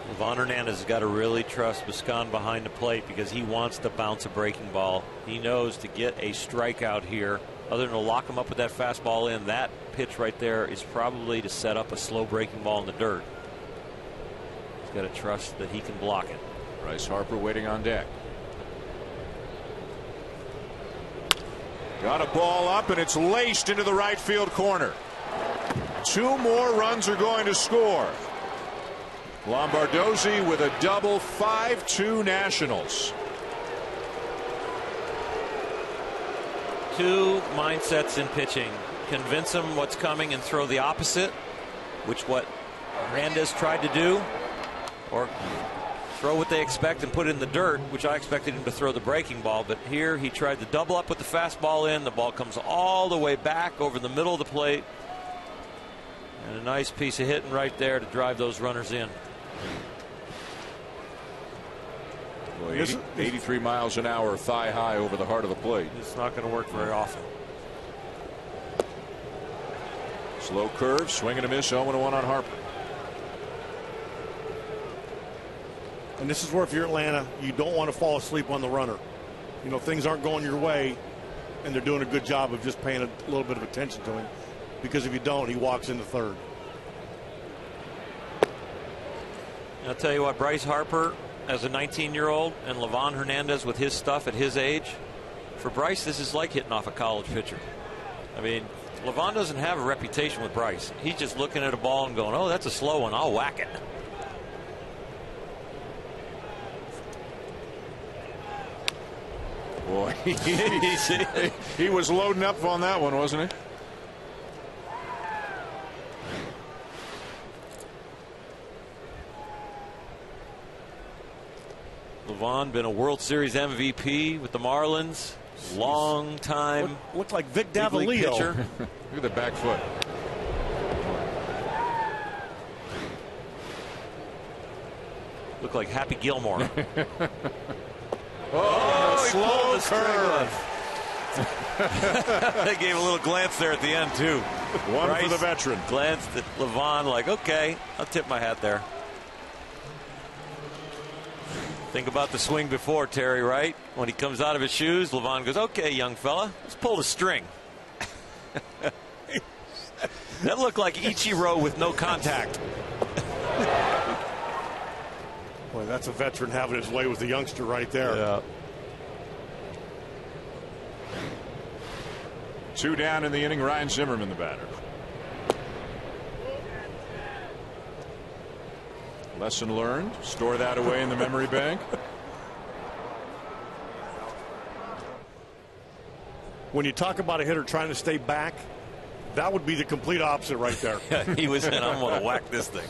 [SPEAKER 7] Livan Hernandez has got to really trust Biscan behind the plate because he wants to bounce a breaking ball. He knows to get a strikeout here, other than to lock him up with that fastball in, that pitch right there is probably to set up a slow breaking ball in the dirt. He's got to trust that he can block it.
[SPEAKER 1] Bryce Harper waiting on deck. Got a ball up, and it's laced into the right field corner. 2 more runs are going to score. Lombardozzi with a double. 5-2 Nationals.
[SPEAKER 7] 2 mindsets in pitching. Convince them what's coming and throw the opposite, which what Hernandez tried to do, or throw what they expect and put it in the dirt, which I expected him to throw the breaking ball. But here he tried to double up with the fastball in. The ball comes all the way back over the middle of the plate. And a nice piece of hitting right there to drive those runners in.
[SPEAKER 1] Boy, 83 miles an hour thigh high over the heart of the plate.
[SPEAKER 7] It's not going to work very often.
[SPEAKER 1] Slow curve, swing and a miss, 0-1 on Harper.
[SPEAKER 3] And this is where, if you're Atlanta, you don't want to fall asleep on the runner. Things aren't going your way, and they're doing a good job of just paying a little bit of attention to him. Because if you don't, he walks into third.
[SPEAKER 7] I'll tell you what, Bryce Harper as a 19-year-old and Livan Hernandez with his stuff at his age, For Bryce, this is like hitting off a college pitcher. I mean, Levon doesn't have a reputation with Bryce. He's just looking at a ball and going, oh, that's a slow one. I'll whack it.
[SPEAKER 1] Boy, he was loading up on that one, wasn't he?
[SPEAKER 7] Levon been a World Series MVP with the Marlins. Long time.
[SPEAKER 3] Looked like Vic
[SPEAKER 7] big league
[SPEAKER 3] Davalillo.
[SPEAKER 7] pitcher.
[SPEAKER 1] Look at the back foot.
[SPEAKER 7] Looked like Happy Gilmore.
[SPEAKER 1] Oh,
[SPEAKER 7] slow
[SPEAKER 1] curve.
[SPEAKER 7] They gave a little glance there at the end, too.
[SPEAKER 1] One
[SPEAKER 7] Bryce
[SPEAKER 1] for the veteran.
[SPEAKER 7] Glanced at Levon like, okay, I'll tip my hat there. Think about the swing before, Terry, right? When he comes out of his shoes, Levon goes, okay, young fella, let's pull the string. That looked like Ichiro with no contact.
[SPEAKER 3] Boy, that's a veteran having his way with the youngster right there.
[SPEAKER 7] Yeah.
[SPEAKER 1] 2 down in the inning. Ryan Zimmerman, the batter. Lesson learned. Store that away in the memory bank.
[SPEAKER 3] When you talk about a hitter trying to stay back, that would be the complete opposite right there.
[SPEAKER 7] He was in, I'm going to whack this thing.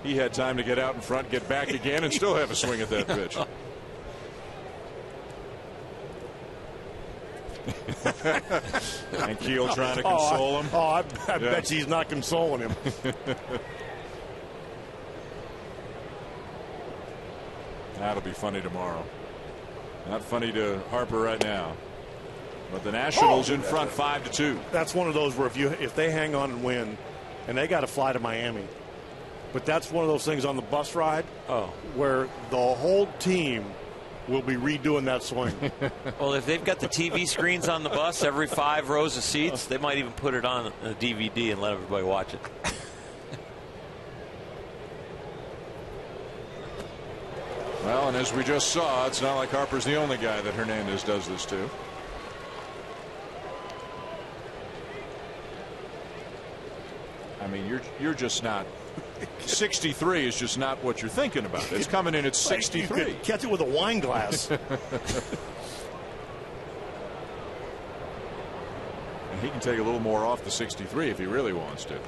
[SPEAKER 1] He had time to get out in front, get back again, and still have a swing at that pitch. And Keel trying to console him.
[SPEAKER 3] I bet he's not consoling him.
[SPEAKER 1] That'll be funny tomorrow. Not funny to Harper right now. But the Nationals in front 5-2.
[SPEAKER 3] That's one of those where if they hang on and win, and they got to fly to Miami. But that's one of those things on the bus ride where the whole team will be redoing that swing.
[SPEAKER 7] Well, if they've got the TV screens on the bus every 5 rows of seats, they might even put it on a DVD and let everybody watch it.
[SPEAKER 1] Well, and as we just saw, it's not like Harper's the only guy that Hernandez does this to. I mean, you're just not. 63 is just not what you're thinking about. It's coming in at 63.
[SPEAKER 3] You could catch it with a wine glass.
[SPEAKER 1] And he can take a little more off the 63 if he really wants to.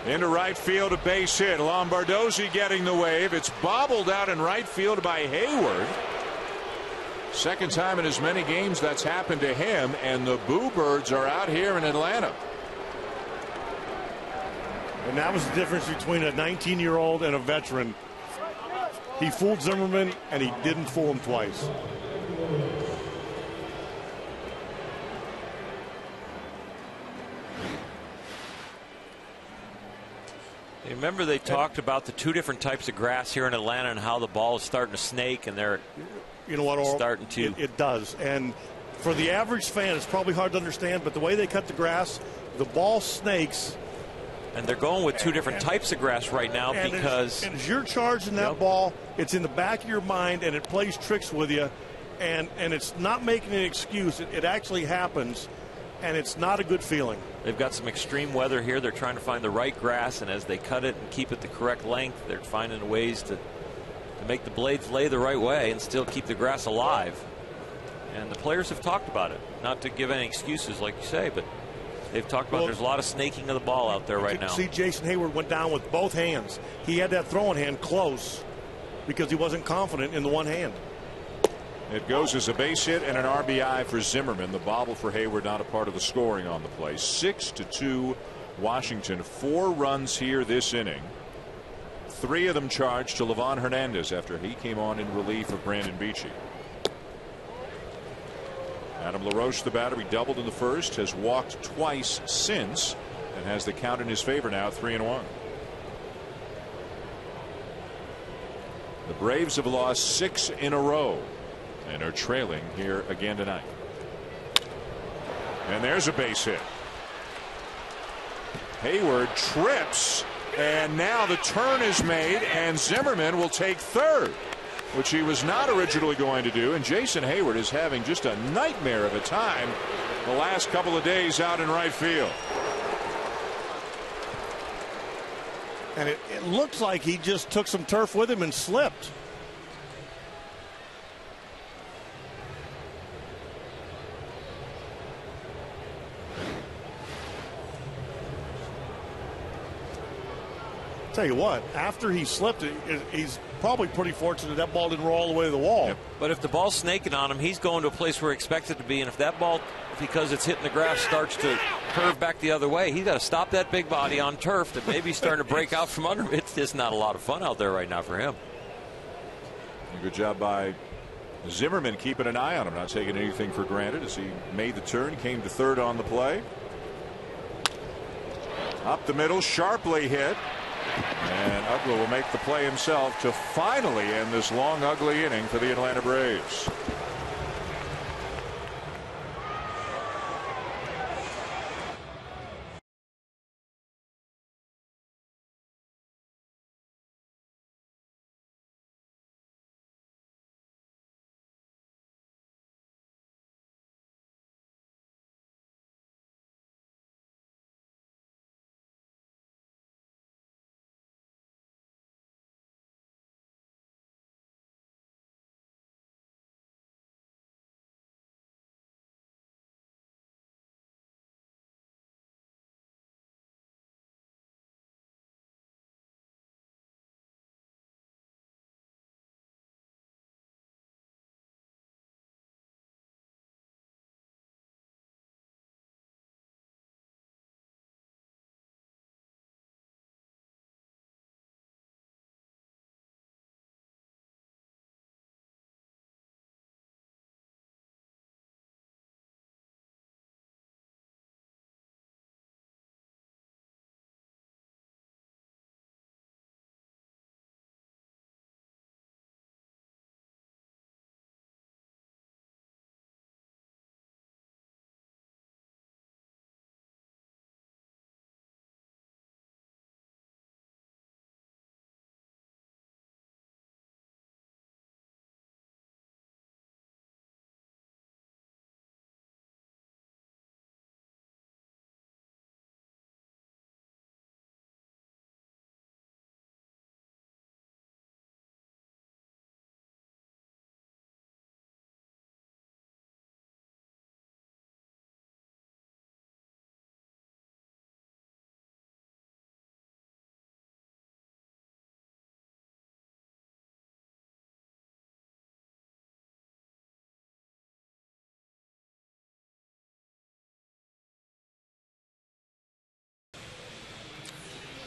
[SPEAKER 1] Into right field, a base hit. Lombardozzi getting the wave. It's bobbled out in right field by Hayward. Second time in as many games that's happened to him, and the Boo Birds are out here in Atlanta.
[SPEAKER 3] And that was the difference between a 19-year-old and a veteran. He fooled Zimmerman, and he didn't fool him twice.
[SPEAKER 7] Remember they talked about the 2 different types of grass here in Atlanta and how the ball is starting to snake, and they're starting to.
[SPEAKER 3] It does. And for the average fan, it's probably hard to understand, but the way they cut the grass, the ball snakes.
[SPEAKER 7] And they're going with 2 different types of grass right now because.
[SPEAKER 3] As you're charging that ball, it's in the back of your mind, and it plays tricks with you. And it's not making an excuse. It actually happens, and it's not a good feeling.
[SPEAKER 7] They've got some extreme weather here. They're trying to find the right grass, and as they cut it and keep it the correct length, they're finding ways to make the blades lay the right way and still keep the grass alive. And the players have talked about it. Not to give any excuses, like you say, but they've talked about there's a lot of snaking of the ball out there right now.
[SPEAKER 3] See, Jason Hayward went down with both hands. He had that throwing hand close because he wasn't confident in the one hand.
[SPEAKER 1] It goes as a base hit and an RBI for Zimmerman. The bobble for Hayward not a part of the scoring on the play. 6-2 Washington. 4 runs here this inning. 3 of them charged to Levon Hernandez after he came on in relief of Brandon Beachy. Adam LaRoche, the batter, he doubled in the first, has walked twice since, and has the count in his favor now, 3-1. The Braves have lost 6 in a row and are trailing here again tonight. And there's a base hit. Hayward trips, and now the turn is made, and Zimmerman will take third, which he was not originally going to do. And Jason Hayward is having just a nightmare of a time the last couple of days out in right field.
[SPEAKER 3] And it looks like he just took some turf with him and slipped. Tell you what, after he slipped, he's probably pretty fortunate that ball didn't roll all the way to the wall.
[SPEAKER 7] Yep. But if the ball's snaking on him, he's going to a place where he expects it to be. And if that ball, because it's hitting the grass, starts to curve back the other way, he's got to stop that big body on turf that maybe he's starting to break out from under him. It's just not a lot of fun out there right now for him.
[SPEAKER 1] Good job by Zimmerman keeping an eye on him, not taking anything for granted as he made the turn, came to third on the play. Up the middle, sharply hit. And Uggla will make the play himself to finally end this long, ugly inning for the Atlanta Braves.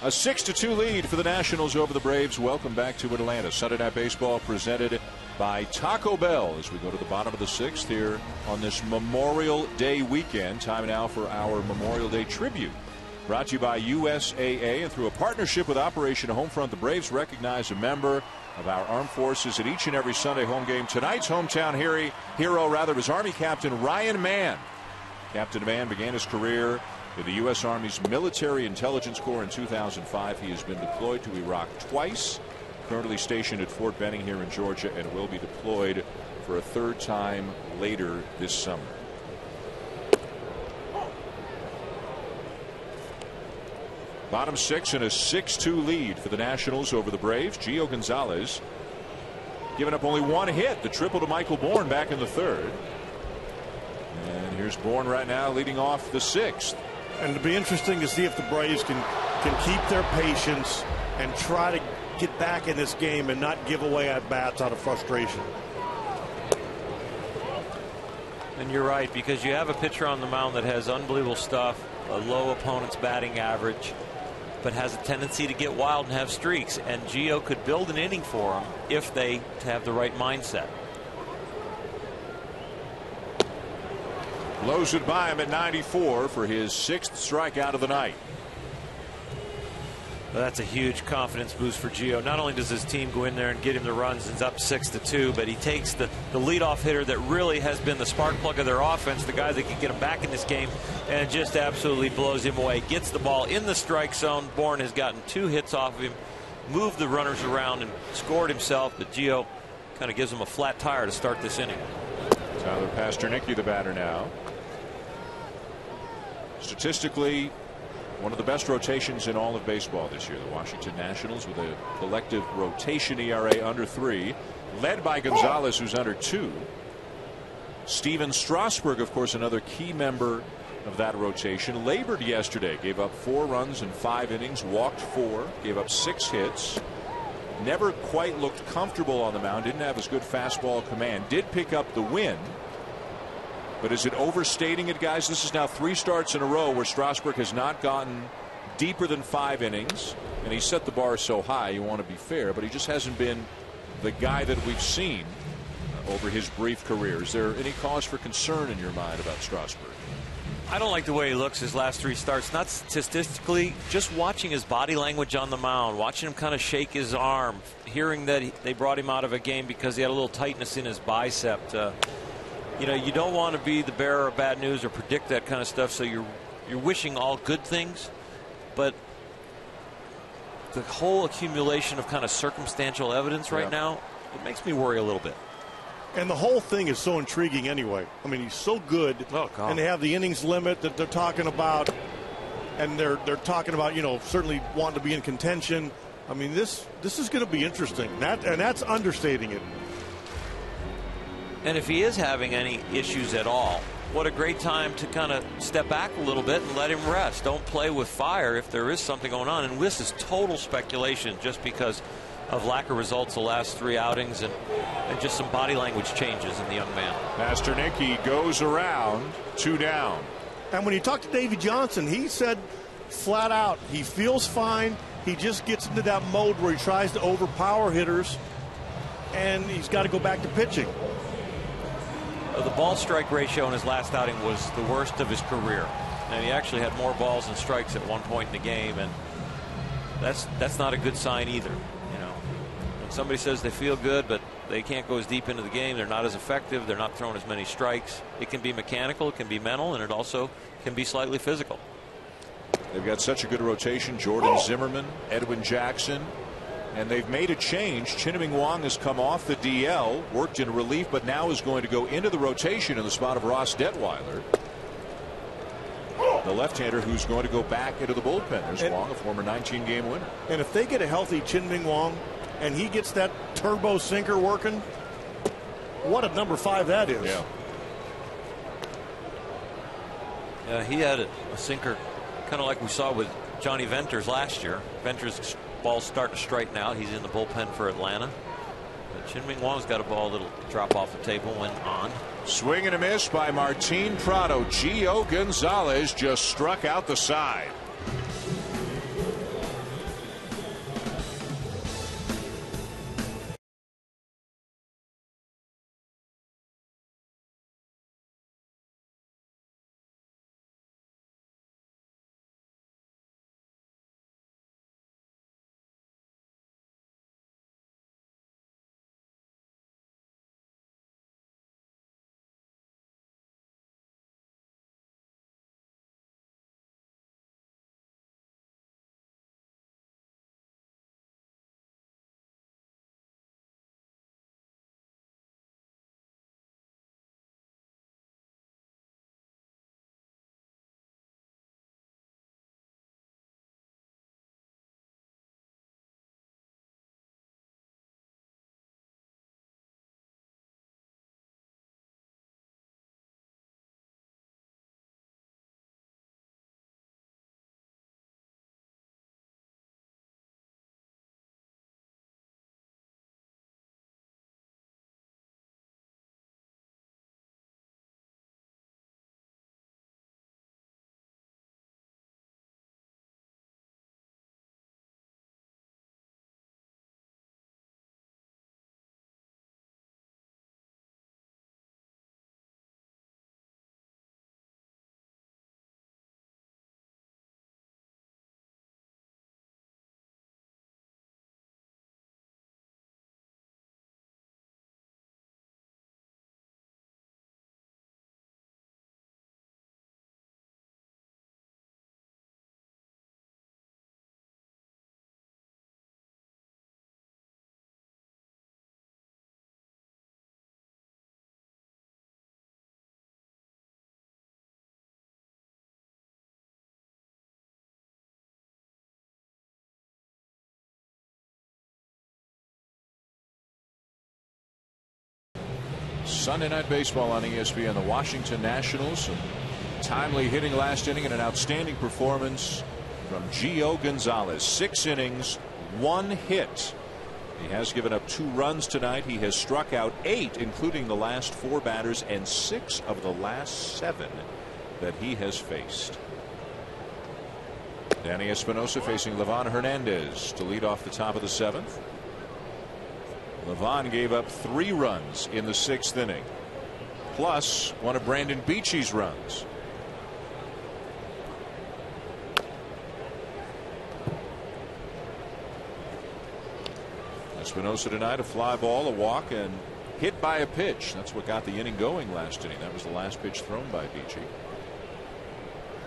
[SPEAKER 1] A 6-2 lead for the Nationals over the Braves. Welcome back to Atlanta. Sunday Night Baseball presented by Taco Bell as we go to the bottom of the sixth here on this Memorial Day weekend. Time now for our Memorial Day tribute. Brought to you by USAA and through a partnership with Operation Homefront. The Braves recognize a member of our armed forces at each and every Sunday home game. Tonight's hometown hero is Army Captain Ryan Mann. Captain Mann began his career in the U.S. Army's Military Intelligence Corps in 2005. He has been deployed to Iraq twice, currently stationed at Fort Benning here in Georgia, and will be deployed for a third time later this summer. Bottom six and a 6-2 lead for the Nationals over the Braves. Gio Gonzalez giving up only one hit, the triple to Michael Bourne back in the third. And here's Bourne right now leading off the sixth.
[SPEAKER 3] And it'll be interesting to see if the Braves can keep their patience and try to get back in this game and not give away at bats out of frustration.
[SPEAKER 7] And you're right, because you have a pitcher on the mound that has unbelievable stuff, a low opponent's batting average, but has a tendency to get wild and have streaks. And Gio could build an inning for him if they have the right mindset.
[SPEAKER 1] Blows it by him at 94 for his sixth strikeout of the night.
[SPEAKER 7] Well, that's a huge confidence boost for Gio. Not only does his team go in there and get him the runs and it's up 6-2, but he takes the leadoff hitter that really has been the spark plug of their offense, the guy that can get him back in this game, and just absolutely blows him away. Gets the ball in the strike zone. Bourne has gotten 2 hits off of him, moved the runners around, and scored himself, but Gio kind of gives him a flat tire to start this inning.
[SPEAKER 1] Tyler Pasternicki, the batter now. Statistically, one of the best rotations in all of baseball this year. The Washington Nationals with a collective rotation ERA under 3, led by Gonzalez, who's under 2. Steven Strasburg, of course, another key member of that rotation, labored yesterday. Gave up 4 runs in 5 innings, walked 4, gave up 6 hits. Never quite looked comfortable on the mound. Didn't have as good fastball command. Did pick up the win. But is it overstating it, guys? This is now 3 starts in a row where Strasburg has not gotten deeper than 5 innings. And he set the bar so high, you want to be fair, but he just hasn't been the guy that we've seen over his brief career. Is there any cause for concern in your mind about Strasburg?
[SPEAKER 7] I don't like the way he looks his last 3 starts. Not statistically, just watching his body language on the mound, watching him kind of shake his arm, hearing that they brought him out of a game because he had a little tightness in his bicep. You know, you don't want to be the bearer of bad news or predict that kind of stuff, so you're wishing all good things, but the whole accumulation of kind of circumstantial evidence right now, it makes me worry a little bit.
[SPEAKER 3] And the whole thing is so intriguing anyway. I mean, he's so good, and they have the innings limit that they're talking about, and they're talking about, you know, certainly wanting to be in contention. I mean, this is going to be interesting. That's understating it.
[SPEAKER 7] And if he is having any issues at all, what a great time to kind of step back a little bit and let him rest. Don't play with fire if there is something going on. And this is total speculation just because of lack of results the last 3 outings and just some body language changes in the young man.
[SPEAKER 1] Pasternicki goes around, 2 down.
[SPEAKER 3] And when you talk to Davey Johnson, he said flat out he feels fine. He just gets into that mode where he tries to overpower hitters, and he's got to go back to pitching.
[SPEAKER 7] The ball strike ratio in his last outing was the worst of his career, and he actually had more balls than strikes at one point in the game, and that's not a good sign either. You know, when somebody says they feel good but they can't go as deep into the game, they're not as effective, they're not throwing as many strikes. It can be mechanical, it can be mental, and it also can be slightly physical.
[SPEAKER 1] They've got such a good rotation. Jordan Zimmerman, Edwin Jackson, and they've made a change. Chin-Ming Wong has come off the DL, worked in relief, but now is going to go into the rotation in the spot of Ross Detweiler, the left-hander who's going to go back into the bullpen. There's Wong, a former 19-game winner.
[SPEAKER 3] And if they get a healthy Chin-Ming Wong and he gets that turbo sinker working, what a number 5 that is.
[SPEAKER 7] Yeah, he had a sinker kind of like we saw with Johnny Venters last year. Venters' ball's starting to straighten out. He's in the bullpen for Atlanta. But Chin-Ming Wong's got a ball that'll drop off the table when on.
[SPEAKER 1] Swing and a miss by Martin Prado. Gio Gonzalez just struck out the side. Sunday Night Baseball on ESPN. The Washington Nationals. Some timely hitting last inning and an outstanding performance from Gio Gonzalez. 6 innings, 1 hit. He has given up 2 runs tonight. He has struck out 8, including the last 4 batters, and 6 of the last 7 that he has faced. Danny Espinosa facing Livan Hernandez to lead off the top of the 7th. Livan gave up 3 runs in the 6th inning, plus one of Brandon Beachy's runs. Espinosa tonight, a fly ball, a walk, and hit by a pitch. That's what got the inning going last inning. That was the last pitch thrown by Beachy.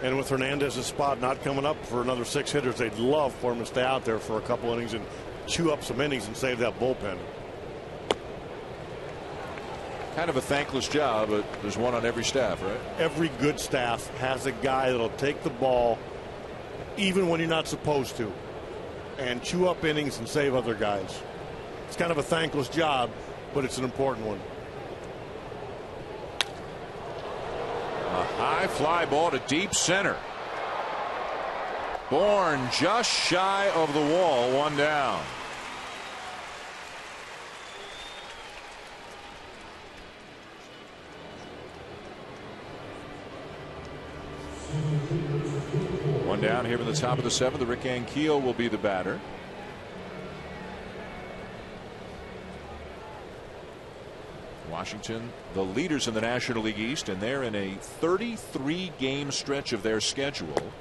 [SPEAKER 3] And with Hernandez's spot not coming up for another 6 hitters, they'd love for him to stay out there for a couple innings and chew up some innings and save that bullpen.
[SPEAKER 1] Kind of a thankless job, but there's one on every staff, right?
[SPEAKER 3] Every good staff has a guy that'll take the ball even when you're not supposed to and chew up innings and save other guys. It's kind of a thankless job, but it's an important one.
[SPEAKER 1] A high fly ball to deep center. Bourne just shy of the wall, 1 down. One down here in the top of the 7th. The Rick Ankiel will be the batter. Washington, the leaders in the National League East, and they're in a 33-game stretch of their schedule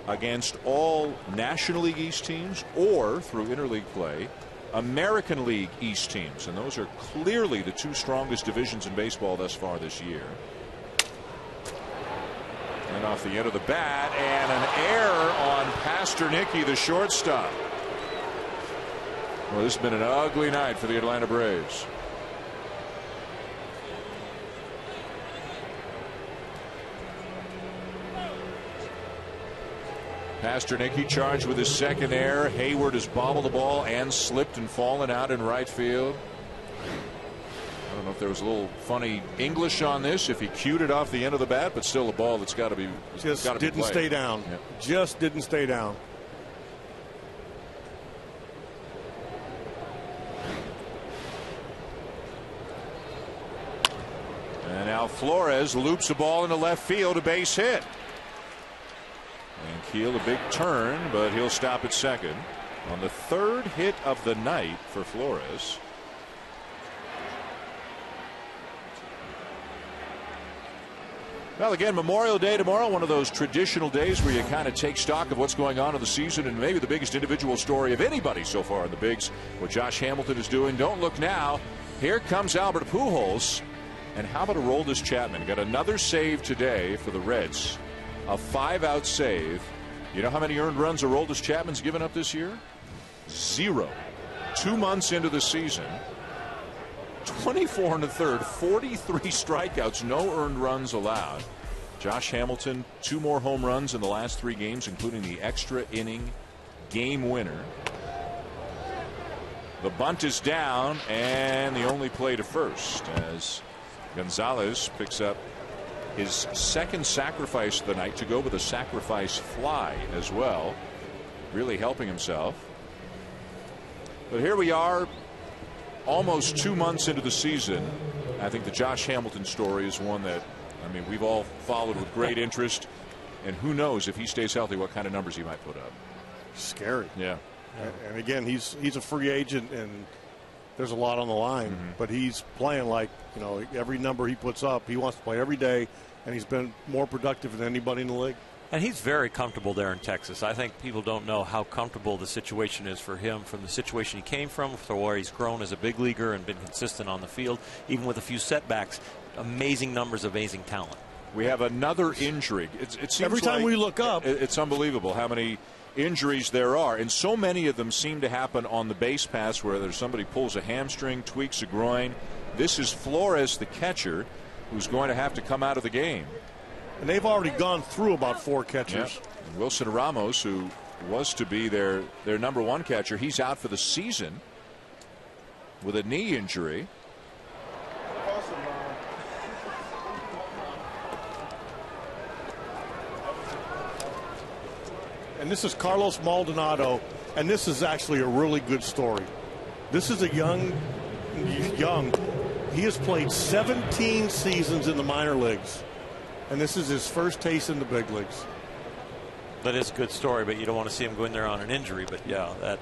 [SPEAKER 1] against all National League East teams or, through interleague play, American League East teams. And those are clearly the 2 strongest divisions in baseball thus far this year. And off the end of the bat, and an error on Pasternicki, the shortstop. Well, this has been an ugly night for the Atlanta Braves. Pasternicki charged with his 2nd error. Hayward has bobbled the ball and slipped and fallen out in right field. I don't know if there was a little funny English on this, if he cued it off the end of the bat, but still a ball that's got to be
[SPEAKER 3] just didn't stay down. Yep. Just didn't stay down.
[SPEAKER 1] And now Flores loops the ball into left field, a base hit. And Keel a big turn, but he'll stop at second on the 3rd hit of the night for Flores. Well, again, Memorial Day tomorrow, one of those traditional days where you kind of take stock of what's going on in the season, and maybe the biggest individual story of anybody so far in the bigs, what Josh Hamilton is doing. Don't look now. Here comes Albert Pujols. And how about Aroldis Chapman? Got another save today for the Reds. A 5-out save. You know how many earned runs Aroldis Chapman's given up this year? 0. 2 months into the season. 24 1/3, 43 strikeouts, no earned runs allowed. Josh Hamilton, 2 more home runs in the last 3 games, including the extra inning game winner. The bunt is down, and the only play to first as Gonzalez picks up his 2nd sacrifice of the night to go with a sacrifice fly as well, really helping himself. But here we are, almost 2 months into the season. I think the Josh Hamilton story is one that, I mean, we've all followed with great interest, and who knows if he stays healthy what kind of numbers he might put up.
[SPEAKER 3] Scary.
[SPEAKER 1] Yeah.
[SPEAKER 3] And again, he's a free agent, and there's a lot on the line, but he's playing like, you know, every number he puts up, he wants to play every day, and he's been more productive than anybody in the league.
[SPEAKER 7] And he's very comfortable there in Texas. I think people don't know how comfortable the situation is for him, from the situation he came from, to where he's grown as a big leaguer and been consistent on the field, even with a few setbacks. Amazing numbers, amazing talent.
[SPEAKER 1] We have another injury. It seems
[SPEAKER 3] every time
[SPEAKER 1] like
[SPEAKER 3] we look up,
[SPEAKER 1] it's unbelievable how many injuries there are, and so many of them seem to happen on the base pass where there's somebody pulls a hamstring, tweaks a groin. This is Flores, the catcher, who's going to have to come out of the game.
[SPEAKER 3] And they've already gone through about 4 catchers.
[SPEAKER 1] Yep. Wilson Ramos, who was to be their number 1 catcher, he's out for the season with a knee injury.
[SPEAKER 3] And this is Carlos Maldonado, and this is actually a really good story. This is a young. He has played 17 seasons in the minor leagues, and this is his first taste in the big leagues.
[SPEAKER 7] That is a good story, but you don't want to see him go in there on an injury. But yeah,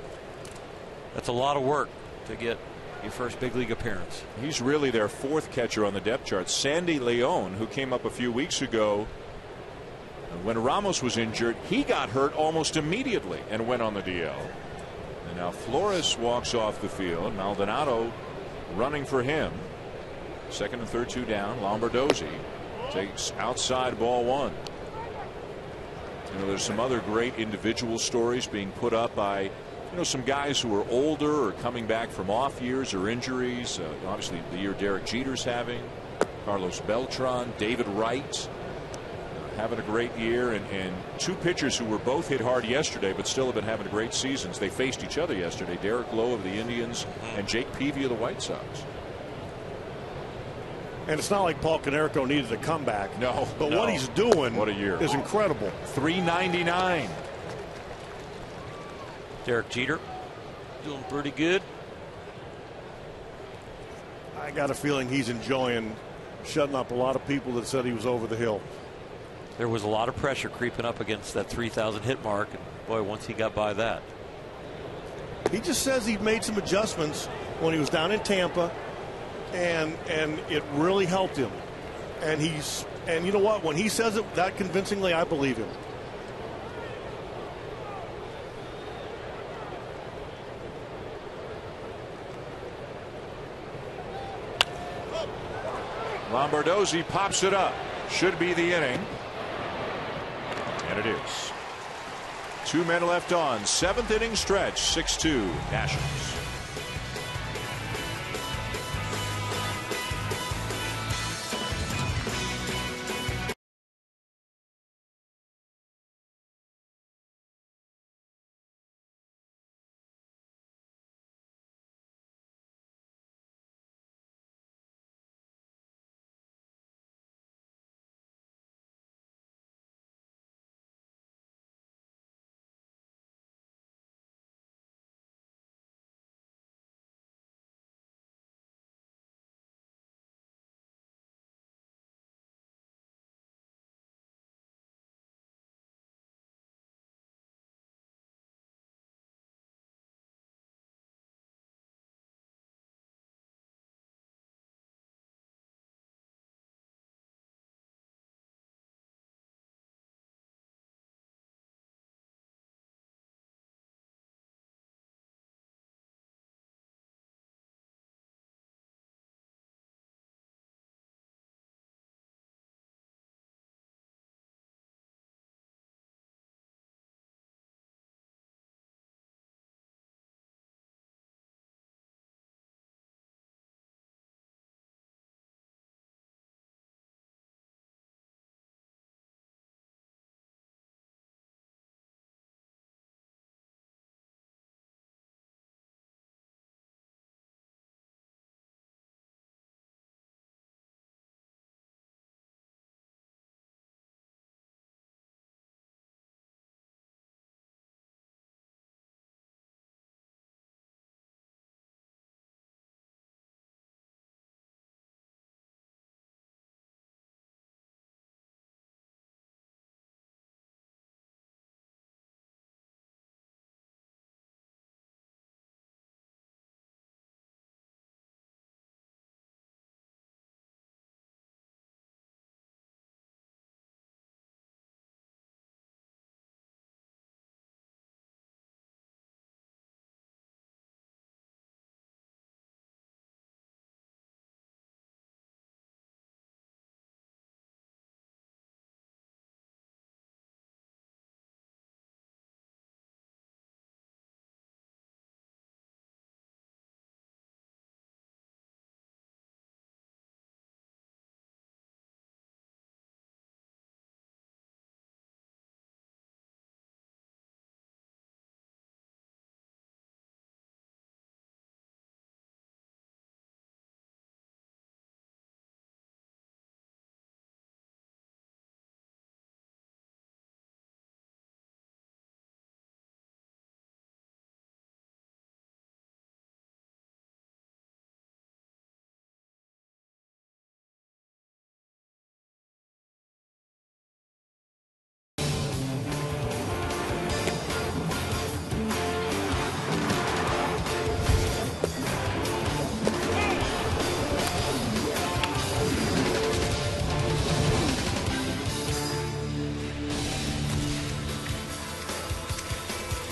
[SPEAKER 7] that's a lot of work to get your first big league appearance.
[SPEAKER 1] He's really their fourth catcher on the depth chart. Sandy Leon, who came up a few weeks ago when Ramos was injured, he got hurt almost immediately and went on the DL. And now Flores walks off the field. Maldonado running for him. Second and third, 2 down. Lombardozzi takes outside, ball 1. You know, there's some other great individual stories being put up by, you know, some guys who are older or coming back from off years or injuries. Obviously, the year Derek Jeter's having, Carlos Beltran, David Wright having a great year, and 2 pitchers who were both hit hard yesterday but still have been having great seasons. They faced each other yesterday. Derek Lowe of the Indians and Jake Peavy of the White Sox.
[SPEAKER 3] And it's not like Paul Konerko needed a comeback.
[SPEAKER 1] No.
[SPEAKER 3] But what he's doing,
[SPEAKER 1] what a year,
[SPEAKER 3] is incredible.
[SPEAKER 1] 399.
[SPEAKER 7] Derek Jeter doing pretty good.
[SPEAKER 3] I got a feeling he's enjoying shutting up a lot of people that said he was over the hill.
[SPEAKER 7] There was a lot of pressure creeping up against that 3,000 hit mark, and boy, once he got by that.
[SPEAKER 3] He just says he made some adjustments when he was down in Tampa, and it really helped him. And you know what? When he says it that convincingly, I believe him.
[SPEAKER 1] Lombardozzi pops it up. Should be the inning. And it is. 2 men left on. 7th inning stretch. 6-2 Nationals.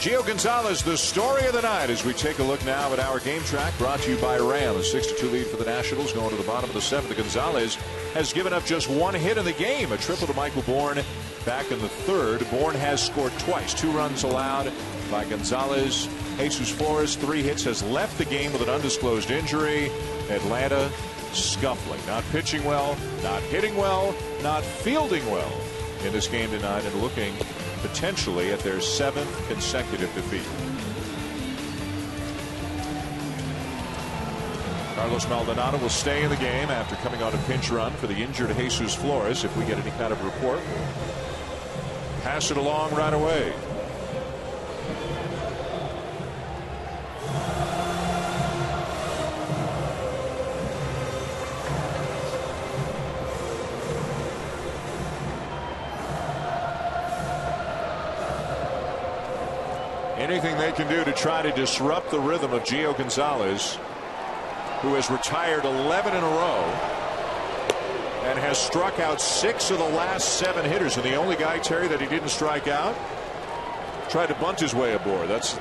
[SPEAKER 1] Gio Gonzalez, the story of the night, as we take a look now at our game track, brought to you by Ram. A 6-2 lead for the Nationals going to the bottom of the seventh. Gonzalez has given up just one hit in the game, a triple to Michael Bourne back in the third. Bourne has scored twice, 2 runs allowed by Gonzalez. Jesus Flores, 3 hits, has left the game with an undisclosed injury. Atlanta scuffling, not pitching well, not hitting well, not fielding well in this game tonight, and looking potentially at their 7th consecutive defeat. Carlos Maldonado will stay in the game after coming on a pinch run for the injured Jesus Flores. If we get any kind of report, pass it along right away. Anything they can do to try to disrupt the rhythm of Gio Gonzalez, who has retired 11 in a row and has struck out 6 of the last 7 hitters. And the only guy, Terry, that he didn't strike out tried to bunt his way aboard. That's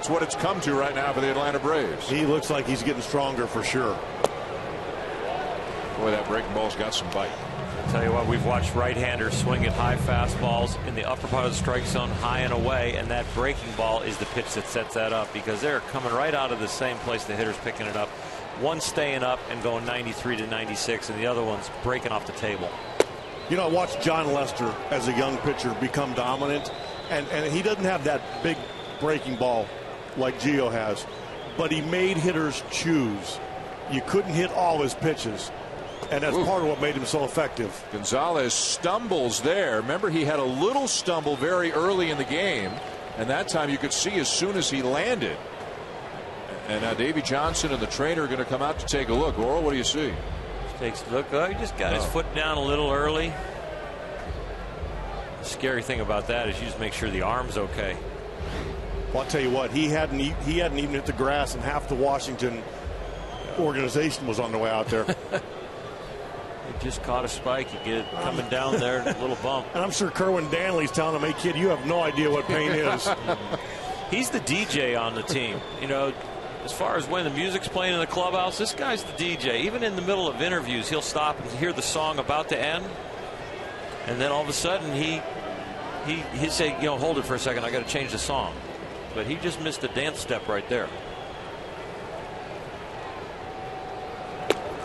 [SPEAKER 1] what it's come to right now for the Atlanta Braves.
[SPEAKER 3] He looks like he's getting stronger for sure.
[SPEAKER 1] Boy, that breaking ball's got some bite.
[SPEAKER 7] I'll tell you what, we've watched right-handers swing at high fastballs in the upper part of the strike zone, high and away, and that breaking ball is the pitch that sets that up, because they're coming right out of the same place the hitter's picking it up. One staying up and going 93 to 96, and the other one's breaking off the table.
[SPEAKER 3] You know, I watched John Lester as a young pitcher become dominant, and he doesn't have that big breaking ball like Gio has, but he made hitters choose. You couldn't hit all his pitches. And that's part of what made him so effective.
[SPEAKER 1] Gonzalez stumbles there. Remember, he had a little stumble very early in the game, and that time you could see as soon as he landed. And now Davey Johnson and the trainer are going to come out to take a look. Oral, what do you see?
[SPEAKER 7] Takes a look. Oh, he just got his foot down a little early. The scary thing about that is you just make sure the arm's okay.
[SPEAKER 3] Well, I'll tell you what, he hadn't even hit the grass, and half the Washington organization was on the way out there.
[SPEAKER 7] He just caught a spike. You get it coming down there, a little bump.
[SPEAKER 3] And I'm sure Kerwin Danley's telling him, hey, kid, you have no idea what pain is.
[SPEAKER 7] He's the DJ on the team. You know, as far as when the music's playing in the clubhouse, this guy's the DJ. Even in the middle of interviews, he'll stop and hear the song about to end. And then all of a sudden, he'd say, you know, hold it for a second. I got to change the song. But he just missed a dance step right there.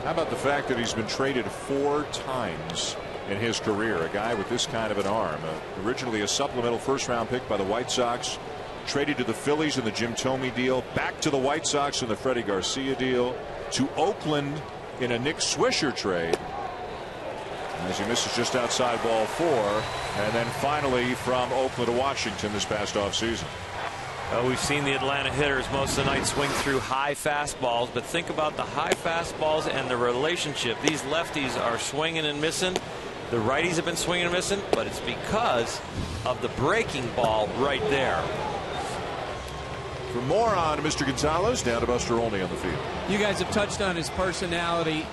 [SPEAKER 1] How about the fact that he's been traded 4 times in his career? A guy with this kind of an arm. Originally a supplemental first-round pick by the White Sox, traded to the Phillies in the Jim Thome deal, back to the White Sox in the Freddie Garcia deal, to Oakland in a Nick Swisher trade, as he misses just outside ball 4, and then finally from Oakland to Washington this past offseason.
[SPEAKER 7] We've seen the Atlanta hitters most of the night swing through high fastballs, but think about the high fastballs and the relationship. These lefties are swinging and missing. The righties have been swinging and missing, but it's because of the breaking ball right there.
[SPEAKER 1] For more on Mr. Gonzalez, down to Buster Olney on the field.
[SPEAKER 4] You guys have touched on his personality.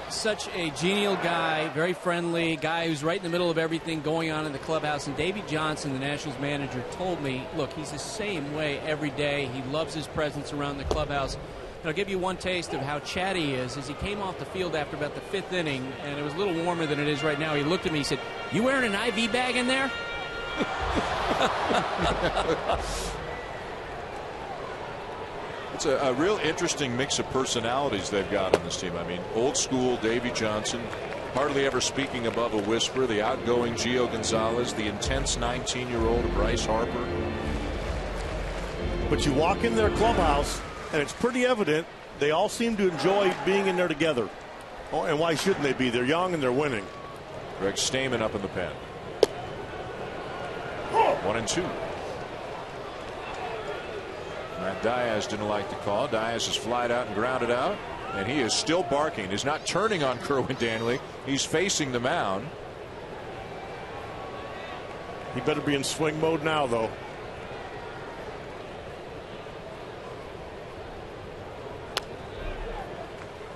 [SPEAKER 4] Such a genial guy, very friendly guy who's right in the middle of everything going on in the clubhouse. And Davey Johnson, the Nationals manager, told me, look, he's the same way every day. He loves his presence around the clubhouse. And I'll give you one taste of how chatty he is. As he came off the field after about the 5th inning, and it was a little warmer than it is right now, he looked at me, he said, you wearing an IV bag in there?
[SPEAKER 1] It's a real interesting mix of personalities they've got on this team. I mean, old school Davey Johnson, hardly ever speaking above a whisper, the outgoing Gio Gonzalez, the intense 19-year-old Bryce Harper.
[SPEAKER 3] But you walk in their clubhouse, and it's pretty evident they all seem to enjoy being in there together. Oh, and why shouldn't they be? They're young and they're winning.
[SPEAKER 1] Greg Stamen up in the pen. 1-2. Matt Diaz didn't like the call. Diaz is flied out and grounded out, and he is still barking. He's not turning on Kerwin Danley. He's facing the mound.
[SPEAKER 3] He better be in swing mode now, though.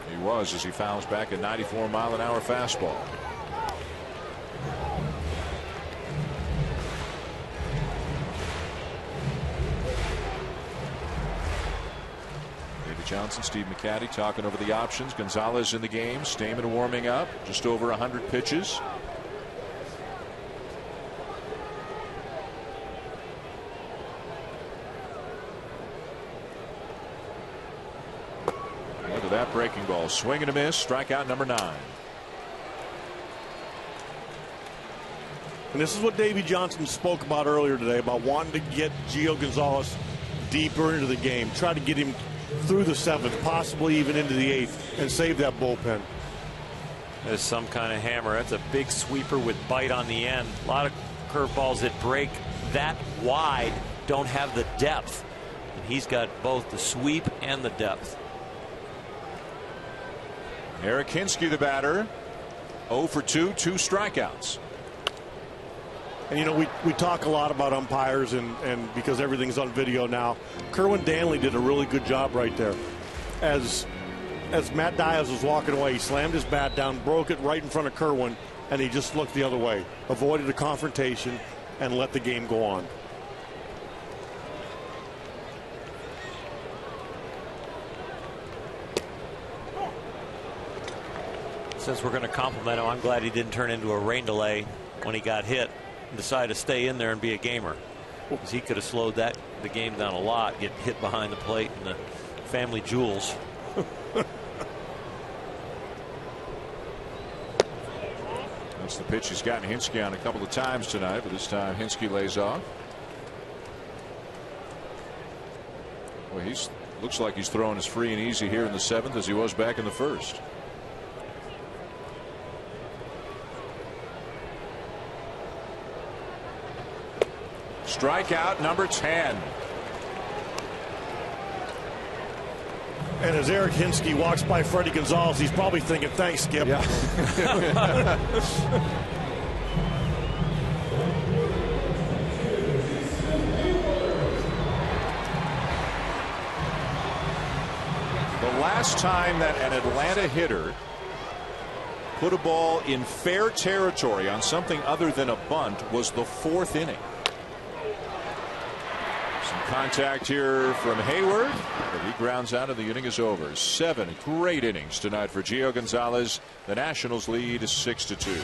[SPEAKER 1] He was, as he fouls back a 94-mile-an-hour fastball. Johnson, Steve McCaddy talking over the options. Gonzalez in the game. Stamen warming up. Just over 100 pitches. Look at that breaking ball. Swing and a miss. Strikeout number 9.
[SPEAKER 3] And this is what Davey Johnson spoke about earlier today, about wanting to get Gio Gonzalez deeper into the game, try to get him through the 7th, possibly even into the 8th, and save that bullpen.
[SPEAKER 7] There's some kind of hammer. That's a big sweeper with bite on the end. A lot of curveballs that break that wide don't have the depth. And he's got both the sweep and the depth.
[SPEAKER 1] Eric Hinsky, the batter. 0 for 2, 2 strikeouts.
[SPEAKER 3] And, you know, we talk a lot about umpires, and because everything's on video now. Kerwin Danley did a really good job right there. As Matt Diaz was walking away, he slammed his bat down, broke it right in front of Kerwin, and he just looked the other way, avoided a confrontation, and let the game go on.
[SPEAKER 7] Since we're going to compliment him, I'm glad he didn't turn into a rain delay when he got hit and decide to stay in there and be a gamer, because he could have slowed the game down a lot, get hit behind the plate and the family jewels.
[SPEAKER 1] That's the pitch he's gotten Hinsky on a couple of times tonight, but this time Hinsky lays off. Well, looks like he's throwing as free and easy here in the 7th as he was back in the 1st. Strikeout number 10.
[SPEAKER 3] And as Eric Hinsky walks by Freddie Gonzalez, he's probably thinking, thanks, Skip.
[SPEAKER 1] Yeah. The last time that an Atlanta hitter put a ball in fair territory on something other than a bunt was the 4th inning. Some contact here from Hayward, but he grounds out and the inning is over. 7 great innings tonight for Gio Gonzalez. The Nationals lead 6-2.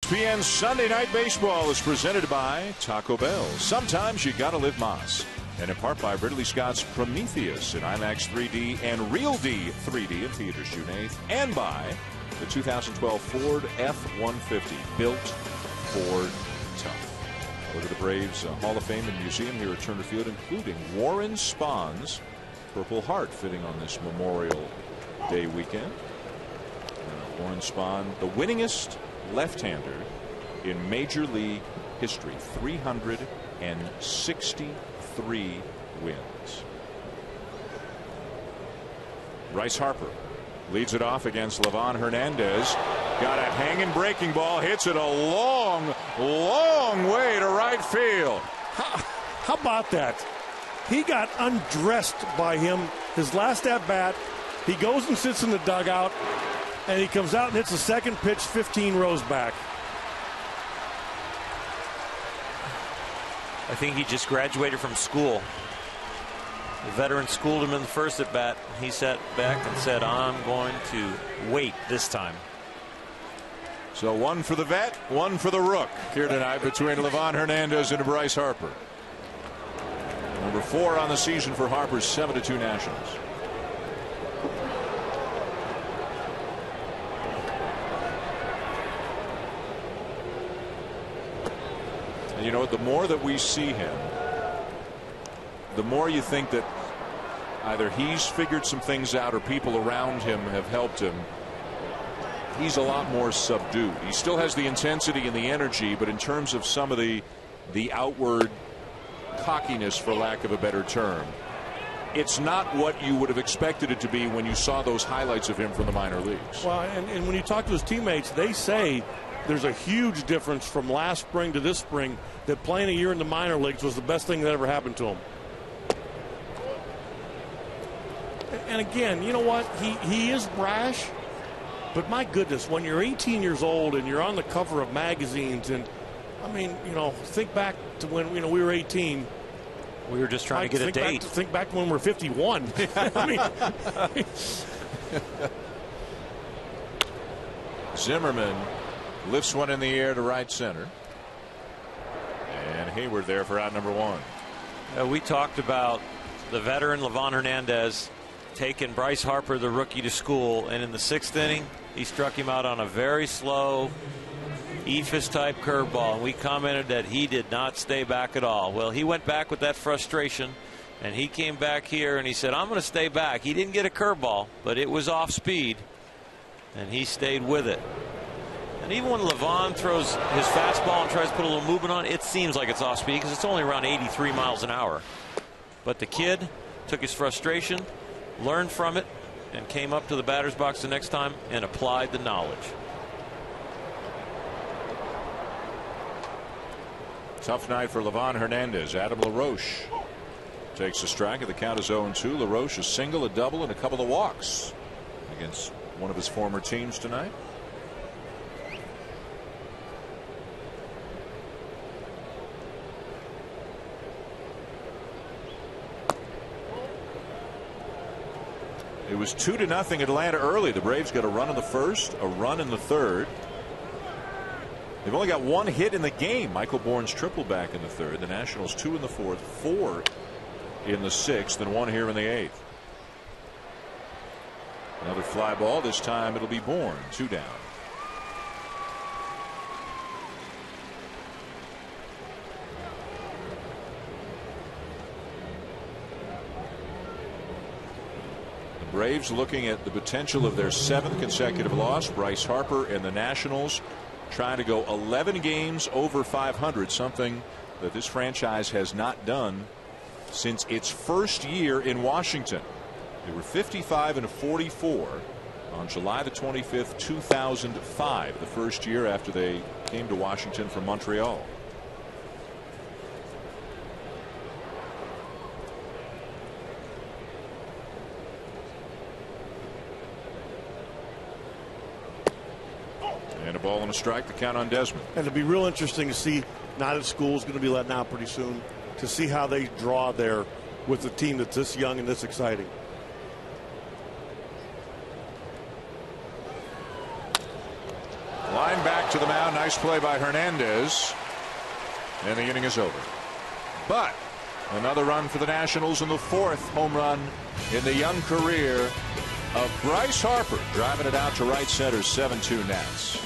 [SPEAKER 1] ESPN Sunday Night Baseball is presented by Taco Bell. Sometimes you gotta live Mas. And in part by Ridley Scott's Prometheus in IMAX 3D and Real D 3D in theaters June 8th. And by the 2012 Ford F-150, built Ford tough. Look at the Braves Hall of Fame and Museum here at Turner Field, including Warren Spahn's Purple Heart fitting on this Memorial Day weekend. Warren Spahn, the winningest left-hander in Major League history, 363 wins. Bryce Harper leads it off against Livan Hernandez. Got a hanging breaking ball, hits it a long, long way to right field.
[SPEAKER 3] How about that? He got undressed by him. His last at bat, he goes and sits in the dugout, and he comes out and hits the second pitch 15 rows back.
[SPEAKER 7] I think he just graduated from school. The veteran schooled him in the first at bat. He sat back and said, I'm going to wait this time.
[SPEAKER 1] So one for the vet, one for the rook here tonight between Livan Hernandez and Bryce Harper. Number 4 on the season for Harper's 7-2 Nationals. And you know what? The more that we see him, the more you think that either he's figured some things out or people around him have helped him. He's a lot more subdued. He still has the intensity and the energy, but in terms of some of the outward cockiness, for lack of a better term, it's not what you would have expected it to be when you saw those highlights of him from the minor leagues.
[SPEAKER 3] Well, and when you talk to his teammates, they say there's a huge difference from last spring to this spring, that playing a year in the minor leagues was the best thing that ever happened to him. And again, you know what? He is brash, but my goodness, when you're 18 years old and you're on the cover of magazines, and I mean, you know, think back to when we were 18.
[SPEAKER 7] We were just trying to get a date.
[SPEAKER 3] Think back to when we're 51. I mean,
[SPEAKER 1] Zimmerman lifts one in the air to right center, and Hayward there for out number 1.
[SPEAKER 7] We talked about the veteran Livan Hernandez taking Bryce Harper, the rookie, to school, and in the 6th inning he struck him out on a very slow Ephus type curveball, and we commented that he did not stay back at all. Well, he went back with that frustration, and he came back here and he said, I'm going to stay back. He didn't get a curveball, but it was off speed, and he stayed with it. And even when Livan throws his fastball and tries to put a little movement on, it seems like it's off speed because it's only around 83 miles an hour. But the kid took his frustration, learned from it, and came up to the batter's box the next time and applied the knowledge.
[SPEAKER 1] Tough night for Livan Hernandez. Adam LaRoche takes a strike, and the count is 0-2. LaRoche a single, a double, and a couple of walks against one of his former teams tonight. It was 2-0 Atlanta early. The Braves got a run in the first, a run in the third. They've only got 1 hit in the game. Michael Bourne's triple back in the third. The Nationals 2 in the fourth, 4 in the 6th, and 1 here in the 8th. Another fly ball. This time it'll be Bourne. 2 down. Braves looking at the potential of their 7th consecutive loss. Bryce Harper and the Nationals trying to go 11 games over 500, something that this franchise has not done since its first year in Washington. They were 55-44 on July the 25th, 2005, the first year after they came to Washington from Montreal. And a ball and a strike, the count on Desmond.
[SPEAKER 3] And it'll be real interesting to see, now that school's going to be letting out pretty soon, to see how they draw there with a team that's this young and this exciting.
[SPEAKER 1] Line back to the mound. Nice play by Hernandez. And the inning is over. But another run for the Nationals in the 4th home run in the young career of Bryce Harper, driving it out to right center. 7-2 Nats.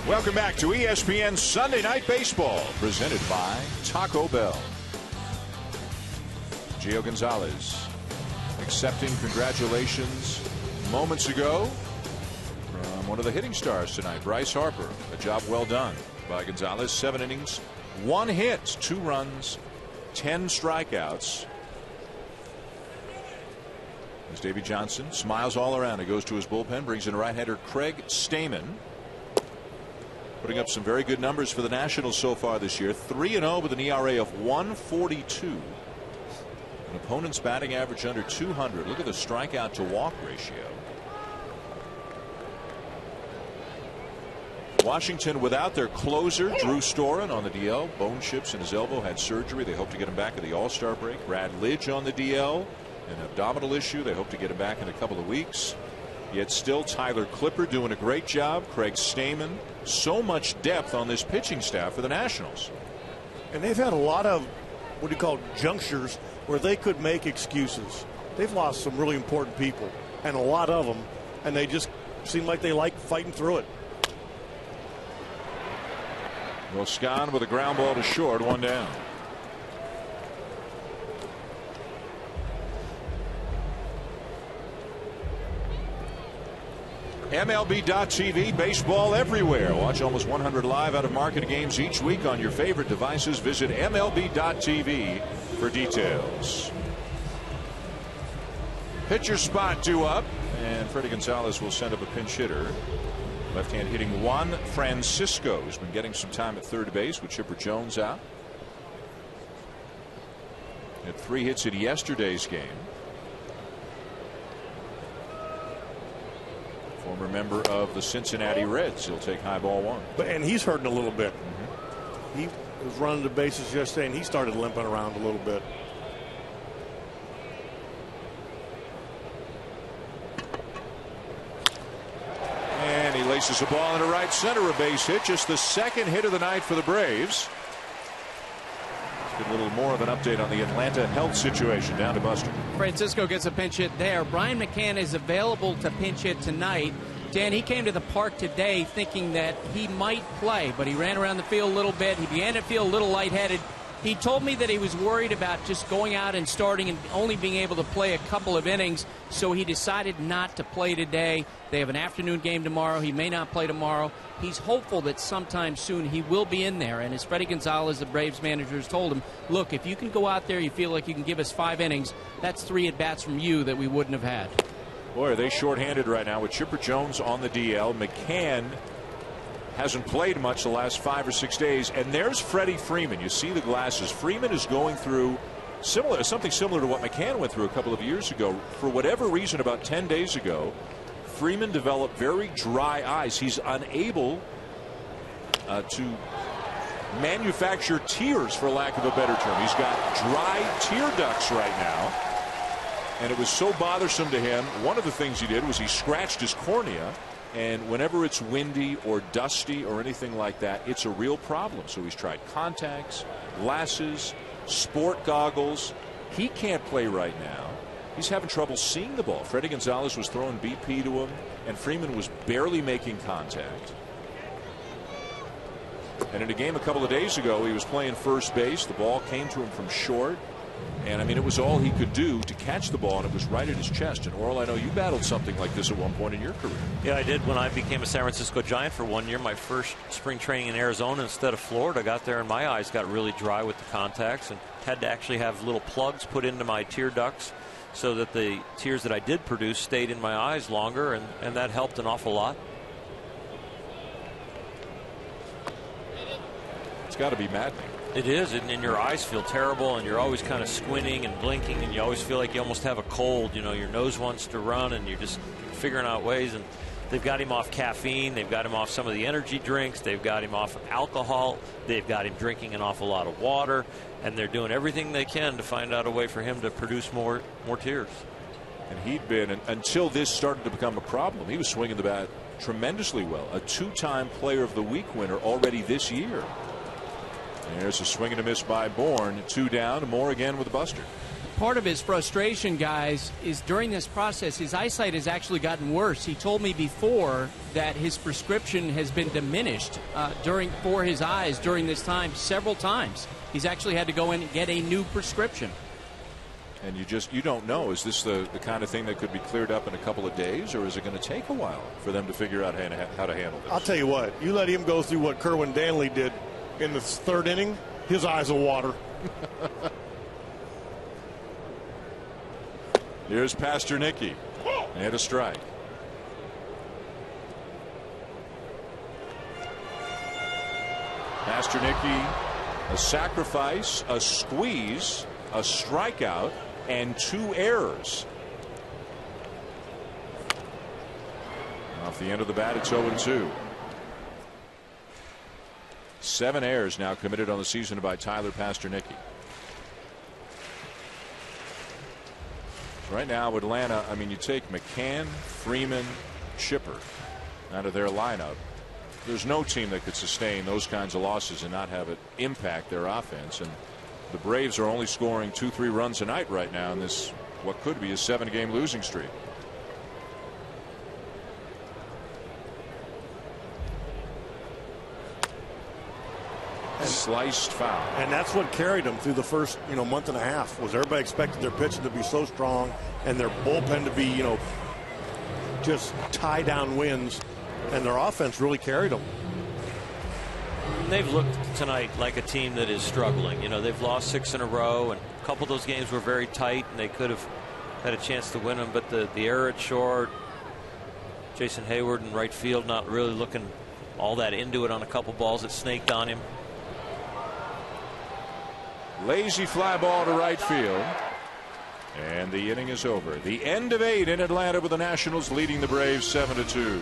[SPEAKER 1] Welcome back to ESPN Sunday Night Baseball, presented by Taco Bell. Gio Gonzalez accepting congratulations moments ago from one of the hitting stars tonight, Bryce Harper. A job well done by Gonzalez. 7 innings, 1 hit, 2 runs, 10 strikeouts. As Davey Johnson smiles all around. He goes to his bullpen, brings in right-hander Craig Stammen, putting up some very good numbers for the Nationals so far this year. 3-0 with an ERA of 1.42. An opponent's batting average under 200. Look at the strikeout to walk ratio. Washington without their closer, Drew Storen, on the DL. Bone chips in his elbow, had surgery. They hope to get him back at the All-Star break. Brad Lidge on the DL, an abdominal issue. They hope to get him back in a couple of weeks. Yet still Tyler Clipper doing a great job. Craig Stammen. So much depth on this pitching staff for the Nationals.
[SPEAKER 3] And they've had a lot of what do you call junctures where they could make excuses. They've lost some really important people, and a lot of them, and they just seem like they like fighting through it.
[SPEAKER 1] Roscan with a ground ball to short, 1 down. MLB.TV, baseball everywhere. Watch almost 100 live out-of-market games each week on your favorite devices. Visit MLB.TV for details. Pitcher spot due up, and Freddie Gonzalez will send up a pinch hitter. Left-hand hitting Juan Francisco has been getting some time at third base with Chipper Jones out. Had 3 hits in yesterday's game. Former member of the Cincinnati Reds. He'll take high ball 1.
[SPEAKER 3] And he's hurting a little bit. He was running the bases yesterday, and he started limping around a little bit.
[SPEAKER 1] And he laces a ball into right center, a base hit. Just the 2nd hit of the night for the Braves. Let's get a little more of an update on the Atlanta health situation. Down to Buster.
[SPEAKER 4] Francisco gets a pinch hit there. Brian McCann is available to pinch hit tonight. Dan, he came to the park today thinking that he might play, but he ran around the field a little bit. He began to feel a little lightheaded. He told me that he was worried about just going out and starting and only being able to play a couple of innings, so he decided not to play today. They have an afternoon game tomorrow. He may not play tomorrow. He's hopeful that sometime soon he will be in there. And as Freddie Gonzalez, the Braves manager, has told him, look, if you can go out there, you feel like you can give us 5 innings, that's 3 at-bats from you that we wouldn't have had.
[SPEAKER 1] Boy, are they shorthanded right now with Chipper Jones on the DL. McCann hasn't played much the last 5 or 6 days. And there's Freddie Freeman. You see the glasses. Freeman is going through something similar to what McCann went through a couple of years ago. For whatever reason, about 10 days ago, Freeman developed very dry eyes. He's unable to manufacture tears, for lack of a better term. He's got dry tear ducts right now. And it was so bothersome to him. One of the things he did was he scratched his cornea. And whenever it's windy or dusty or anything like that, it's a real problem. So he's tried contacts, glasses, sport goggles. He can't play right now. He's having trouble seeing the ball. Freddie Gonzalez was throwing BP to him, and Freeman was barely making contact. And in a game a couple of days ago, he was playing first base. The ball came to him from short. And I mean, it was all he could do to catch the ball, and it was right at his chest. And Orel, I know you battled something like this at one point in your career.
[SPEAKER 7] Yeah, I did when I became a San Francisco Giant for 1 year. My first spring training in Arizona instead of Florida. I got there and my eyes got really dry with the contacts and had to actually have little plugs put into my tear ducts so that the tears that I did produce stayed in my eyes longer, and that helped an awful lot.
[SPEAKER 1] It's got to be maddening.
[SPEAKER 7] It is, and your eyes feel terrible, and you're always kind of squinting and blinking, and you always feel like you almost have a cold. You know, your nose wants to run, and you're just figuring out ways. And they've got him off caffeine. They've got him off some of the energy drinks. They've got him off of alcohol. They've got him drinking an awful lot of water, and they're doing everything they can to find out a way for him to produce more tears.
[SPEAKER 1] And he'd been, until this started to become a problem, he was swinging the bat tremendously well. A 2-time Player of the Week winner already this year. There's a swing and a miss by Bourne. 2 down. Moore again with a buster.
[SPEAKER 4] part of his frustration, guys, is during this process, his eyesight has actually gotten worse. He told me before that his prescription has been diminished for his eyes during this time several times. He's actually had to go in and get a new prescription.
[SPEAKER 1] And you don't know, is this the kind of thing that could be cleared up in a couple of days, or is it going to take a while for them to figure out how to handle this?
[SPEAKER 3] I'll tell you what, you let him go through what Kerwin Danley did in the third inning, his eyes will water.
[SPEAKER 1] Here's Pastornicki, and a strike. Pastornicki, a sacrifice, a squeeze, a strikeout, and 2 errors. Off the end of the bat, it's 0-2. 7 errors now committed on the season by Tyler Pastornicki. Right now, Atlanta, I mean, you take McCann, Freeman, Chipper out of their lineup. There's no team that could sustain those kinds of losses and not have it impact their offense. And the Braves are only scoring 2-3 runs a night right now in this, what could be a 7-game losing streak. Sliced foul.
[SPEAKER 3] And that's what carried them through the first, month and a half, was everybody expected their pitching to be so strong and their bullpen to be, just tie down wins, and their offense really carried them.
[SPEAKER 7] They've looked tonight like a team that is struggling. They've lost 6 in a row, and a couple of those games were very tight, and they could have had a chance to win them. But the error at short, Jason Hayward in right field not really looking all that into it on a couple balls that snaked on him.
[SPEAKER 1] Lazy fly ball to right field. And the inning is over. The end of 8 in Atlanta, with the Nationals leading the Braves 7-2.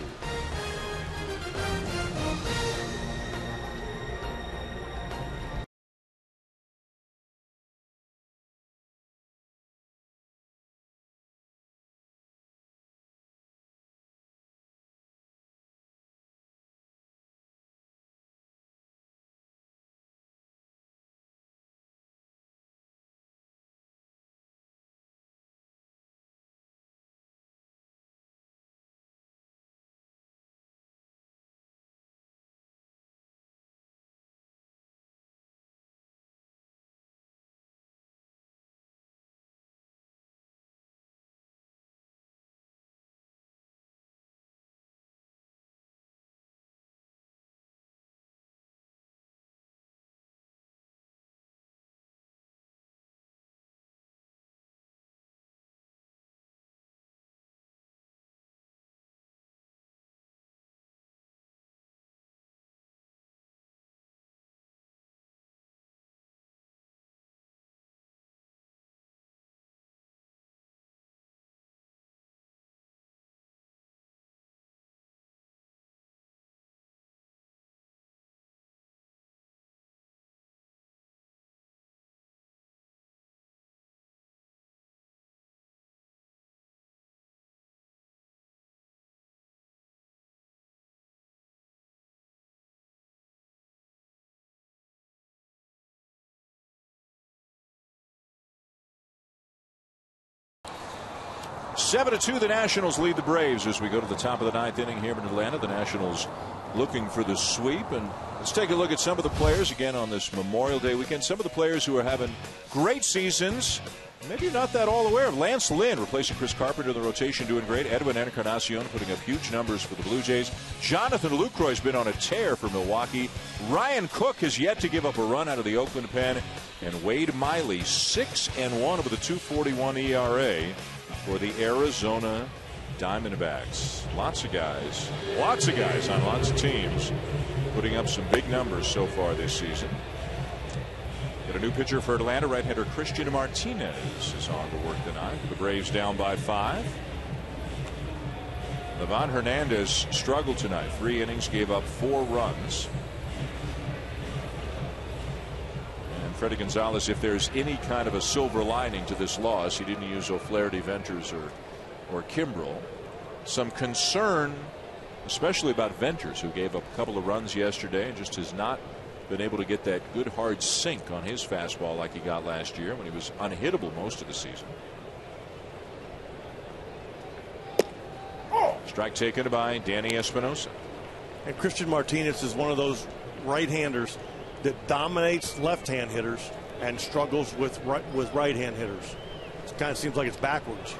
[SPEAKER 1] Seven to 2, the Nationals lead the Braves as we go to the top of the 9th inning here in Atlanta. The Nationals looking for the sweep. And let's take a look at some of the players again on this Memorial Day weekend. Some of the players who are having great seasons. Maybe you're not that all aware of. Lance Lynn replacing Chris Carpenter in the rotation, doing great. Edwin Encarnacion putting up huge numbers for the Blue Jays. Jonathan Lucroy's been on a tear for Milwaukee. Ryan Cook has yet to give up a run out of the Oakland pen. And Wade Miley 6-1 with a 2.41 ERA for the Arizona Diamondbacks. Lots of guys on lots of teams putting up some big numbers so far this season. Got a new pitcher for Atlanta. Right-hander Christian Martinez is on to work tonight. The Braves down by 5. Livan Hernandez struggled tonight. 3 innings, gave up 4 runs. And Freddie Gonzalez, if there's any kind of a silver lining to this loss, he didn't use O'Flaherty, Venters, or Kimbrel. Some concern, especially about Venters, who gave up a couple of runs yesterday and just has not been able to get that good hard sink on his fastball like he got last year when he was unhittable most of the season. Strike taken by Danny Espinosa.
[SPEAKER 3] And Christian Martinez is one of those right-handers that dominates left-hand hitters and struggles with right-hand hitters. It kind of seems like it's backwards.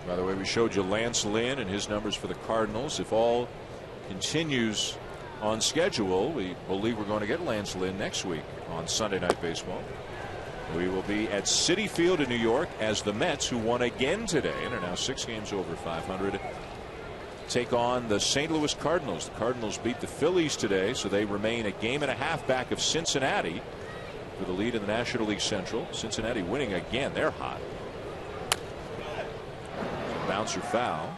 [SPEAKER 1] By the way, we showed you Lance Lynn and his numbers for the Cardinals. If all continues on schedule, we believe we're going to get Lance Lynn next week on Sunday Night Baseball. We will be at Citi Field in New York as the Mets, who won again today and are now 6 games over 500, take on the St. Louis Cardinals. The Cardinals beat the Phillies today, so they remain a game and a half back of Cincinnati for the lead in the National League Central. Cincinnati winning again. They're hot. Bouncer foul.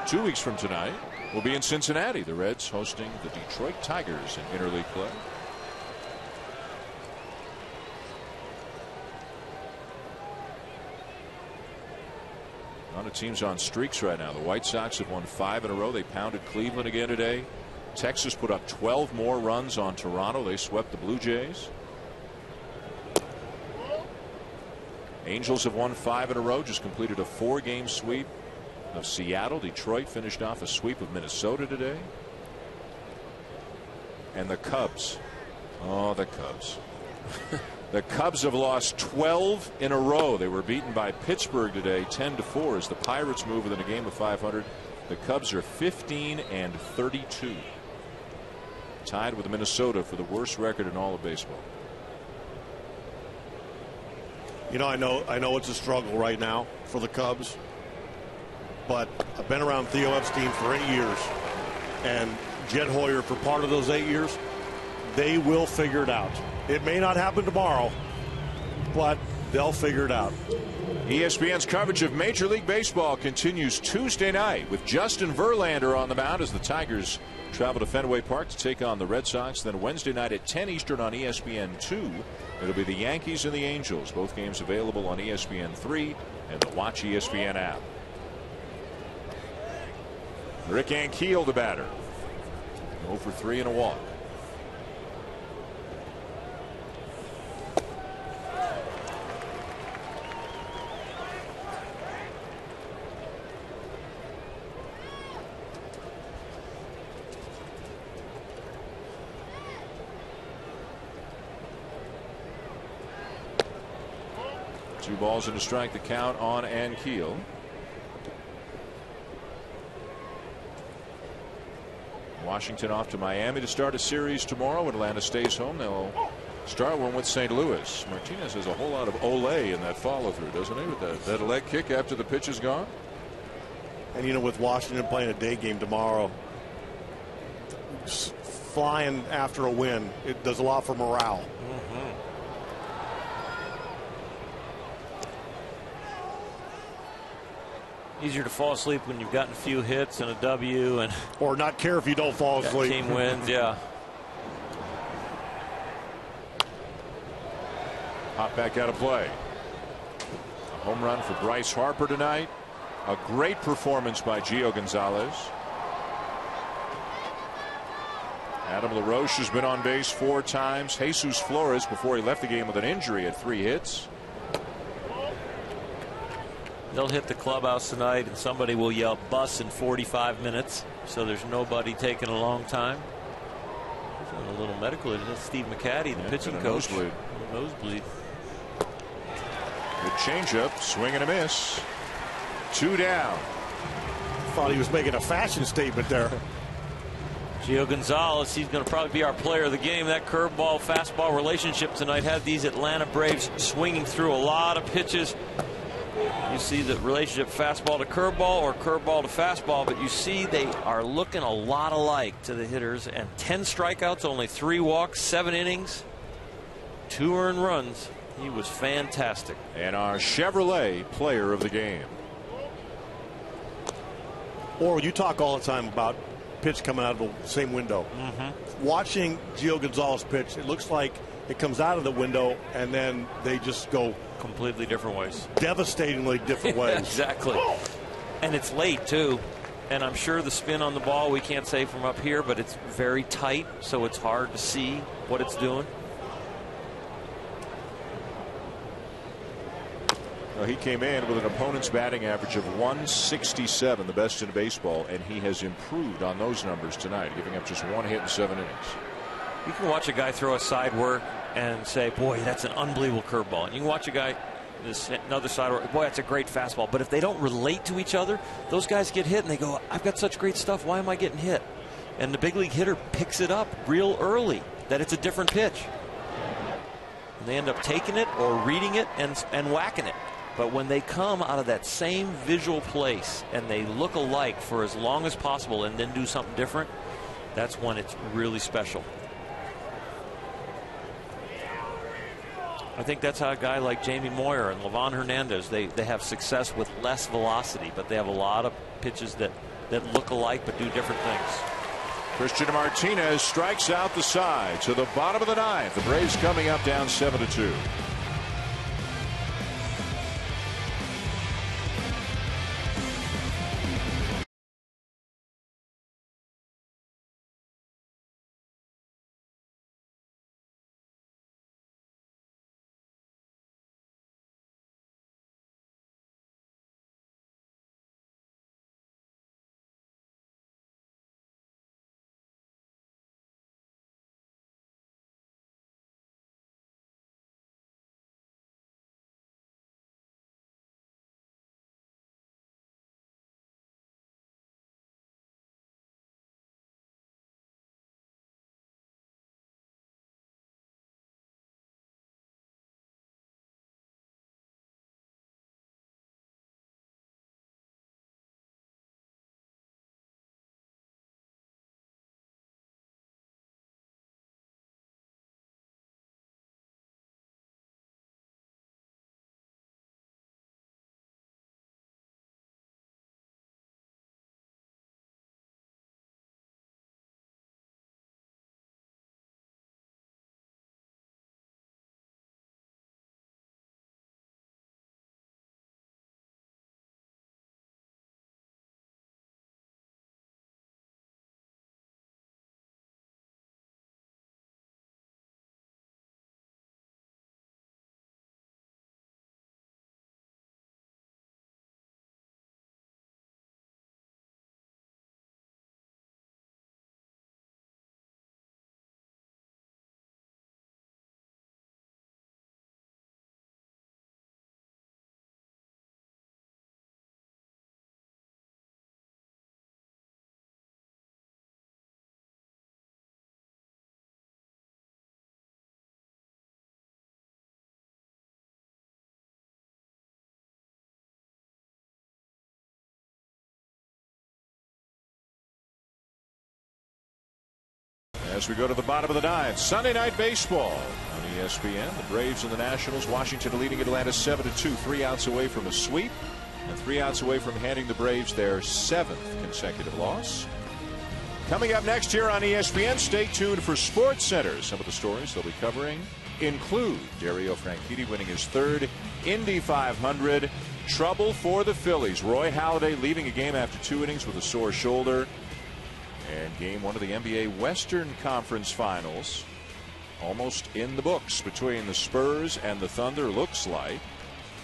[SPEAKER 1] 2 weeks from tonight, we'll be in Cincinnati. The Reds hosting the Detroit Tigers in interleague play. A lot of teams on streaks right now. The White Sox have won 5 in a row. They pounded Cleveland again today. Texas put up 12 more runs on Toronto. They swept the Blue Jays. Angels have won 5 in a row. Just completed a 4-game sweep of Seattle. Detroit finished off a sweep of Minnesota today. And the Cubs. Oh, the Cubs. The Cubs have lost 12 in a row. They were beaten by Pittsburgh today 10-4 as the Pirates move within a game of 500. The Cubs are 15-32. Tied with Minnesota for the worst record in all of baseball.
[SPEAKER 3] You know, I know it's a struggle right now for the Cubs, but I've been around Theo Epstein for 8 years and Jed Hoyer for part of those 8 years. They will figure it out. It may not happen tomorrow, but they'll figure it out.
[SPEAKER 1] ESPN's coverage of Major League Baseball continues Tuesday night with Justin Verlander on the mound as the Tigers travel to Fenway Park to take on the Red Sox. Then Wednesday night at 10 Eastern on ESPN2, it'll be the Yankees and the Angels. Both games available on ESPN3 and the Watch ESPN app. Rick Ankiel, the batter. 0 for 3 and a walk. Two balls and a strike, the count on Ankiel. Washington off to Miami to start a series tomorrow. Atlanta stays home. They'll start one with St. Louis. Martinez has a whole lot of Olay in that follow through, doesn't he, with that leg kick after the pitch is gone?
[SPEAKER 3] And you know, with Washington playing a day game tomorrow, flying after a win, it does a lot for morale.
[SPEAKER 7] Easier to fall asleep when you've gotten a few hits and a W, and
[SPEAKER 3] or not care if you don't fall asleep.
[SPEAKER 7] Team wins, yeah.
[SPEAKER 1] Hop back out of play. A home run for Bryce Harper tonight. A great performance by Gio Gonzalez. Adam LaRoche has been on base 4 times. Jesus Flores, before he left the game with an injury, had 3 hits.
[SPEAKER 7] They'll hit the clubhouse tonight, and somebody will yell bus in 45 minutes. So there's nobody taking a long time. A little medical. That's Steve McCaddy, the pitching coach. Nosebleed.
[SPEAKER 1] Good changeup, swing and a miss. 2 down.
[SPEAKER 3] Thought he was making a fashion statement there.
[SPEAKER 7] Gio Gonzalez, he's going to probably be our player of the game. That curveball fastball relationship tonight had these Atlanta Braves swinging through a lot of pitches. You see the relationship fastball to curveball or curveball to fastball, but you see they are looking a lot alike to the hitters. And 10 strikeouts, only 3 walks, 7 innings, 2 earned runs. He was fantastic.
[SPEAKER 1] And our Chevrolet player of the game.
[SPEAKER 3] Or you talk all the time about pitch coming out of the same window. Watching Gio Gonzalez pitch, it looks like it comes out of the window and then they just go
[SPEAKER 7] completely different ways.
[SPEAKER 3] Devastatingly different ways.
[SPEAKER 7] Exactly. And it's late, too. And I'm sure the spin on the ball, we can't say from up here, but it's very tight, so it's hard to see what it's doing.
[SPEAKER 1] Well, he came in with an opponent's batting average of 167, the best in baseball, and he has improved on those numbers tonight, giving up just 1 hit in 7 innings.
[SPEAKER 7] You can watch a guy throw a side work and say, boy, that's an unbelievable curveball. And you can watch a guy, another side work, boy, that's a great fastball. But if they don't relate to each other, those guys get hit and they go, I've got such great stuff. Why am I getting hit? And the big league hitter picks it up real early that it's a different pitch. And they end up taking it or reading it and whacking it. But when they come out of that same visual place and they look alike for as long as possible and then do something different, that's when it's really special. I think that's how a guy like Jamie Moyer and Livan Hernandez, they have success with less velocity, but they have a lot of pitches that look alike but do different things.
[SPEAKER 1] Christian Martinez strikes out the side to the bottom of the 9th. The Braves coming up down 7-2. As we go to the bottom of the 9th, Sunday Night Baseball on ESPN. The Braves and the Nationals. Washington leading Atlanta 7-2, 3 outs away from a sweep, and 3 outs away from handing the Braves their 7th consecutive loss. Coming up next here on ESPN, stay tuned for Sports Center. Some of the stories they'll be covering include Dario Franchitti winning his 3rd Indy 500. Trouble for the Phillies. Roy Halladay leaving a game after 2 innings with a sore shoulder. And game 1 of the NBA Western Conference Finals almost in the books between the Spurs and the Thunder. Looks like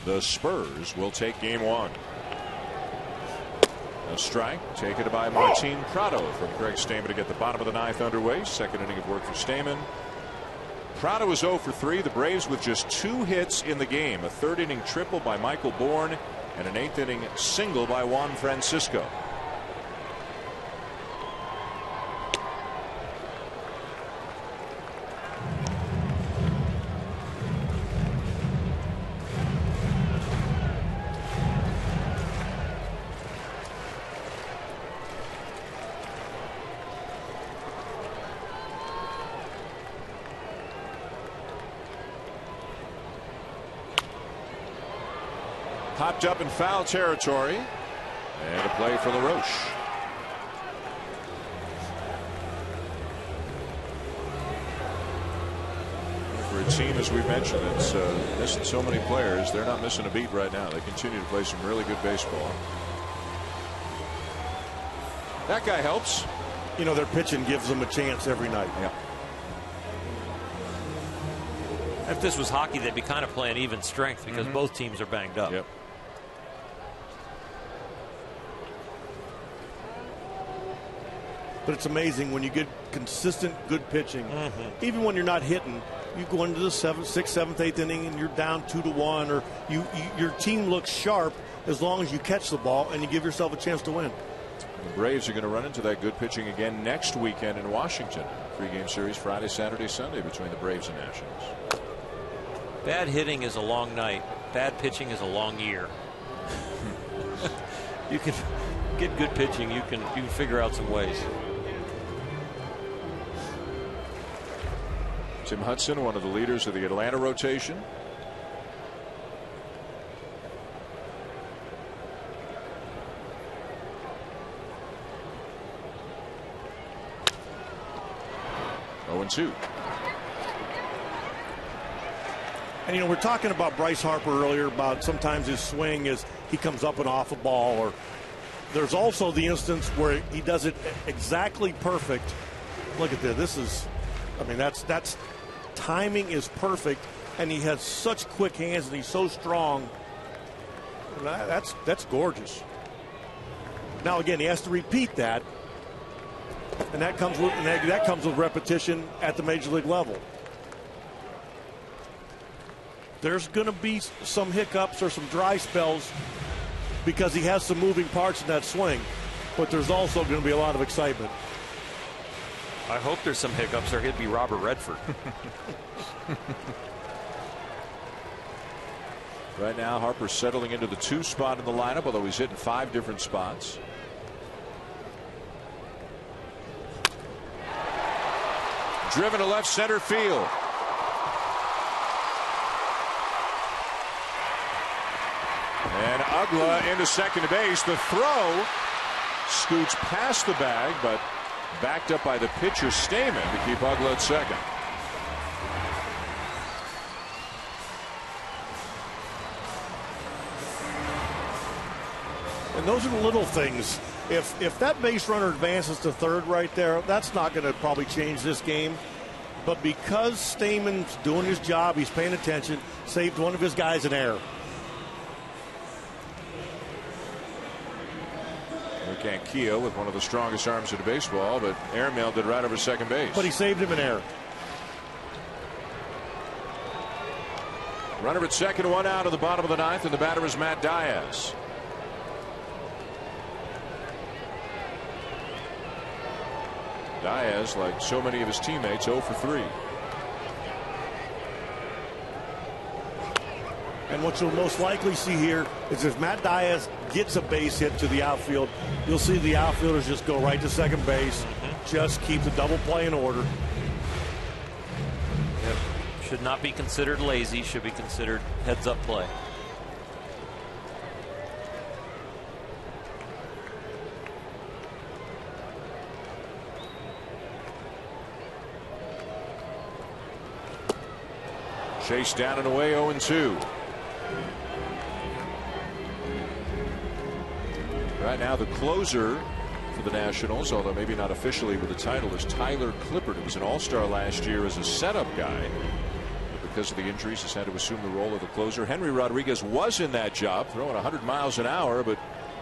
[SPEAKER 1] the Spurs will take game 1. A strike taken by Martin Prado from Greg Stamen to get the bottom of the 9th underway. 2nd inning of work for Stamen. Prado is 0 for 3. The Braves with just 2 hits in the game. A 3rd inning triple by Michael Bourne and an 8th inning single by Juan Francisco. Popped up in foul territory, and a play for LaRoche. For a team, as we mentioned, that's missing so many players, they're not missing a beat right now. They continue to play some really good baseball. That guy helps.
[SPEAKER 3] You know, their pitching gives them a chance every night.
[SPEAKER 1] Yeah.
[SPEAKER 7] If this was hockey, they'd be kind of playing even strength because both teams are banged up.
[SPEAKER 1] Yep.
[SPEAKER 3] But it's amazing when you get consistent, good pitching. Even when you're not hitting, you go into the 6th, 7th, 8th inning and you're down 2-1, or your team looks sharp as long as you catch the ball and you give yourself a chance to win.
[SPEAKER 1] The Braves are going to run into that good pitching again next weekend in Washington. 3-game series Friday, Saturday, Sunday between the Braves and Nationals.
[SPEAKER 7] Bad hitting is a long night. Bad pitching is a long year. You can get good pitching. You can figure out some ways.
[SPEAKER 1] Tim Hudson, one of the leaders of the Atlanta rotation. Oh, and 2.
[SPEAKER 3] And, you know, we're talking about Bryce Harper earlier about sometimes his swing is he comes up and off a ball, or there's also the instance where he does it exactly perfect. Look at this. This is, I mean, that's timing is perfect, and he has such quick hands and he's so strong. That's gorgeous. Now again, he has to repeat that, and that comes with repetition at the major league level. There's going to be some hiccups or some dry spells because he has some moving parts in that swing, but there's also going to be a lot of excitement.
[SPEAKER 7] I hope there's some hiccups, or he'd be Robert Redford.
[SPEAKER 1] Right now, Harper's settling into the 2 spot in the lineup, although he's hitting 5 different spots. Driven to left center field. And Ugla into second base. The throw scoots past the bag, but backed up by the pitcher Stamen to keep Ugla at second.
[SPEAKER 3] And those are the little things. If that base runner advances to third right there, that's not going to probably change this game. But because Stamen's doing his job, he's paying attention, saved one of his guys an error.
[SPEAKER 1] Kia with one of the strongest arms in baseball, but airmailed it right over second base.
[SPEAKER 3] But he saved him an error.
[SPEAKER 1] Runner at second, 1 out of the bottom of the 9th, and the batter is Matt Diaz. Diaz, like so many of his teammates, 0 for 3.
[SPEAKER 3] And what you'll most likely see here is if Matt Diaz gets a base hit to the outfield, you'll see the outfielders just go right to second base, just keep the double play in order.
[SPEAKER 7] Yep. Should not be considered lazy, should be considered heads up play.
[SPEAKER 1] Chase down and away, 0-2. Right now the closer for the Nationals, although maybe not officially with the title, is Tyler Clippard, who was an all-star last year as a setup guy. But because of the injuries, has had to assume the role of the closer. Henry Rodriguez was in that job, throwing 100 miles an hour, but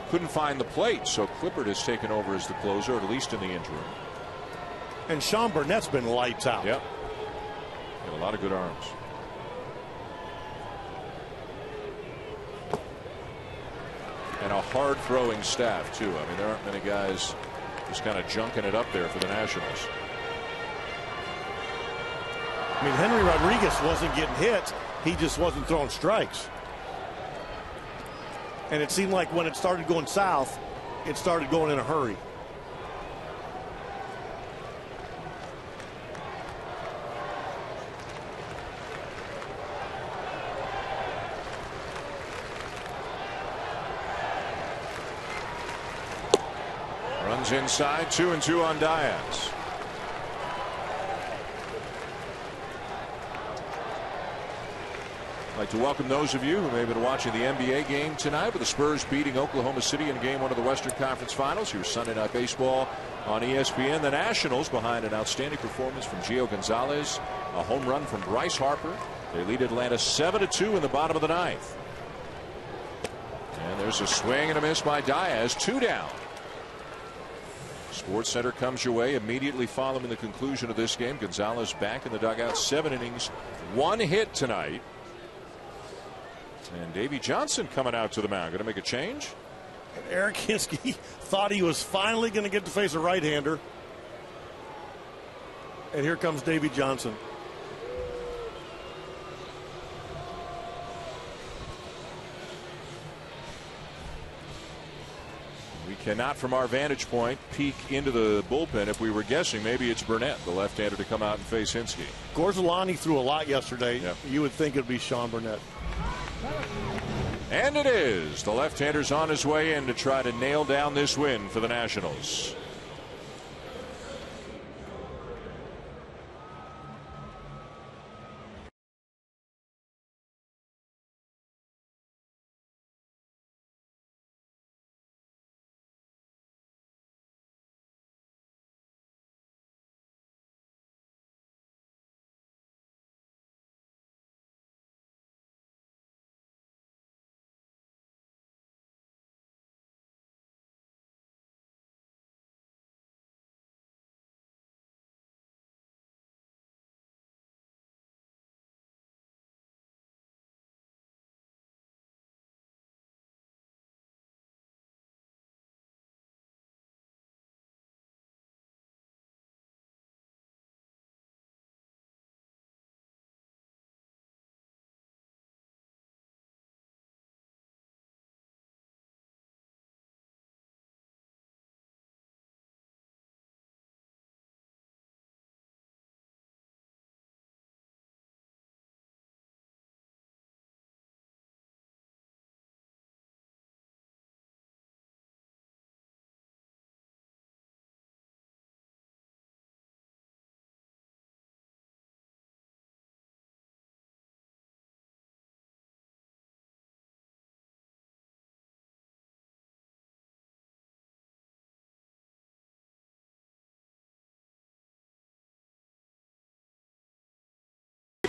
[SPEAKER 1] couldn't find the plate. So Clippard has taken over as the closer, at least in the interim.
[SPEAKER 3] And Sean Burnett's been lights out.
[SPEAKER 1] Yep. Got a lot of good arms. And a hard throwing staff too. I mean, there aren't many guys just kind of junking it up there for the Nationals.
[SPEAKER 3] I mean, Henry Rodriguez wasn't getting hit, he just wasn't throwing strikes. And it seemed like when it started going south, it started going in a hurry.
[SPEAKER 1] Runs inside, 2-2 on Diaz. I'd like to welcome those of you who may have been watching the NBA game tonight with the Spurs beating Oklahoma City in game 1 of the Western Conference Finals. Here's Sunday Night Baseball on ESPN. The Nationals behind an outstanding performance from Gio Gonzalez, a home run from Bryce Harper. They lead Atlanta 7-2 in the bottom of the 9th. And there's a swing and a miss by Diaz. 2 down. Sports Center comes your way immediately following the conclusion of this game. Gonzalez back in the dugout. 7 innings, 1 hit tonight. And Davey Johnson coming out to the mound. Going to make a change.
[SPEAKER 3] Eric Hinske thought he was finally going to get to face a right-hander. And here comes Davey Johnson.
[SPEAKER 1] We cannot, from our vantage point, peek into the bullpen. If we were guessing, maybe it's Burnett, the left-hander, to come out and face Hinske.
[SPEAKER 3] Gorzolani threw a lot yesterday.
[SPEAKER 1] Yep.
[SPEAKER 3] You would think it would be Sean Burnett.
[SPEAKER 1] And it is. The left-hander's on his way in to try to nail down this win for the Nationals.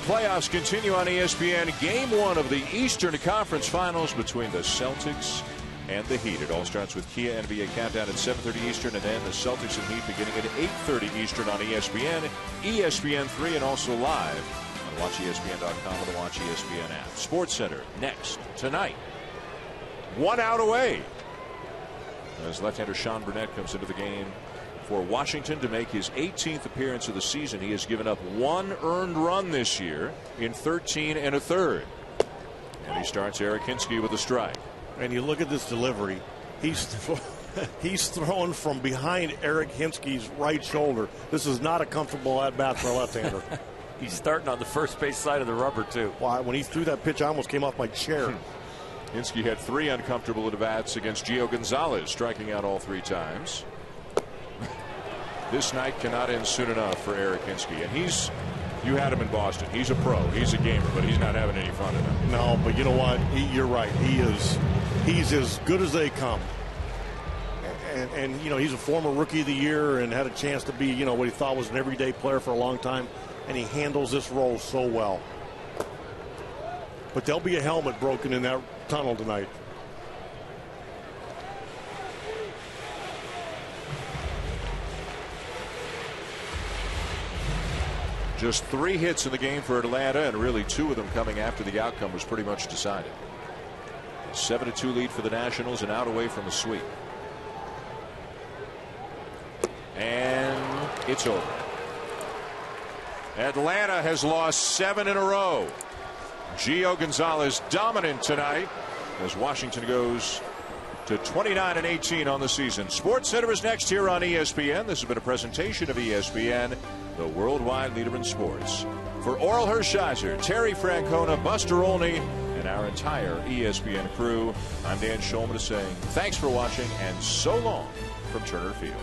[SPEAKER 1] Playoffs continue on ESPN. Game 1 of the Eastern Conference Finals between the Celtics and the Heat. It all starts with Kia NBA Countdown at 7:30 Eastern, and then the Celtics and Heat beginning at 8:30 Eastern on ESPN, ESPN3, and also live on WatchESPN.com and the Watch ESPN app. Sports Center next tonight. 1 out away as left-hander Sean Burnett comes into the game for Washington to make his 18th appearance of the season. He has given up 1 earned run this year in 13 1/3. And he starts Eric Hinske with a strike.
[SPEAKER 3] And you look at this delivery. He's throwing from behind Eric Hinske's right shoulder. This is not a comfortable at-bat for a left-hander.
[SPEAKER 7] He's starting on the first base side of the rubber, too.
[SPEAKER 3] Wow, when he threw that pitch, I almost came off my chair.
[SPEAKER 1] Hinske had 3 uncomfortable at-bats against Gio Gonzalez, striking out all 3 times. This night cannot end soon enough for Eric Hinske. And you had him in Boston. He's a pro. He's a gamer, but he's not having any fun tonight.
[SPEAKER 3] No, but you know what? You're right. He's as good as they come. And you know, he's a former Rookie of the Year and had a chance to be, you know, what he thought was an everyday player for a long time. And he handles this role so well. But there'll be a helmet broken in that tunnel tonight.
[SPEAKER 1] Just 3 hits in the game for Atlanta, and really 2 of them coming after the outcome was pretty much decided. 7-2 lead for the Nationals, and out away from a sweep. And it's over. Atlanta has lost 7 in a row. Gio Gonzalez dominant tonight as Washington goes to 29-18 on the season. Sports Center is next here on ESPN. This has been a presentation of ESPN, the worldwide leader in sports. For Oral Hershiser, Terry Francona, Buster Olney, and our entire ESPN crew, I'm Dan Shulman saying thanks for watching and so long from Turner Field.